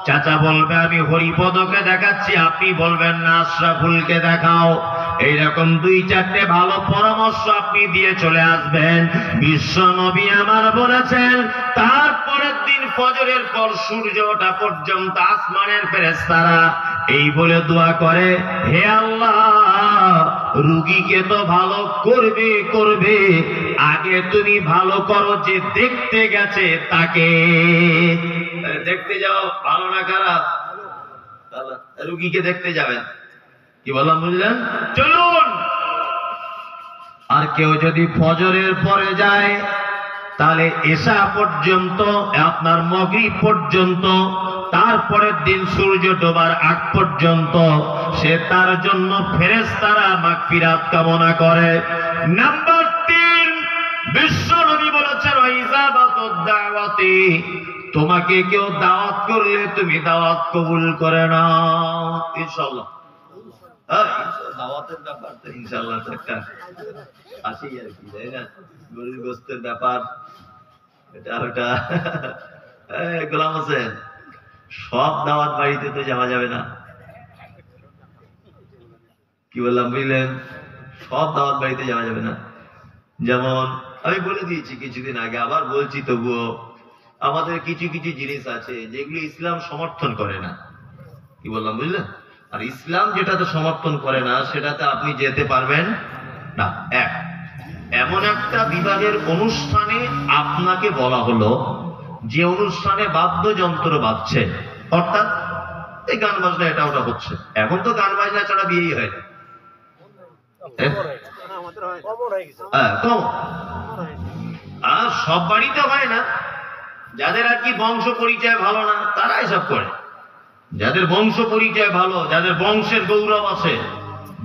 চাচা বলবে আমি হরিপদকে দেখাচ্ছি, আপনি বলবেন না আশরাফুলকে দেখাও। এইরকম 2-4টে ভালো পরামর্শ আপনি দিয়ে চলে আসবেন। বিশ্ব নবী আমার বলেছেন তারপরের দিন ফজরের পর সূর্য ওঠা পর্যন্ত আসমানের ফেরেশতারা এই বলে দোয়া করে, হে আল্লাহ, রোগীকে তো ভালো করবে, আগে তুমি ভালো করো যে দেখতে গেছে তাকে। দেখতে যাও ভালো না খারাপ, রোগীকে দেখতে যাবেন। কি বললাম বুঝলেন? চলুন। আর কেউ যদি ফজরের পরে যায় তাহলে এশা পর্যন্ত, আপনার মাগরিব পর্যন্ত, তারপরের দিন সূর্য ডোবার আগ পর্যন্ত সে তার জন্য ফেরেশতারা মাগফিরাত কামনা করে। নাম্বার 3, বিশ্ব নবী বলেছেন ইজাবাতুদ দাওয়াতি, তোমাকে কেউ দাওয়াত করলে তুমি দাওয়াত কবুল করে নাও ইনশাআল্লাহ। দাওয়াতের ব্যাপার তো ইনশাআল্লাহ একটা আছেই আর কি, তাই না? গরুর গোশতের ব্যাপার, এটা ওটা। গোলাম হোসেন, সব দাওয়াত বাড়িতে তো যাওয়া যাবে না। কি বললাম বুঝলেন? সব দাওয়াত বাড়িতে যাওয়া যাবে না। যেমন আমি বলে দিয়েছি কিছুদিন আগে, আবার বলছি তবুও, আমাদের কিছু কিছু জিনিস আছে যেগুলো ইসলাম সমর্থন করে না। কি বললাম বুঝলেন? আর ইসলাম যেটাতে সমর্থন করে না সেটাতে আপনি যেতে পারবেন না। এমন একটা বিবাহের অনুষ্ঠানে আপনাকে বলা হলো যে অনুষ্ঠানে বাদ্যযন্ত্র বাজছে, অর্থাৎ এই গান বাজনা এটা ওটা হচ্ছে। এখন তো গান বাজনা ছাড়া বিয়েই হয় না। হ্যাঁ কম। আর সব বাড়িতে হয় না, যাদের আর কি বংশ পরিচয় ভালো না তারা এসব করে। যাদের বংশ পরিচয় ভালো, যাদের বংশের গৌরব আছে,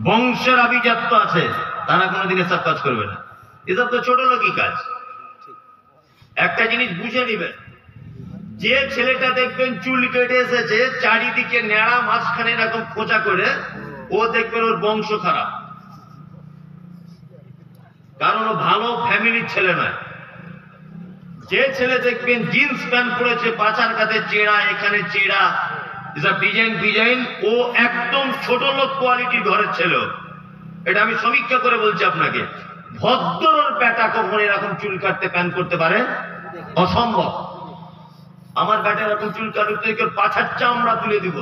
বংশের আভিজাত্য আছে, তারা কোনোদিন এসব কাজ করবে না। এসব তো ছোট লোকই কাজ। একটা জিনিস বুঝে নিবেন, যে ছেলেটা দেখবেন চুল কেটে এসেছে চারিদিকে ন্যাড়া, মাঝখানে এরকম খোঁচা করে, ও দেখবেন ওর বংশ খারাপ, কারণ ও ভালো ফ্যামিলির ছেলে নয়। যে ছেলে দেখবেন জিন্স প্যান্ট পরেছে, পাছার কাছে চেড়া, এখানে চেড়া, এসব ডিজাইন, ও একদম ছোট লোক কোয়ালিটির ঘরের ছেলে। এটা আমি সমীক্ষা করে বলছি আপনাকে। ভদ্রর বেটা কখন এরকম চুল কাটতে প্যান্ট করতে পারে? অসম্ভব। আমার বেটা এরকম চুল কাটতে পাছার চামড়া তুলে দিব।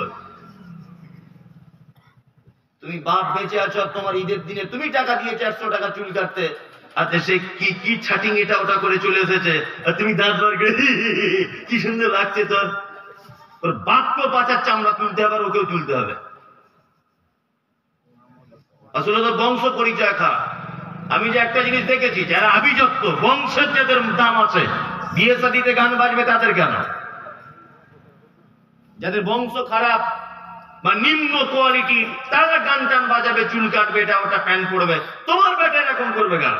তুমি বাপ বেঁচে আছো, তোমার ঈদের দিনে তুমি টাকা দিয়ে 400 টাকা চুল কাটতে, আর সে কি ছাটিং এটা ওটা করে চলে এসেছে, আর তুমি দাঁত বার করে কি সুন্দর লাগছে তোর। ওর বাপকে পাছার চামড়া তুলতে হবে, আর ওকেও তুলতে হবে। আসলে তো বংশ পরিচয় খারাপ। আমি যে একটা জিনিস দেখেছি, যারা আভিজাত্য বংশের যাদের দাম আছে, বিয়ে শাদীতে গান বাজবে তাদের কেন? যাদের বংশ খারাপ বা নিম্ন কোয়ালিটি, তারা গান টান বাজাবে, চুল কাটবে, এটা ওটা প্যান্ট পরবে। তোমার বেটা এরকম করবে কেন?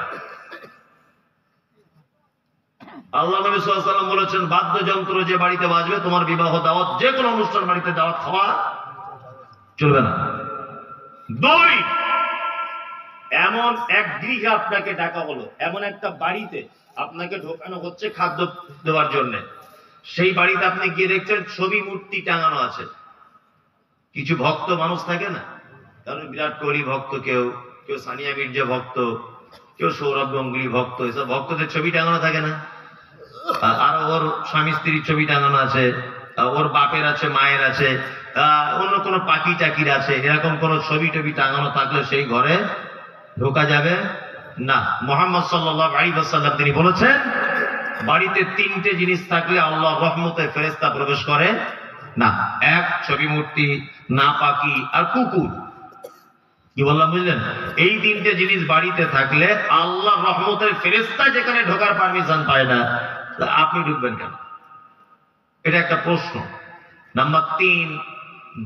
আল্লাহ নবী সাল্লাল্লাহু আলাইহি ওয়াসাল্লাম বলেছেন, বাদ্যযন্ত্র যে বাড়িতে বাজবে, তোমার বিবাহ দাওয়াত, যে কোনো অনুষ্ঠান বাড়িতে দাওয়াত খাওয়া চলবে না। দুই, এমন এক গৃহে আপনাকে ডাকা হলো, এমন একটা বাড়িতে আপনাকে ঢোকানো হচ্ছে খাদ্য দেওয়ার জন্য। সেই বাড়িতে আপনি গিয়ে দেখছেন ছবি মূর্তি টাঙানো আছে। কিছু ভক্ত মানুষ থাকে না, কারণ বিরাট কোহলি ভক্ত, কেউ সানিয়া মির্জা ভক্ত, কেউ সৌরভ গাঙ্গুলি ভক্ত, এসব ভক্তদের ছবি টাঙানো থাকে না? আর ওর স্বামী স্ত্রীর ছবি টাঙানো আছে, ওর বাপের আছে, মায়ের আছে, অন্য কোনো পাখি টাকির আছে। এরকম কোন ছবি টবি টাঙানো থাকলে সেই ঘরে ঢোকা যাবে না। মুহাম্মদ সাল্লাল্লাহু আলাইহি ওয়াসাল্লাম তিনি বলেছেন, বাড়িতে 3টে জিনিস থাকলে আল্লাহর রহমতে ফেরেশতা প্রবেশ করে না। এক, ছবি মূর্তি, না পাখি, আর কুকুর। কি বললাম বুঝলেন? এই 3টে জিনিস বাড়িতে থাকলে আল্লাহর রহমতের ফেরেশতা যেখানে ঢোকার পারমিশন পায় না, আপনি ঢুকবেন কেন? এটা একটা প্রশ্ন। নাম্বার 3,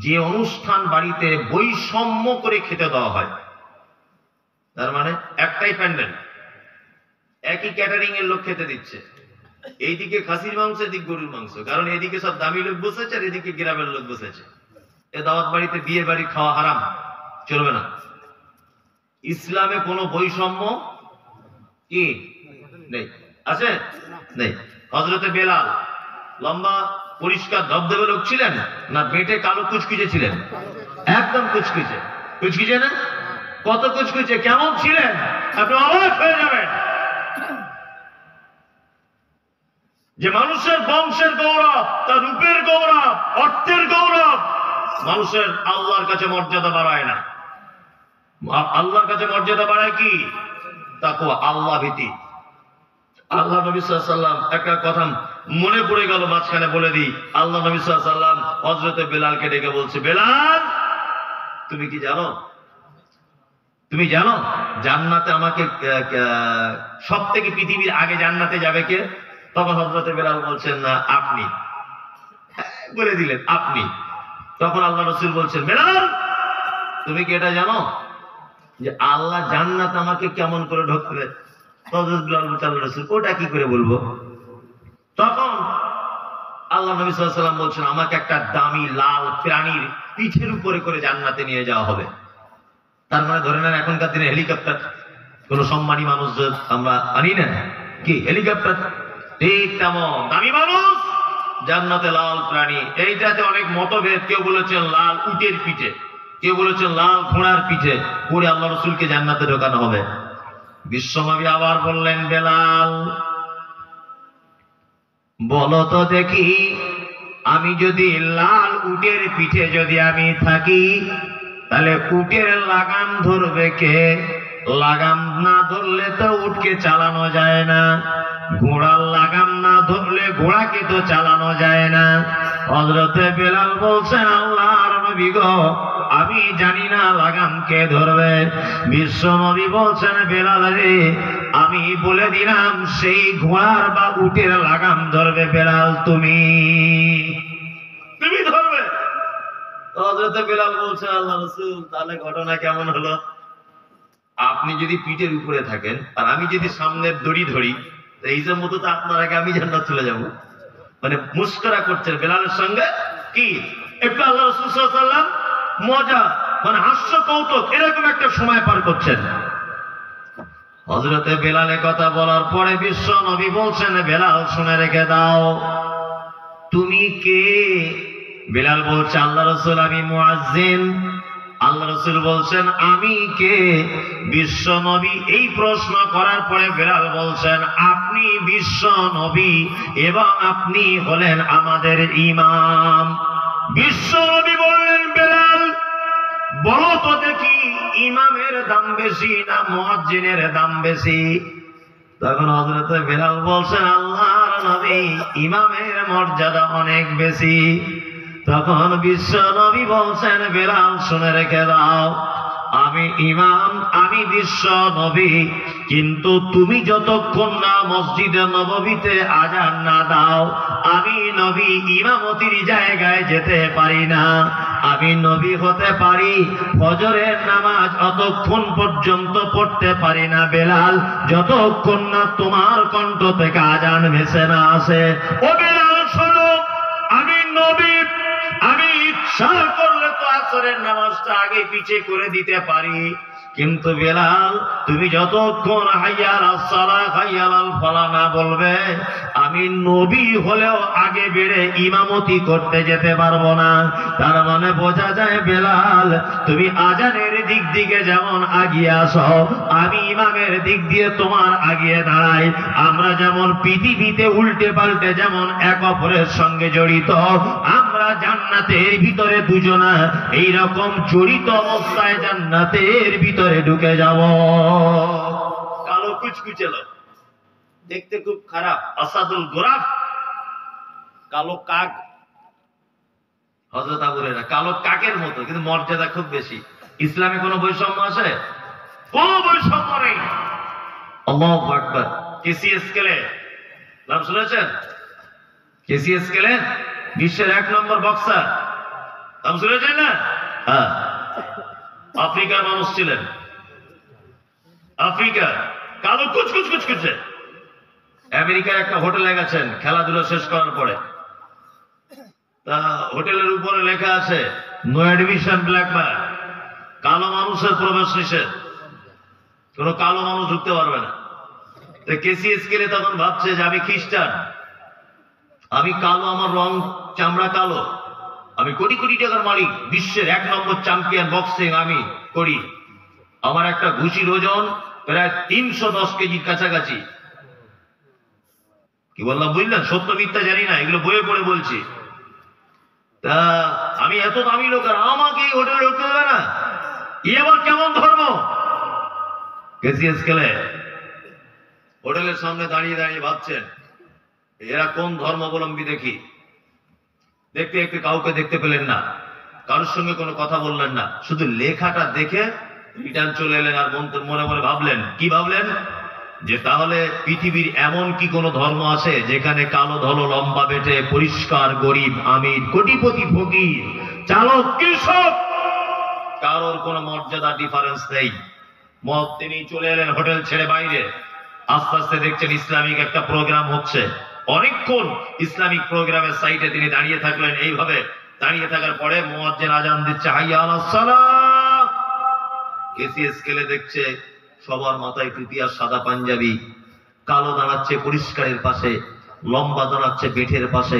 যে অনুষ্ঠান বাড়িতে বৈষম্য করে খেতে দেওয়া হয়, তার মানে একটাই প্যান্ডেল, একই ক্যাটারিং এর লোক খেতে দিচ্ছে, এইদিকে খাসির মাংস, এদিকে গরুর মাংস, কারণ এদিকে সব দামি লোক বসেছে আর এদিকে গ্রামের লোক বসেছে। এ দাওয়াত বাড়িতে, বিয়ে বাড়ি খাওয়া হারাম, চলবে না। ইসলামে কোনো বৈষম্য কি নেই, আছে? নেই। হযরতে বেলাল লম্বা পরিষ্কার ধবধবে লোক ছিলেন না বেটে কালো কুচকুচে ছিলেন? একদম কুচকুচে। কুচকুচে না? কত কুচকুচে, কেমন ছিলেন আপনি অবাক হয়ে যাবেন। যে মানুষের বংশের গৌরব, তার রূপের গৌরব, অর্থের গৌরব, মানুষের আল্লাহর কাছে মর্যাদা বাড়ায় না। আল্লাহর কাছে মর্যাদা বাড়ায় কি? তাকওয়া, আল্লাহ ভীতি। আল্লাহ নবী সাল্লাল্লাহু আলাইহি ওয়াসাল্লাম, একটা কথা মনে পড়ে গেল, মাঝখানে বলে দিই। আল্লাহ নবী সাল্লাল্লাহু আলাইহি ওয়াসাল্লাম হযরতে বেলালকে ডেকে বলছে, বেলাল তুমি কি জানো, তুমি জানো জান্নাতে আমাকে সব থেকে পৃথিবীর আগে জান্নাতে যাবে কে? তখন হযরতে বেলাল বলছেন, না আপনি। বলে দিলেন আপনি। তখন আল্লাহ রাসূল বলছেন, বেলাল তুমি কি এটা জানো যে আল্লাহ জান্নাত আমাকে কেমন করে ঢোকাবে? ওটা কি করে বলবো? তখন আল্লাহ নবী সাল্লাল্লাহু আলাইহি ওয়াসাল্লাম বলছেন, আমাকে একটা দামি লাল প্রাণীর পিঠের উপরে করে জান্নাতে নিয়ে যাওয়া হবে। তার মানে ধরে নেন এখনকার দিনে হেলিকপ্টার, কোন সম্মানী মানুষ আমরা আনি না, কি হেলিকপ্টার, ঠিক তেমন দামি মানুষ জান্নাতে লাল প্রাণী। এইটাতে অনেক মতভেদ, কেউ বলেছেন লাল উটের পিঠে, কেউ বলেছেন লাল ঘোড়ার পিঠে করে আল্লাহ রাসূলকে জান্নাতে ঢোকানো হবে। বিশ্বনবী আবার বললেন, বেলাল বলো তো দেখি, আমি যদি লাল উটের পিঠে যদি আমি থাকি, তাহলে উটের লাগাম ধরবে কে? লাগাম না ধরলে তো উটকে চালানো যায় না, ঘোড়ার লাগাম না ধরলে ঘোড়াকে তো চালানো যায় না। হযরতে বেলাল বলছেন, আল্লাহর নবী গো, আমি জানি না লাগাম কে ধরবে। বিশ্ব নবী বলছেন, বেলাল রে, আমি বলে দিলাম সেই ঘোড়ার বা উটের লাগাম ধরবে বেলাল, তুমি ধরবে। হযরত বেলাল বলছেন, আল্লাহ রাসূল, তাহলে ঘটনা কেমন হলো? আপনি যদি পিঠের উপরে থাকেন আর আমি যদি সামনের দড়ি ধরি, এই যে মতো তো আপনার আগে আমি জান্নাত চলে যাব। মানে মুস্করা করছেন বেলালের সঙ্গে, কি একটু আল্লাহ রাসূল সাল্লাল্লাহু আলাইহি ওয়াসাল্লাম মজা, মানে হাস্য কৌতুক, এরকম একটা সময় পার করছেন। হযরতে বেলালের কথা বলার পরে বিশ্ব নবী বলছেন, বেলাল শুনে রেখে দাও, তুমি কে? বেলাল বলছে, আল্লাহ রাসূল, আমি মুয়াজ্জিন। আল্লাহ রাসূল বলছেন, আমি কে? বিশ্ব নবী এই প্রশ্ন করার পরে বেলাল বলছেন, আপনি বিশ্ব নবী এবং আপনি হলেন আমাদের ইমাম। বিশ্ব নবী বললেন, বেলাল বলো তো দেখি, ইমামের দাম বেশি না মুয়াজ্জিনের দাম বেশি? তখন হযরত বেলাল বলছেন, আল্লাহর নবী, ইমামের মর্যাদা অনেক বেশি। তখন বিশ্ব নবী বলছেন, বেলাল শুনে রেখে দাও, আমি ইমাম, আমি বিশ্ব নবী, কিন্তু তুমি যতক্ষণ না মসজিদে নববীতে আযান না দাও, আমি নবী ইমামতির জায়গায় যেতে পারি না। আমি নবী হতে পারি, ফজরের নামাজ অতক্ষণ পর্যন্ত পড়তে পারি না বেলাল, যতক্ষণ না তোমার কণ্ঠ থেকে আযান ভেসে না আসে। ও বেলাল শোনো, আমি নবী, আমি ইচ্ছা করলে তো আসরের নামাজটা আগে পিছে করে দিতে পারি, কিন্তু বেলাল তুমি যতক্ষণ হাইয়া আলাস সালাহ হাইয়া আলাল ফালাহ না বলবে, আমি নবী হলেও আগে বেড়ে ইমামতি করতে যেতে পারবো না। তার মানে বোঝা যায়, বেলাল তুমি আজানের দিক দিকে যেমন আগিয়ে আসো, আমি ইমামের দিক দিয়ে তোমার আগিয়ে দাঁড়াই। আমরা যেমন পৃথিবীতে উল্টে পাল্টে যেমন এক অপরের সঙ্গে জড়িত, আমরা জান্নাতের ভিতরে দুজনা এইরকম জড়িত অবস্থায় জান্নাতের ভিতরে ঢুকে যাব। কালো কুচকুচে লোক, দেখতে খুব খারাপ, আসাদুল গোরাব, কালো কাক। হযরত আবু হুরায়রা কালো কাকের মতো, কিন্তু মর্যাদা খুব বেশি। ইসলামে কোনো বৈষম্য আছে? কোনো বৈষম্য নেই। আল্লাহু আকবার। কেসিএস স্কেলে নাম শুনেছেন? কেসিএস স্কেলে বিশ্বের 1 নম্বর বক্সার, নাম শুনেছেন না? হ্যাঁ, আফ্রিকার মানুষ ছিলেন। আফ্রিকা, কালো কুচকুচ কুচকুচে। আমেরিকার একটা হোটেলে গেছেন খেলাধুলা শেষ করার পরে, তা হোটেলের উপরে লেখা আছে, নো অ্যাডমিশন ব্ল্যাক ম্যান, কালো মানুষের প্রবেশ নিষেধ, কোনো কালো মানুষ ঢুকতে পারবে না। কেসিএস স্কেলে তখন ভাবছে যে আমি খ্রিস্টান, আমি কালো, আমার রং চামড়া কালো, আমি কোটি কোটি টাকার মালিক, বিশ্বের 1 নম্বর চ্যাম্পিয়ন বক্সিং আমি করি, আমার একটা ঘুষির ওজন প্রায় 310 কেজির কাছাকাছি। কি বললাম বুঝলেন? সত্য মিথ্যা জানি না, এগুলো বইয়ে পড়ে বলছি। তা আমি এত দামি লোক, আর আমাকে এই হোটেলে ঢুকতে দেবে না, ই আবার কেমন ধর্ম? কেসিএস খেলে হোটেলের সামনে দাঁড়িয়ে দাঁড়িয়ে ভাবছেন, এরা কোন ধর্মাবলম্বী দেখি। দেখতে দেখতে কাউকে দেখতে পেলেন না, কারোর সঙ্গে কোনো কথা বললেন না, শুধু লেখাটা দেখে রিটার্ন চলে এলেন। আর মনে মনে ভাবলেন, কি ভাবলেন? যে তাহলে পৃথিবীর এমন কি কোনো ধর্ম আছে যেখানে কালো ধলো লম্বা বেটে পরিষ্কার গরিব আমির কোটিপতি ফকির চালক কৃষক কারোর কোনো মর্যাদা ডিফারেন্স নেই। মত তিনি চলে এলেন হোটেল ছেড়ে বাইরে। আস্তে আস্তে দেখছেন ইসলামিক একটা প্রোগ্রাম হচ্ছে। অনেকক্ষণ ইসলামিক প্রোগ্রামের সাইডে তিনি দাঁড়িয়ে থাকলেন। এইভাবে দাঁড়িয়ে থাকার পরে মুয়াজ্জিন আযান দিচ্ছে, হাইয়া আলাস সালাহ। কেসিএস স্কেলে দেখছে সবার মাথায় টুপি আর সাদা পাঞ্জাবি, কালো দাঁড়াচ্ছে পরিষ্কারের পাশে, লম্বা দাঁড়াচ্ছে বেঠের পাশে,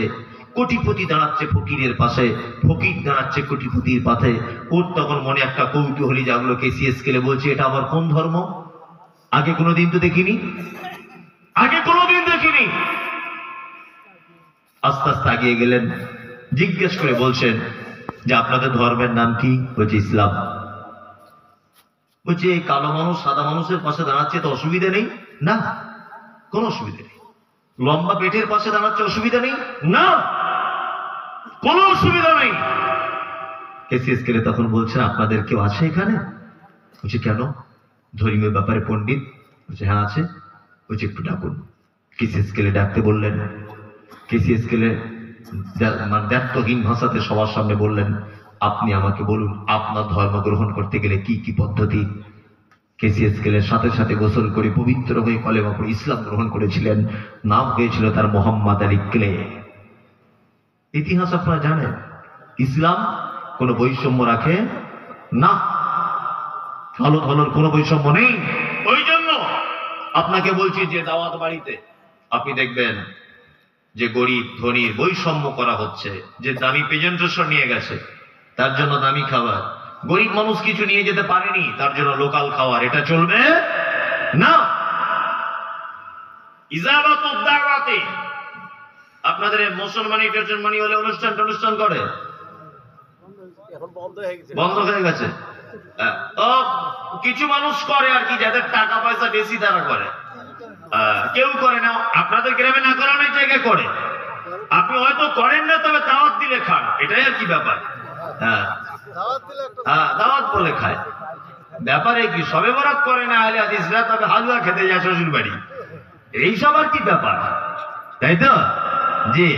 কোটিপতি দাঁড়াচ্ছে ফকিরের পাশে, ফকির দাঁড়াচ্ছে কোটিপতির পাশে। ওর তখন মনে একটা কৌতূহলী জাগলো, কেসিএস স্কেলে বলছে, এটা আবার কোন ধর্ম? আগে কোনোদিন তো দেখিনি, আগে কোনোদিন দেখিনি। আস্তে আস্তে আগিয়ে গেলেন, জিজ্ঞেস করে বলছেন যে আপনাদের ধর্মের নাম কি? বলছে ইসলাম। বলছে এই কালো মানুষ সাদা মানুষের পাশে দাঁড়াচ্ছে তো অসুবিধা নেই? না, কোন অসুবিধা নেই। লম্বা পেটের পাশে দাঁড়াচ্ছে, অসুবিধা নেই? না, কোনো অসুবিধা নেই। কেসিএস কেলে তখন বলছে, আপনাদের কেউ আছে এখানে? বলছে কেন? ধর্মীয় ব্যাপারে পণ্ডিত? বলছে হ্যাঁ আছে। বলছে একটু ডাকুন। কেসিএস কেলে ডাকতে বললেন। কেসিএস কেলে মানে দ্ব্যর্থহীন ভাষাতে সবার সামনে বললেন, আপনি আমাকে বলুন আপনার ধর্ম গ্রহণ করতে গেলে কি কি পদ্ধতি? কেসিএস কেলের সাথে সাথে গোসল করে পবিত্র হয়ে কলেমা পড়ে ইসলাম গ্রহণ করেছিলেন। নাম হয়েছিল তার মোহাম্মদ আলী ক্লে। ইতিহাস আপনারা জানেন। ইসলাম কোনো বৈষম্য রাখে না, কালো ধলোর কোনো বৈষম্য নেই। ওই জন্য আপনাকে বলছি যে দাওয়াত বাড়িতে আপনি দেখবেন যে গরিব ধনীর বৈষম্য করা হচ্ছে। যে দামি প্রেজেন্টেশন নিয়ে গেছে তার জন্য দামি খাবার, গরিব মানুষ কিছু নিয়ে যেতে পারেনি তার জন্য লোকাল খাবার, এটা চলবে না। ইজাবাতুদ দাওয়াতে আপনাদের মুসলমানি টেনশনমানি হলে অনুষ্ঠান করে, এখন বন্ধ হয়ে গেছে। কিছু মানুষ করে আর কি, যাদের টাকা পয়সা বেশি তারা করে, কেউ করে না। আপনাদের গ্রামে না করে অনেক জায়গায় করে, আপনি হয়তো করেন না, তবে দাওয়াত দিলে খান, এটাই আর কি ব্যাপার। হ্যাঁ দাওয়াত বলে খায়, ব্যাপারে কি? সবে বরাত করে না আহলে হাদিসরা, তবে হালুয়া খেতে যায় শ্বশুর বাড়ি, এইসব আর কি ব্যাপার, তাই তো? জি,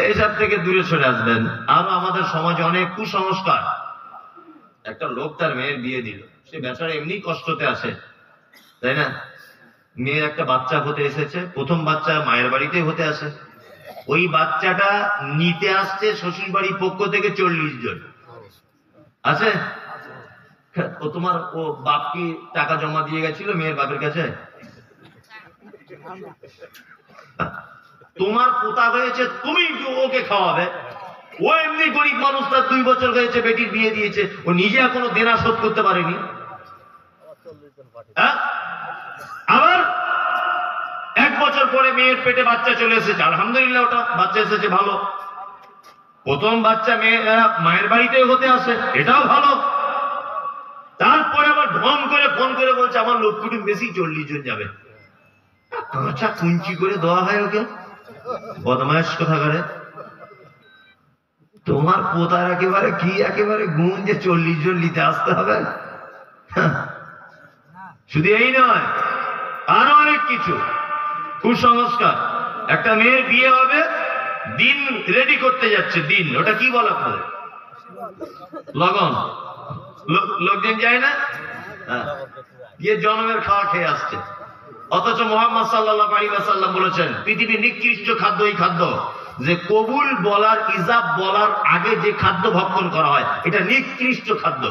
এইসব থেকে দূরে সরে আসবেন। আরো আমাদের সমাজে অনেক কুসংস্কার। একটা লোক তার মেয়ের বিয়ে দিল, সে বেচারা এমনি কষ্টতে আছে, তাই না? মেয়ের একটা বাচ্চা হতে এসেছে, প্রথম বাচ্চা মায়ের বাড়িতেই হতে আসে। ওই বাচ্চাটা নিতে আসছে শ্বশুর বাড়ির পক্ষ থেকে 40 জন আছে। ও তোমার ও বাপ কি টাকা জমা দিয়ে গেছিল মেয়ের বাপের কাছে? তোমার পোতা হয়েছে, তুমি ওকে খাওয়াবে? ও এমনি গরিব মানুষ, তার 2 বছর হয়েছে, বেটির বিয়ে দিয়েছে, ও নিজে এখনো দেনা শোধ করতে পারেনি। আবার 1 বছর পরে মেয়ের পেটে বাচ্চা চলে এসেছে, আলহামদুলিল্লাহ, ওটা বাচ্চা এসেছে ভালো। প্রথম বাচ্চা মায়ের বাড়িতেই হতে আসে, এটাও ভালো। তারপরে আবার ঢং করে ফোন করে বলছে আমার লোক কুটুম বেশি, 40 জন যাবে। কাঁচা কুঞ্চি করে দেওয়া হয় ওকে, বদমাইশ কথা করে। তোমার পোতার একেবারে গুণ যে 40 জন নিতে আসতে হবে। শুধু এই নয়, আরো অনেক কিছু কুসংস্কার। একটা মেয়ের বিয়ে হবে, দিন রেডি করতে যাচ্ছে, দিন, ওটা কি বলে আপনাদের? লগন। লোকজন যায় না, গিয়ে জন্মের খাওয়া খেয়ে আসছে। অথচ মুহাম্মদ সাল্লাল্লাহু আলাইহি ওয়াসাল্লাম বলেছেন পৃথিবীর নিকৃষ্ট খাদ্য এই খাদ্য, যে কবুল বলার ইজাব বলার আগে যে খাদ্য ভক্ষণ করা হয়, এটা নিকৃষ্ট খাদ্য।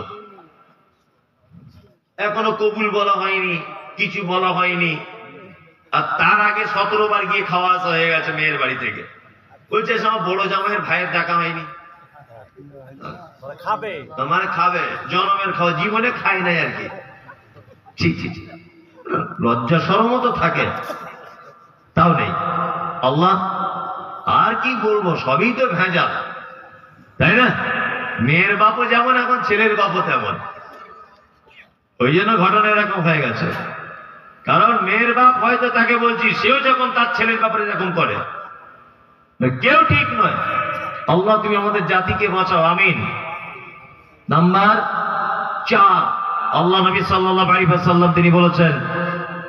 এখনো কবুল বলা হয়নি, কিছু বলা হয়নি, আর তার আগে 17 বার গিয়ে খাওয়া আসা হয়ে গেছে মেয়ের বাড়ি থেকে। বলছে সব বড় জামাইয়ের ভাইয়ের দেখা হয়নি, মানে খাবে জনমের খাওয়া, জীবনে খায় নাই আর কি। ঠিক ঠিক, লজ্জা শরম তো থাকে, তাও নেই। আল্লাহ আর কি বলবো, সবই তো ভেজাল, তাই না? মেয়ের বাপও যেমন, এখন ছেলের বাপও তেমন। ওই জন্য ঘটনা এরকম হয়ে গেছে। কারণ মেয়ের বাপ হয়তো তাকে বলছি, সেও যখন তার ছেলের ব্যাপারে এরকম করে, কেউ ঠিক নয়। আল্লাহ তুমি আমাদের জাতিকে বাঁচাও, আমিন। নাম্বার 4, আল্লাহ নবী সাল্লাল্লাহু আলাইহি ওয়াসাল্লাম তিনি বলেছেন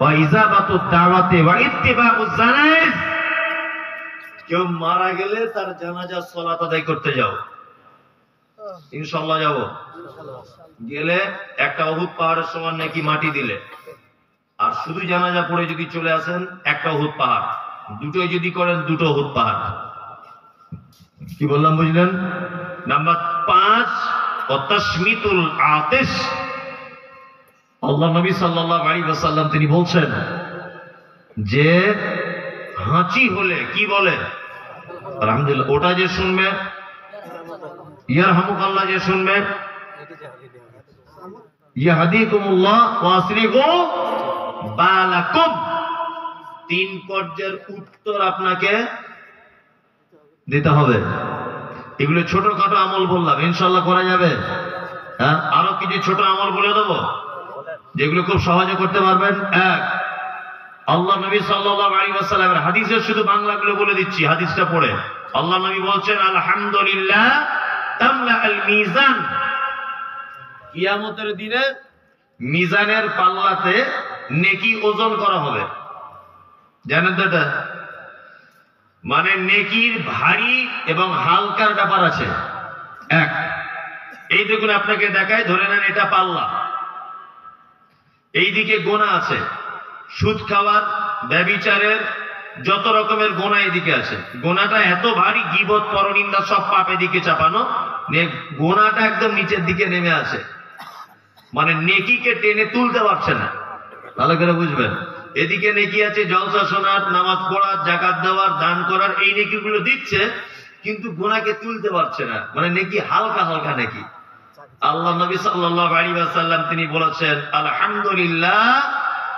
ওয়া ইজাবাতুদ দাওয়াতি ওয়া ইত্তিবাউজ জানাইজ, কেউ মারা গেলে তার জানাজার সালাত আদায় করতে যাও। ইনশাআল্লাহ যাব। গেলে একটা উহুদ পাহাড়ের সমান নাকি মাটি দিলে, আর শুধু জানাজা পড়ে যদি চলে আসেন একটা উহুদ পাহাড়, দুটোই যদি করেন 2টো উহুদ পাহাড়। কি বললাম বুঝলেন? নাম্বার 5 তাশমিতুল আতিশ, আল্লাহ নবী সাল্লাল্লাহু আলাইহি ওয়াসাল্লাম তিনি বলছেন যে হাঁচি হলে কি বলে আলহামদুলিল্লাহ, ওটা যে শুনবে, ইয়ারহামুকাল্লাহ যে শুনবে, ইয়াহদিকুমুল্লাহ ওয়া আসলিহু বালাকুম, 3 পর্যায়ের উত্তর আপনাকে দিতে হবে। এগুলো ছোটখাটো আমল বললাম, ইনশাআল্লাহ করা যাবে। হ্যাঁ, আরো কিছু ছোট আমল বলে দেবো যেগুলো খুব সহজে করতে পারবেন। 1, আল্লাহ নবী সাল্লাল্লাহু আলাইহি ওয়াসাল্লামের হাদিসের শুধু বাংলাগুলো বলে দিচ্ছি, হাদিসটা পড়ে। আল্লাহ নবী বলছেন আলহামদুলিল্লাহ তামলা আল মিজান, কিয়ামতের দিনে মিজানের পাল্লাতে নেকি ওজন করা হবে। জানেন তো এটা? মানে নেকির ভারী এবং হালকার ব্যাপার আছে। এক, এই দেখুন আপনাকে দেখায়, ধরে নেন এটা পাল্লা, এইদিকে গোনা আছে, সুদ খাওয়ার, ব্যভিচারের, যত রকমের গোনা এদিকে আছে। গোনাটা এত ভারী, গীবত, পরনিন্দা সব পাপ এদিকে চাপানো, গোনাটা একদম নিচের দিকে নেমে আছে, মানে নেকিকে টেনে তুলতে পারছে না। ভালো করে বুঝবেন, এদিকে নেকি আছে জলসা শোনার, নামাজ পড়ার, যাকাত দেওয়ার, দান করার, এই নেকিগুলো দিচ্ছে, কিন্তু গোনাকে তুলতে পারছে না, মানে নেকি হালকা হালকা নেকি। আল্লাহ নবী সাল্লাল্লাহু আলাইহি ওয়াসাল্লাম তিনি বলেছেন, আলহামদুলিল্লাহ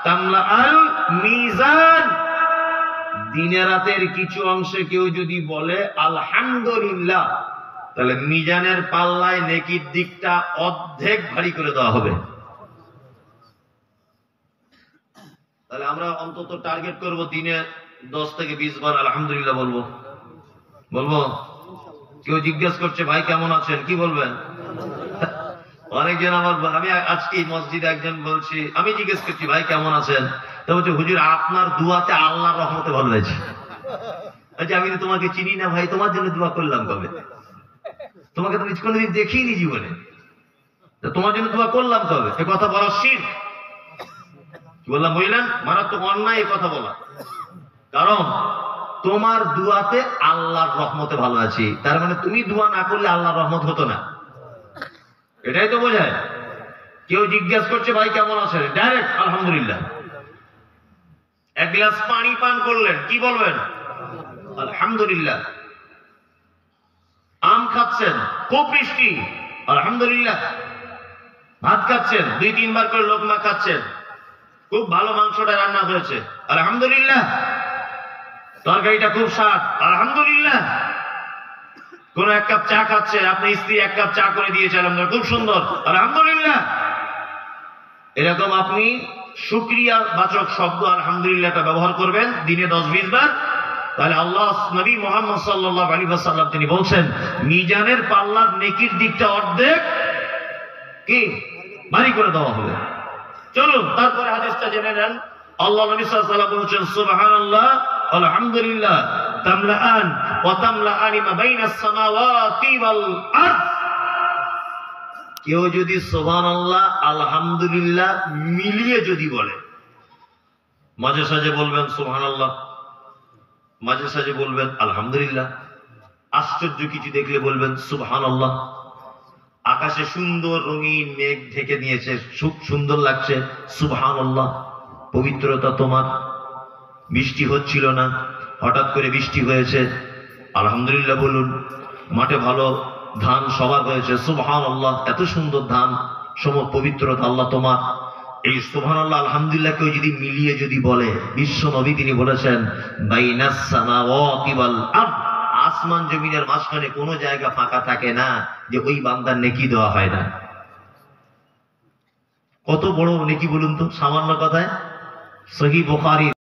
তামলা আল মিজান। দিনে রাতের কিছু অংশে কেউ যদি বলে আলহামদুলিল্লাহ, তাহলে মিজানের পাল্লায় নেকির দিকটা অর্ধেক ভারী করে দেওয়া হবে। তাহলে আমরা অন্তত টার্গেট করব দিনে 10 থেকে 20 বার আলহামদুলিল্লাহ বলবো। বলবো? কেউ জিজ্ঞেস করছে ভাই কেমন আছেন, কি বলবেন? অনেকজন আমি আজকে মসজিদে একজন বলছি, আমি জিজ্ঞেস করছি ভাই কেমন আছেন, তো বলছে হুজুর আপনার দুয়াতে আল্লাহর রহমতে ভালো হয়েছে। আচ্ছা আমি তো তোমাকে চিনি না ভাই, তোমার জন্য দোয়া করলাম কবে? তোমাকে তো কোনোদিন দেখিনি জীবনে, তোমার জন্য দোয়া করলাম কবে? এ কথা বলা শিরক। কি বললাম বুঝলেন? মারাত্মক অন্যায় এই কথা বলা। কারণ তোমার দুয়াতে আল্লাহর রহমতে ভালো আছি, তার মানে তুমি দোয়া না করলে আল্লাহর রহমত হতো না, এটাই তো বোঝায়। কেউ জিজ্ঞেস করছে ভাই কেমন আছেন, ডাইরেক্ট আলহামদুলিল্লাহ। এক গ্লাস পানি পান করলেন, কি বলবেন? আলহামদুলিল্লাহ। আম খাচ্ছেন, খুব মিষ্টি, আলহামদুলিল্লাহ। ভাত খাচ্ছেন, 2-3 বার করে লোকমা খাচ্ছেন, খুব ভালো মাংসটা রান্না হয়েছে, আলহামদুলিল্লাহ। তরকারিটা খুব স্বাদ, আলহামদুলিল্লাহ। কোন এক কাপ চা খাচ্ছে, আপনি স্ত্রী 1 কাপ চা করে দিয়েছেন, খুব সুন্দর, আলহামদুলিল্লাহ। এরকম আপনি শুকরিয়া বাচক শব্দ আলহামদুলিল্লাহটা ব্যবহার করবেন দিনে 10-20 বার। তাহলে আল্লাহ নবী মুহাম্মদ সাল্লাল্লাহু আলাইহি ওয়াসাল্লাম তিনি বলছেন, মিজানের পাল্লার নেকির দিকটা অর্ধেক কি ভারী করে দেওয়া হবে। চলুন তারপরে হাদিসটা জেনে নেন। আল্লাহ নবী সাল্লাল্লাহু আলাইহি ওয়াসাল্লাম বলেছেন, সুবহানাল্লাহ আলহামদুলিল্লাহ তামলাআন ওয়া তামলাআনি মা বাইনাস সামাওয়াতি ওয়াল আরদ। কেউ যদি সুবহানাল্লাহ আলহামদুলিল্লাহ মিলিয়ে যদি বলে, মাঝে সাঝে বলবেন সুবহানাল্লাহ, মাঝে সাঝে বলবেন আলহামদুলিল্লাহ, আশ্চর্য কিছু দেখলে বলবেন সুবহানাল্লাহ। আকাশে সুন্দর রঙিন মেঘ ঢেকে নিয়েছে, খুব সুন্দর লাগছে, সুবহানাল্লাহ। পবিত্রতা তোমার। বৃষ্টি হচ্ছিল না, হঠাৎ করে বৃষ্টি হয়েছে, আলহামদুলিল্লাহ বলুন। মাঠে ভালো ধান সবার হয়েছে, সুবহানাল্লাহ। এত সুন্দর ধান, পবিত্রতা আল্লাহ তোমার। এই সুবহানাল্লাহ আলহামদুলিল্লাহ কেউ যদি মিলিয়ে যদি বলে, বিশ্ব নবী তিনি বলেছেন, বাইনাস সামাওয়াতি ওয়াল আরদ, আসমান জমিনের মাঝখানে কোনো জায়গা ফাঁকা থাকে না যে ওই বান্দার নেকি দেওয়া হয় না। কত বড় নেকি বলুন তো, সামান্য কথায়। সহিহ বুখারী